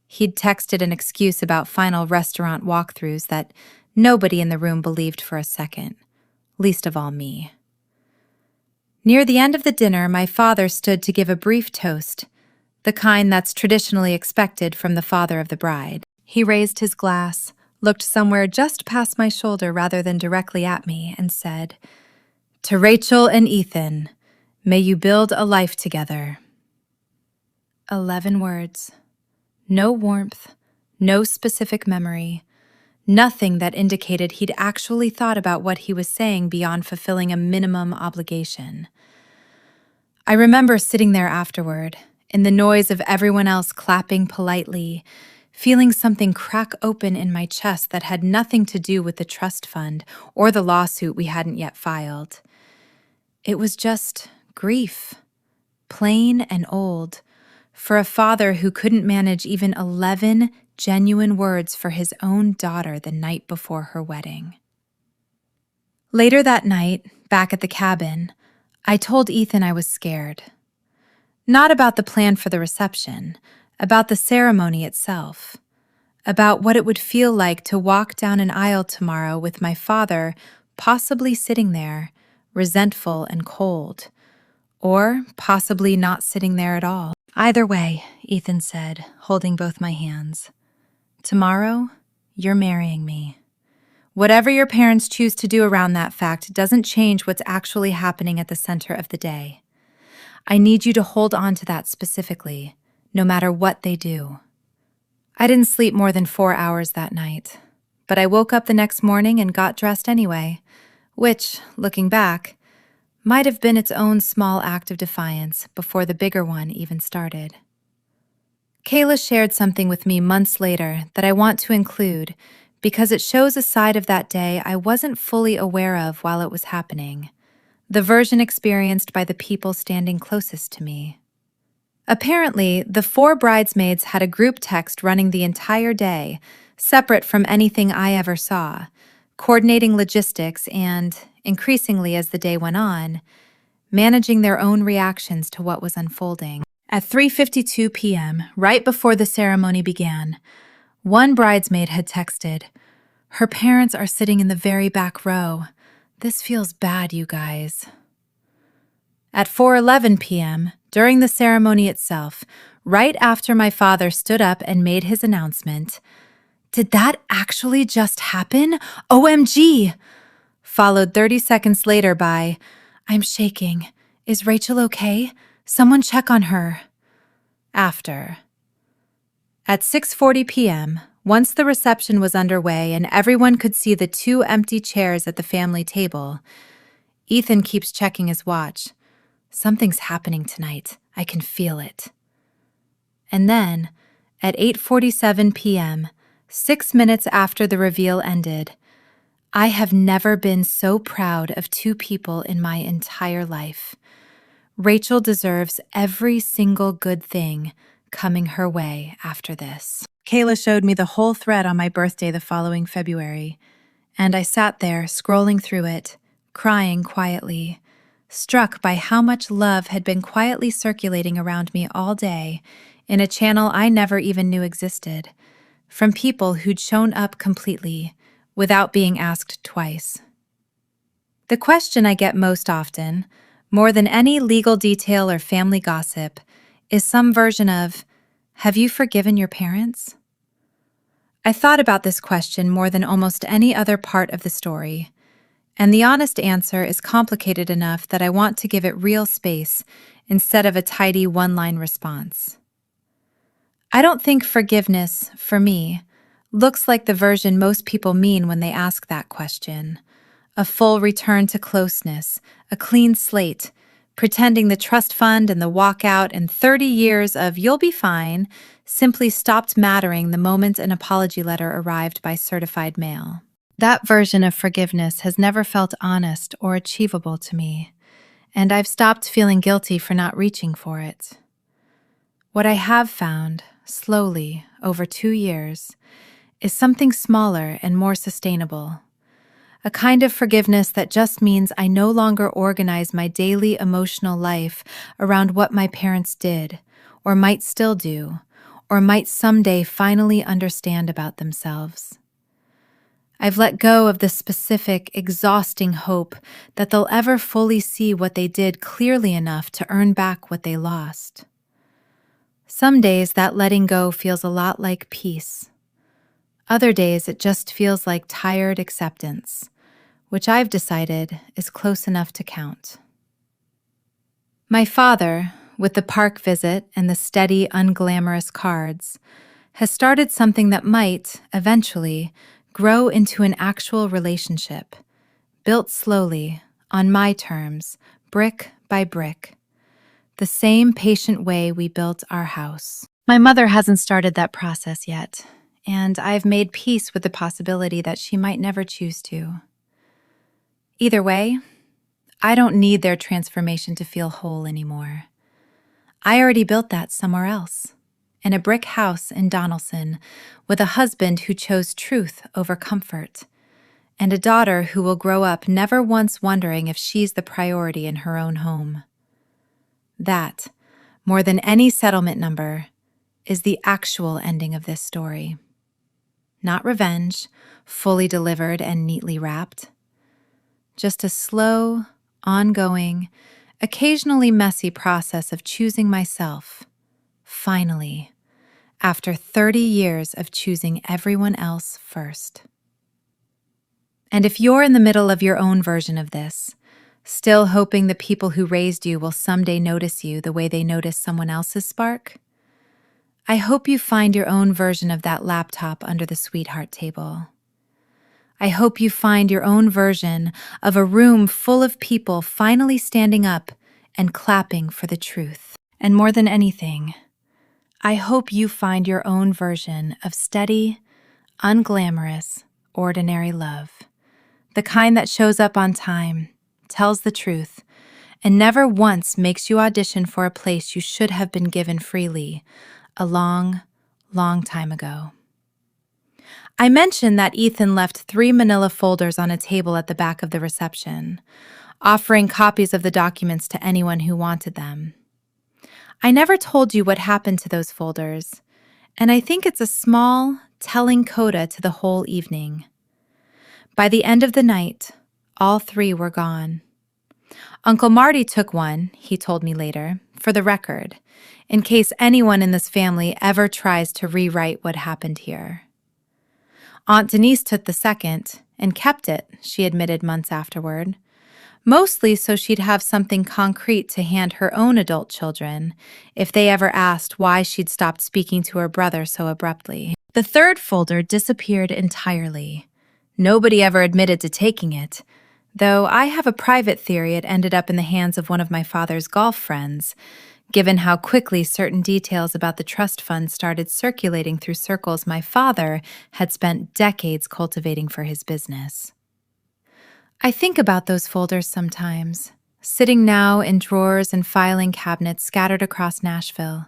He'd texted an excuse about final restaurant walkthroughs that nobody in the room believed for a second, least of all me. Near the end of the dinner, my father stood to give a brief toast, the kind that's traditionally expected from the father of the bride. He raised his glass, looked somewhere just past my shoulder rather than directly at me, and said, "To Rachel and Ethan, may you build a life together." 11 words. No warmth, no specific memory, nothing that indicated he'd actually thought about what he was saying beyond fulfilling a minimum obligation. I remember sitting there afterward, in the noise of everyone else clapping politely, feeling something crack open in my chest that had nothing to do with the trust fund or the lawsuit we hadn't yet filed. It was just grief, plain and old, for a father who couldn't manage even 11 genuine words for his own daughter the night before her wedding. Later that night, back at the cabin, I told Ethan I was scared. Not about the plan for the reception, about the ceremony itself, about what it would feel like to walk down an aisle tomorrow with my father possibly sitting there, resentful and cold, or possibly not sitting there at all. "Either way," Ethan said, holding both my hands. "Tomorrow, you're marrying me. Whatever your parents choose to do around that fact doesn't change what's actually happening at the center of the day. I need you to hold on to that specifically, no matter what they do." I didn't sleep more than 4 hours that night, but I woke up the next morning and got dressed anyway, which, looking back, might have been its own small act of defiance before the bigger one even started. Kayla shared something with me months later that I want to include because it shows a side of that day I wasn't fully aware of while it was happening, the version experienced by the people standing closest to me. Apparently, the 4 bridesmaids had a group text running the entire day, separate from anything I ever saw, coordinating logistics and, increasingly as the day went on, managing their own reactions to what was unfolding. At 3:52 p.m., right before the ceremony began, one bridesmaid had texted, "Her parents are sitting in the very back row. This feels bad, you guys." At 4:11 p.m., during the ceremony itself, right after my father stood up and made his announcement, Did that actually just happen? OMG! Followed 30 seconds later by, I'm shaking. Is Rachel okay? Someone check on her. After. At 6:40 p.m., once the reception was underway and everyone could see the 2 empty chairs at the family table, Ethan keeps checking his watch. Something's happening tonight. I can feel it. And then, at 8:47 p.m., 6 minutes after the reveal ended, I have never been so proud of 2 people in my entire life. Rachel deserves every single good thing coming her way after this. Kayla showed me the whole thread on my birthday the following February, and I sat there scrolling through it, crying quietly, struck by how much love had been quietly circulating around me all day in a channel I never even knew existed, from people who'd shown up completely, without being asked twice. The question I get most often, more than any legal detail or family gossip, is some version of, have you forgiven your parents? I thought about this question more than almost any other part of the story, and the honest answer is complicated enough that I want to give it real space instead of a tidy one-line response. I don't think forgiveness, for me, looks like the version most people mean when they ask that question. A full return to closeness, a clean slate, pretending the trust fund and the walkout and 30 years of you'll be fine simply stopped mattering the moment an apology letter arrived by certified mail. That version of forgiveness has never felt honest or achievable to me, and I've stopped feeling guilty for not reaching for it. What I have found, slowly, over 2 years, is something smaller and more sustainable. A kind of forgiveness that just means I no longer organize my daily emotional life around what my parents did, or might still do, or might someday finally understand about themselves. I've let go of the specific, exhausting hope that they'll ever fully see what they did clearly enough to earn back what they lost. Some days that letting go feels a lot like peace. Other days it just feels like tired acceptance, which I've decided is close enough to count. My father, with the park visit and the steady, unglamorous cards, has started something that might, eventually, grow into an actual relationship, built slowly, on my terms, brick by brick, the same patient way we built our house. My mother hasn't started that process yet, and I've made peace with the possibility that she might never choose to. Either way, I don't need their transformation to feel whole anymore. I already built that somewhere else, in a brick house in Donaldson, with a husband who chose truth over comfort, and a daughter who will grow up never once wondering if she's the priority in her own home. That, more than any settlement number, is the actual ending of this story. Not revenge, fully delivered and neatly wrapped. Just a slow, ongoing, occasionally messy process of choosing myself, finally, after 30 years of choosing everyone else first. And if you're in the middle of your own version of this, still hoping the people who raised you will someday notice you the way they notice someone else's spark, I hope you find your own version of that laptop under the sweetheart table. I hope you find your own version of a room full of people finally standing up and clapping for the truth. And more than anything, I hope you find your own version of steady, unglamorous, ordinary love. The kind that shows up on time, tells the truth, and never once makes you audition for a place you should have been given freely a long, long time ago. I mentioned that Ethan left 3 manila folders on a table at the back of the reception, offering copies of the documents to anyone who wanted them. I never told you what happened to those folders, and I think it's a small, telling coda to the whole evening. By the end of the night, all 3 were gone. Uncle Marty took one, he told me later, for the record, in case anyone in this family ever tries to rewrite what happened here. Aunt Denise took the second and kept it, she admitted months afterward. Mostly so she'd have something concrete to hand her own adult children if they ever asked why she'd stopped speaking to her brother so abruptly. The third folder disappeared entirely. Nobody ever admitted to taking it, though I have a private theory it ended up in the hands of one of my father's golf friends, given how quickly certain details about the trust fund started circulating through circles my father had spent decades cultivating for his business. I think about those folders sometimes, sitting now in drawers and filing cabinets scattered across Nashville.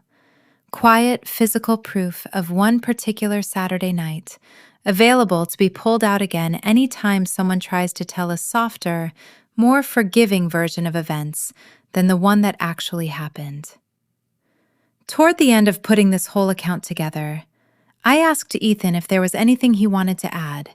Quiet, physical proof of one particular Saturday night, available to be pulled out again any time someone tries to tell a softer, more forgiving version of events than the one that actually happened. Toward the end of putting this whole account together, I asked Ethan if there was anything he wanted to add,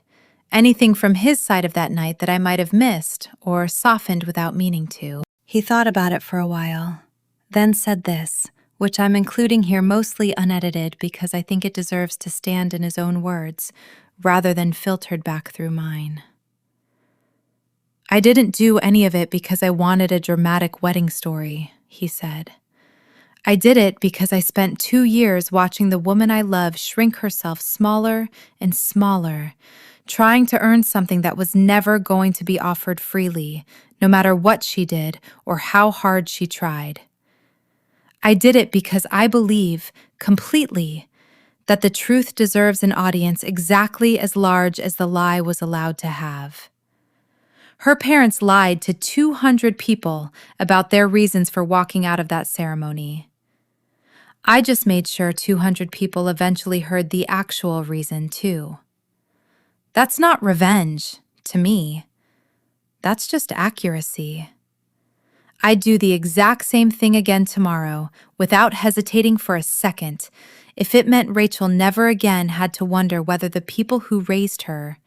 anything from his side of that night that I might have missed or softened without meaning to. He thought about it for a while, then said this, which I'm including here mostly unedited because I think it deserves to stand in his own words, rather than filtered back through mine. I didn't do any of it because I wanted a dramatic wedding story, he said. I did it because I spent 2 years watching the woman I love shrink herself smaller and smaller, trying to earn something that was never going to be offered freely, no matter what she did or how hard she tried. I did it because I believe, completely, that the truth deserves an audience exactly as large as the lie was allowed to have. Her parents lied to 200 people about their reasons for walking out of that ceremony. I just made sure 200 people eventually heard the actual reason, too. That's not revenge, to me. That's just accuracy. I'd do the exact same thing again tomorrow, without hesitating for a second, if it meant Rachel never again had to wonder whether the people who raised her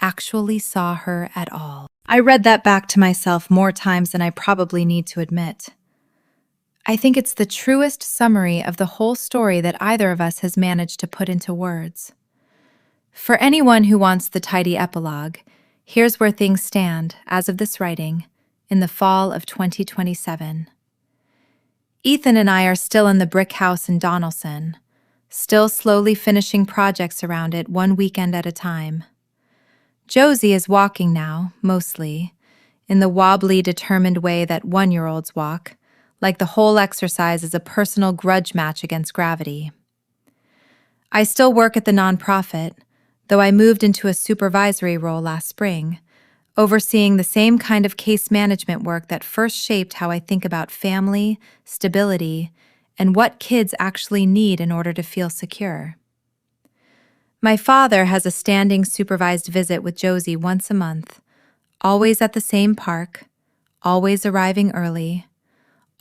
actually saw her at all. I read that back to myself more times than I probably need to admit. I think it's the truest summary of the whole story that either of us has managed to put into words. For anyone who wants the tidy epilogue, here's where things stand, as of this writing, in the fall of 2027. Ethan and I are still in the brick house in Donelson, still slowly finishing projects around it one weekend at a time. Josie is walking now, mostly, in the wobbly, determined way that 1-year-olds walk, like the whole exercise is a personal grudge match against gravity. I still work at the nonprofit, though I moved into a supervisory role last spring, overseeing the same kind of case management work that first shaped how I think about family, stability, and what kids actually need in order to feel secure. My father has a standing supervised visit with Josie once a month, always at the same park, always arriving early,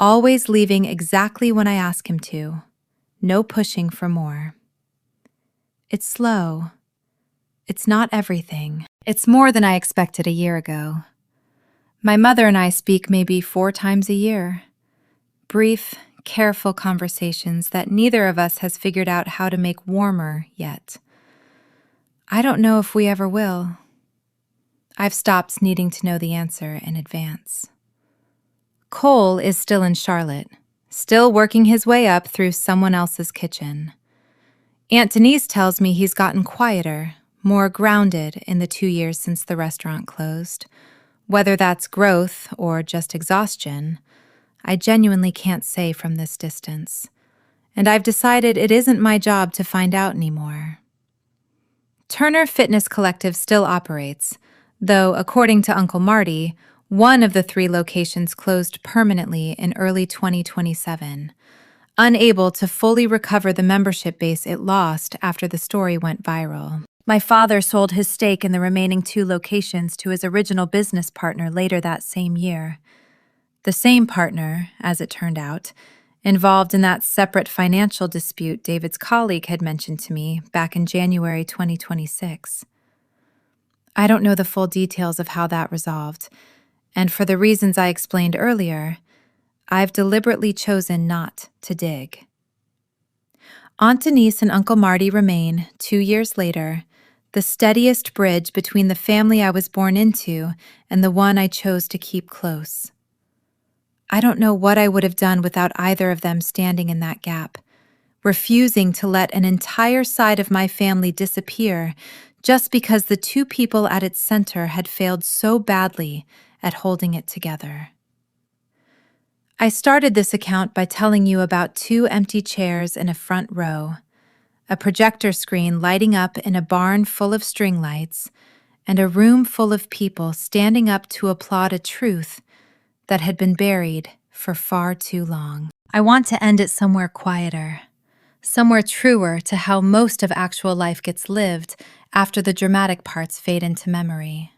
always leaving exactly when I ask him to, no pushing for more. It's slow. It's not everything. It's more than I expected a year ago. My mother and I speak maybe 4 times a year. Brief, careful conversations that neither of us has figured out how to make warmer yet. I don't know if we ever will. I've stopped needing to know the answer in advance. Cole is still in Charlotte, still working his way up through someone else's kitchen. Aunt Denise tells me he's gotten quieter, more grounded in the 2 years since the restaurant closed. Whether that's growth or just exhaustion, I genuinely can't say from this distance. And I've decided it isn't my job to find out anymore. Turner Fitness Collective still operates, though according to Uncle Marty, one of the 3 locations closed permanently in early 2027, unable to fully recover the membership base it lost after the story went viral. My father sold his stake in the remaining 2 locations to his original business partner later that same year. The same partner, as it turned out, involved in that separate financial dispute David's colleague had mentioned to me back in January 2026. I don't know the full details of how that resolved, and for the reasons I explained earlier, I've deliberately chosen not to dig. Aunt Denise and Uncle Marty remain, 2 years later, the steadiest bridge between the family I was born into and the one I chose to keep close. I don't know what I would have done without either of them standing in that gap, refusing to let an entire side of my family disappear just because the two people at its center had failed so badly at holding it together. I started this account by telling you about two empty chairs in a front row, a projector screen lighting up in a barn full of string lights, and a room full of people standing up to applaud a truth that had been buried for far too long. I want to end it somewhere quieter, somewhere truer to how most of actual life gets lived after the dramatic parts fade into memory.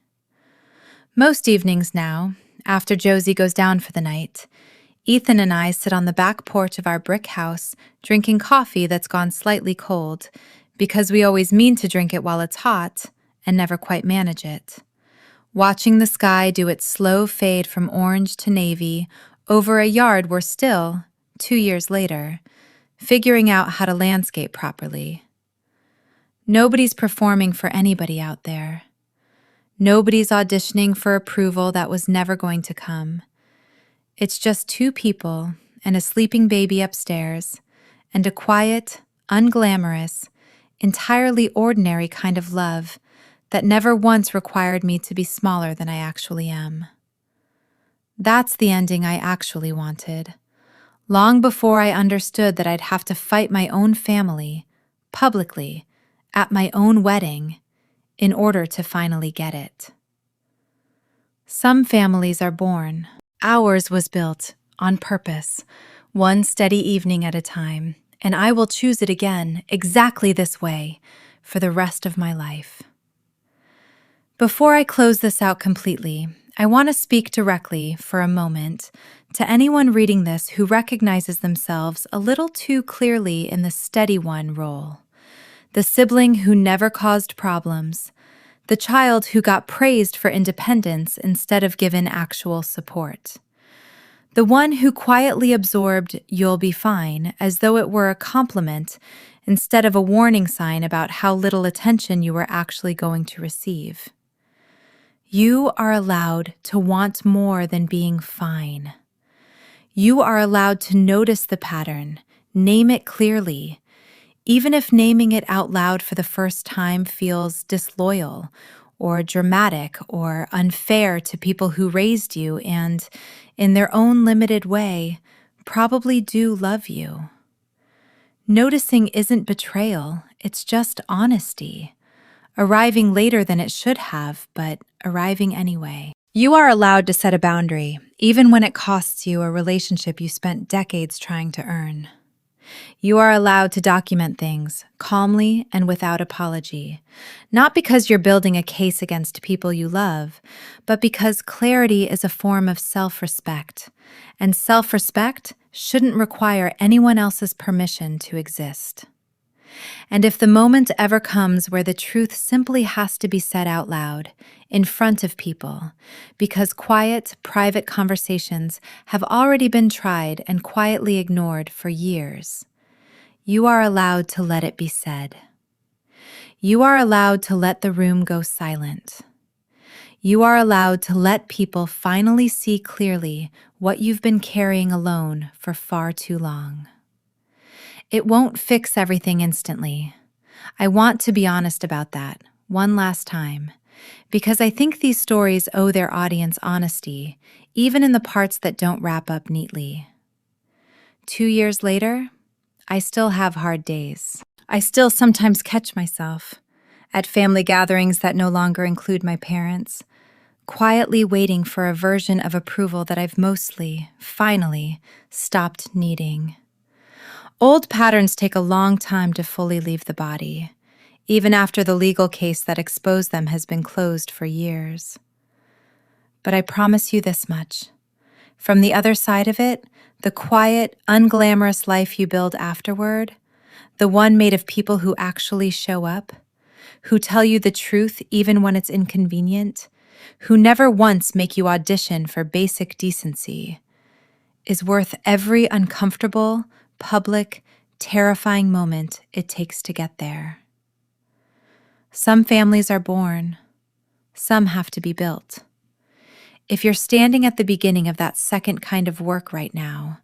Most evenings now, after Josie goes down for the night, Ethan and I sit on the back porch of our brick house drinking coffee that's gone slightly cold because we always mean to drink it while it's hot and never quite manage it. Watching the sky do its slow fade from orange to navy over a yard we're still, 2 years later, figuring out how to landscape properly. Nobody's performing for anybody out there. Nobody's auditioning for approval that was never going to come. It's just two people and a sleeping baby upstairs, and a quiet, unglamorous, entirely ordinary kind of love that never once required me to be smaller than I actually am. That's the ending I actually wanted, long before I understood that I'd have to fight my own family, publicly, at my own wedding, in order to finally get it. Some families are born. Ours was built, on purpose, one steady evening at a time, and I will choose it again, exactly this way, for the rest of my life. Before I close this out completely, I want to speak directly, for a moment, to anyone reading this who recognizes themselves a little too clearly in the steady one role. The sibling who never caused problems, the child who got praised for independence instead of given actual support. The one who quietly absorbed "you'll be fine" as though it were a compliment instead of a warning sign about how little attention you were actually going to receive. You are allowed to want more than being fine. You are allowed to notice the pattern, name it clearly, even if naming it out loud for the first time feels disloyal or dramatic or unfair to people who raised you and, in their own limited way, probably do love you. Noticing isn't betrayal, it's just honesty, arriving later than it should have, but arriving anyway. You are allowed to set a boundary, even when it costs you a relationship you spent decades trying to earn. You are allowed to document things, calmly and without apology, not because you're building a case against people you love, but because clarity is a form of self-respect, and self-respect shouldn't require anyone else's permission to exist. And if the moment ever comes where the truth simply has to be said out loud, in front of people, because quiet, private conversations have already been tried and quietly ignored for years, you are allowed to let it be said. You are allowed to let the room go silent. You are allowed to let people finally see clearly what you've been carrying alone for far too long. It won't fix everything instantly. I want to be honest about that, one last time, because I think these stories owe their audience honesty, even in the parts that don't wrap up neatly. 2 years later, I still have hard days. I still sometimes catch myself, at family gatherings that no longer include my parents, quietly waiting for a version of approval that I've mostly, finally, stopped needing. Old patterns take a long time to fully leave the body, even after the legal case that exposed them has been closed for years. But I promise you this much. From the other side of it, the quiet, unglamorous life you build afterward, the one made of people who actually show up, who tell you the truth even when it's inconvenient, who never once make you audition for basic decency, is worth every uncomfortable, public, terrifying moment it takes to get there. Some families are born, some have to be built. If you're standing at the beginning of that second kind of work right now,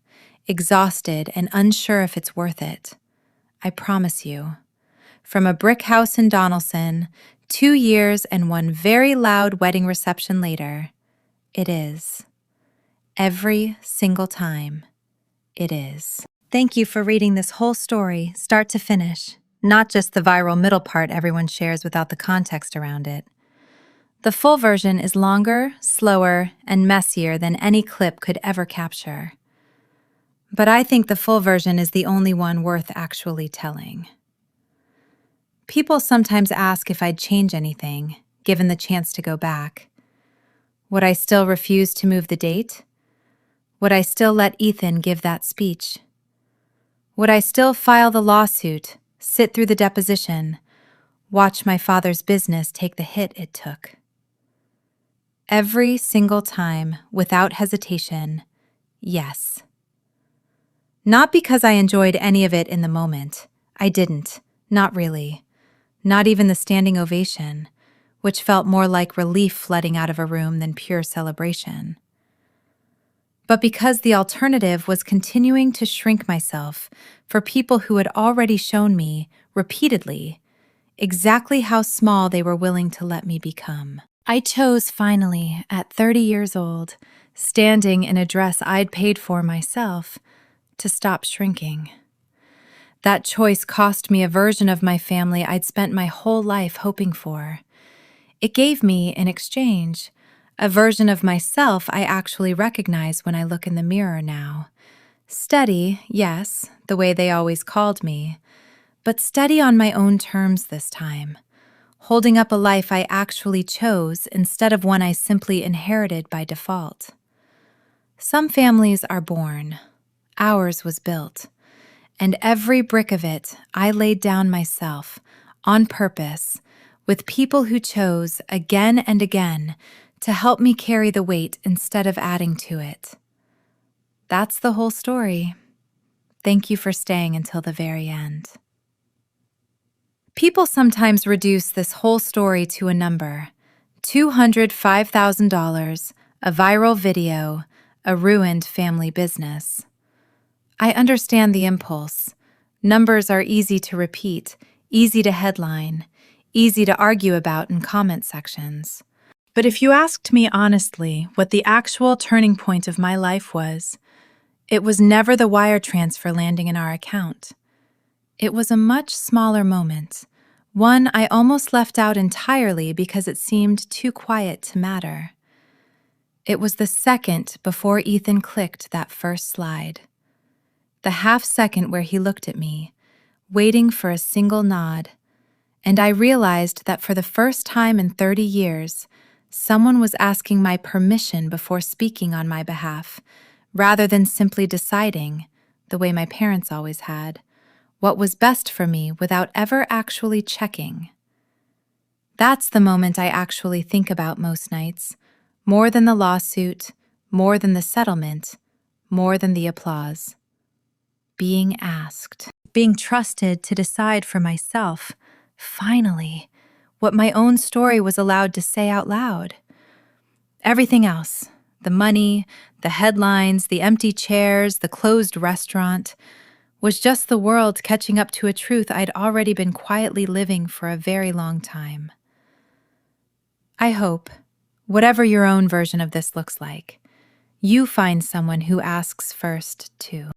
exhausted and unsure if it's worth it, I promise you, from a brick house in Donaldson, 2 years and one very loud wedding reception later, it is. Every single time, it is. Thank you for reading this whole story, start to finish, not just the viral middle part everyone shares without the context around it. The full version is longer, slower, and messier than any clip could ever capture. But I think the full version is the only one worth actually telling. People sometimes ask if I'd change anything, given the chance to go back. Would I still refuse to move the date? Would I still let Ethan give that speech? Would I still file the lawsuit, sit through the deposition, watch my father's business take the hit it took? Every single time, without hesitation, yes. Not because I enjoyed any of it in the moment. I didn't. Not really. Not even the standing ovation, which felt more like relief flooding out of a room than pure celebration. But because the alternative was continuing to shrink myself for people who had already shown me, repeatedly, exactly how small they were willing to let me become. I chose finally, at 30 years old, standing in a dress I'd paid for myself, to stop shrinking. That choice cost me a version of my family I'd spent my whole life hoping for. It gave me, in exchange, a version of myself I actually recognize when I look in the mirror now. Steady, yes, the way they always called me, but steady on my own terms this time, holding up a life I actually chose instead of one I simply inherited by default. Some families are born. Ours was built. And every brick of it I laid down myself, on purpose, with people who chose, again and again, to help me carry the weight instead of adding to it. That's the whole story. Thank you for staying until the very end. People sometimes reduce this whole story to a number: $205,000, a viral video, a ruined family business. I understand the impulse. Numbers are easy to repeat, easy to headline, easy to argue about in comment sections. But if you asked me honestly what the actual turning point of my life was, it was never the wire transfer landing in our account. It was a much smaller moment, one I almost left out entirely because it seemed too quiet to matter. It was the second before Ethan clicked that first slide. The half second where he looked at me, waiting for a single nod, and I realized that for the first time in 30 years, someone was asking my permission before speaking on my behalf, rather than simply deciding, the way my parents always had, what was best for me without ever actually checking. That's the moment I actually think about most nights, more than the lawsuit, more than the settlement, more than the applause. Being asked, being trusted to decide for myself, finally, what my own story was allowed to say out loud. Everything else, the money, the headlines, the empty chairs, the closed restaurant, was just the world catching up to a truth I'd already been quietly living for a very long time. I hope, whatever your own version of this looks like, you find someone who asks first, too.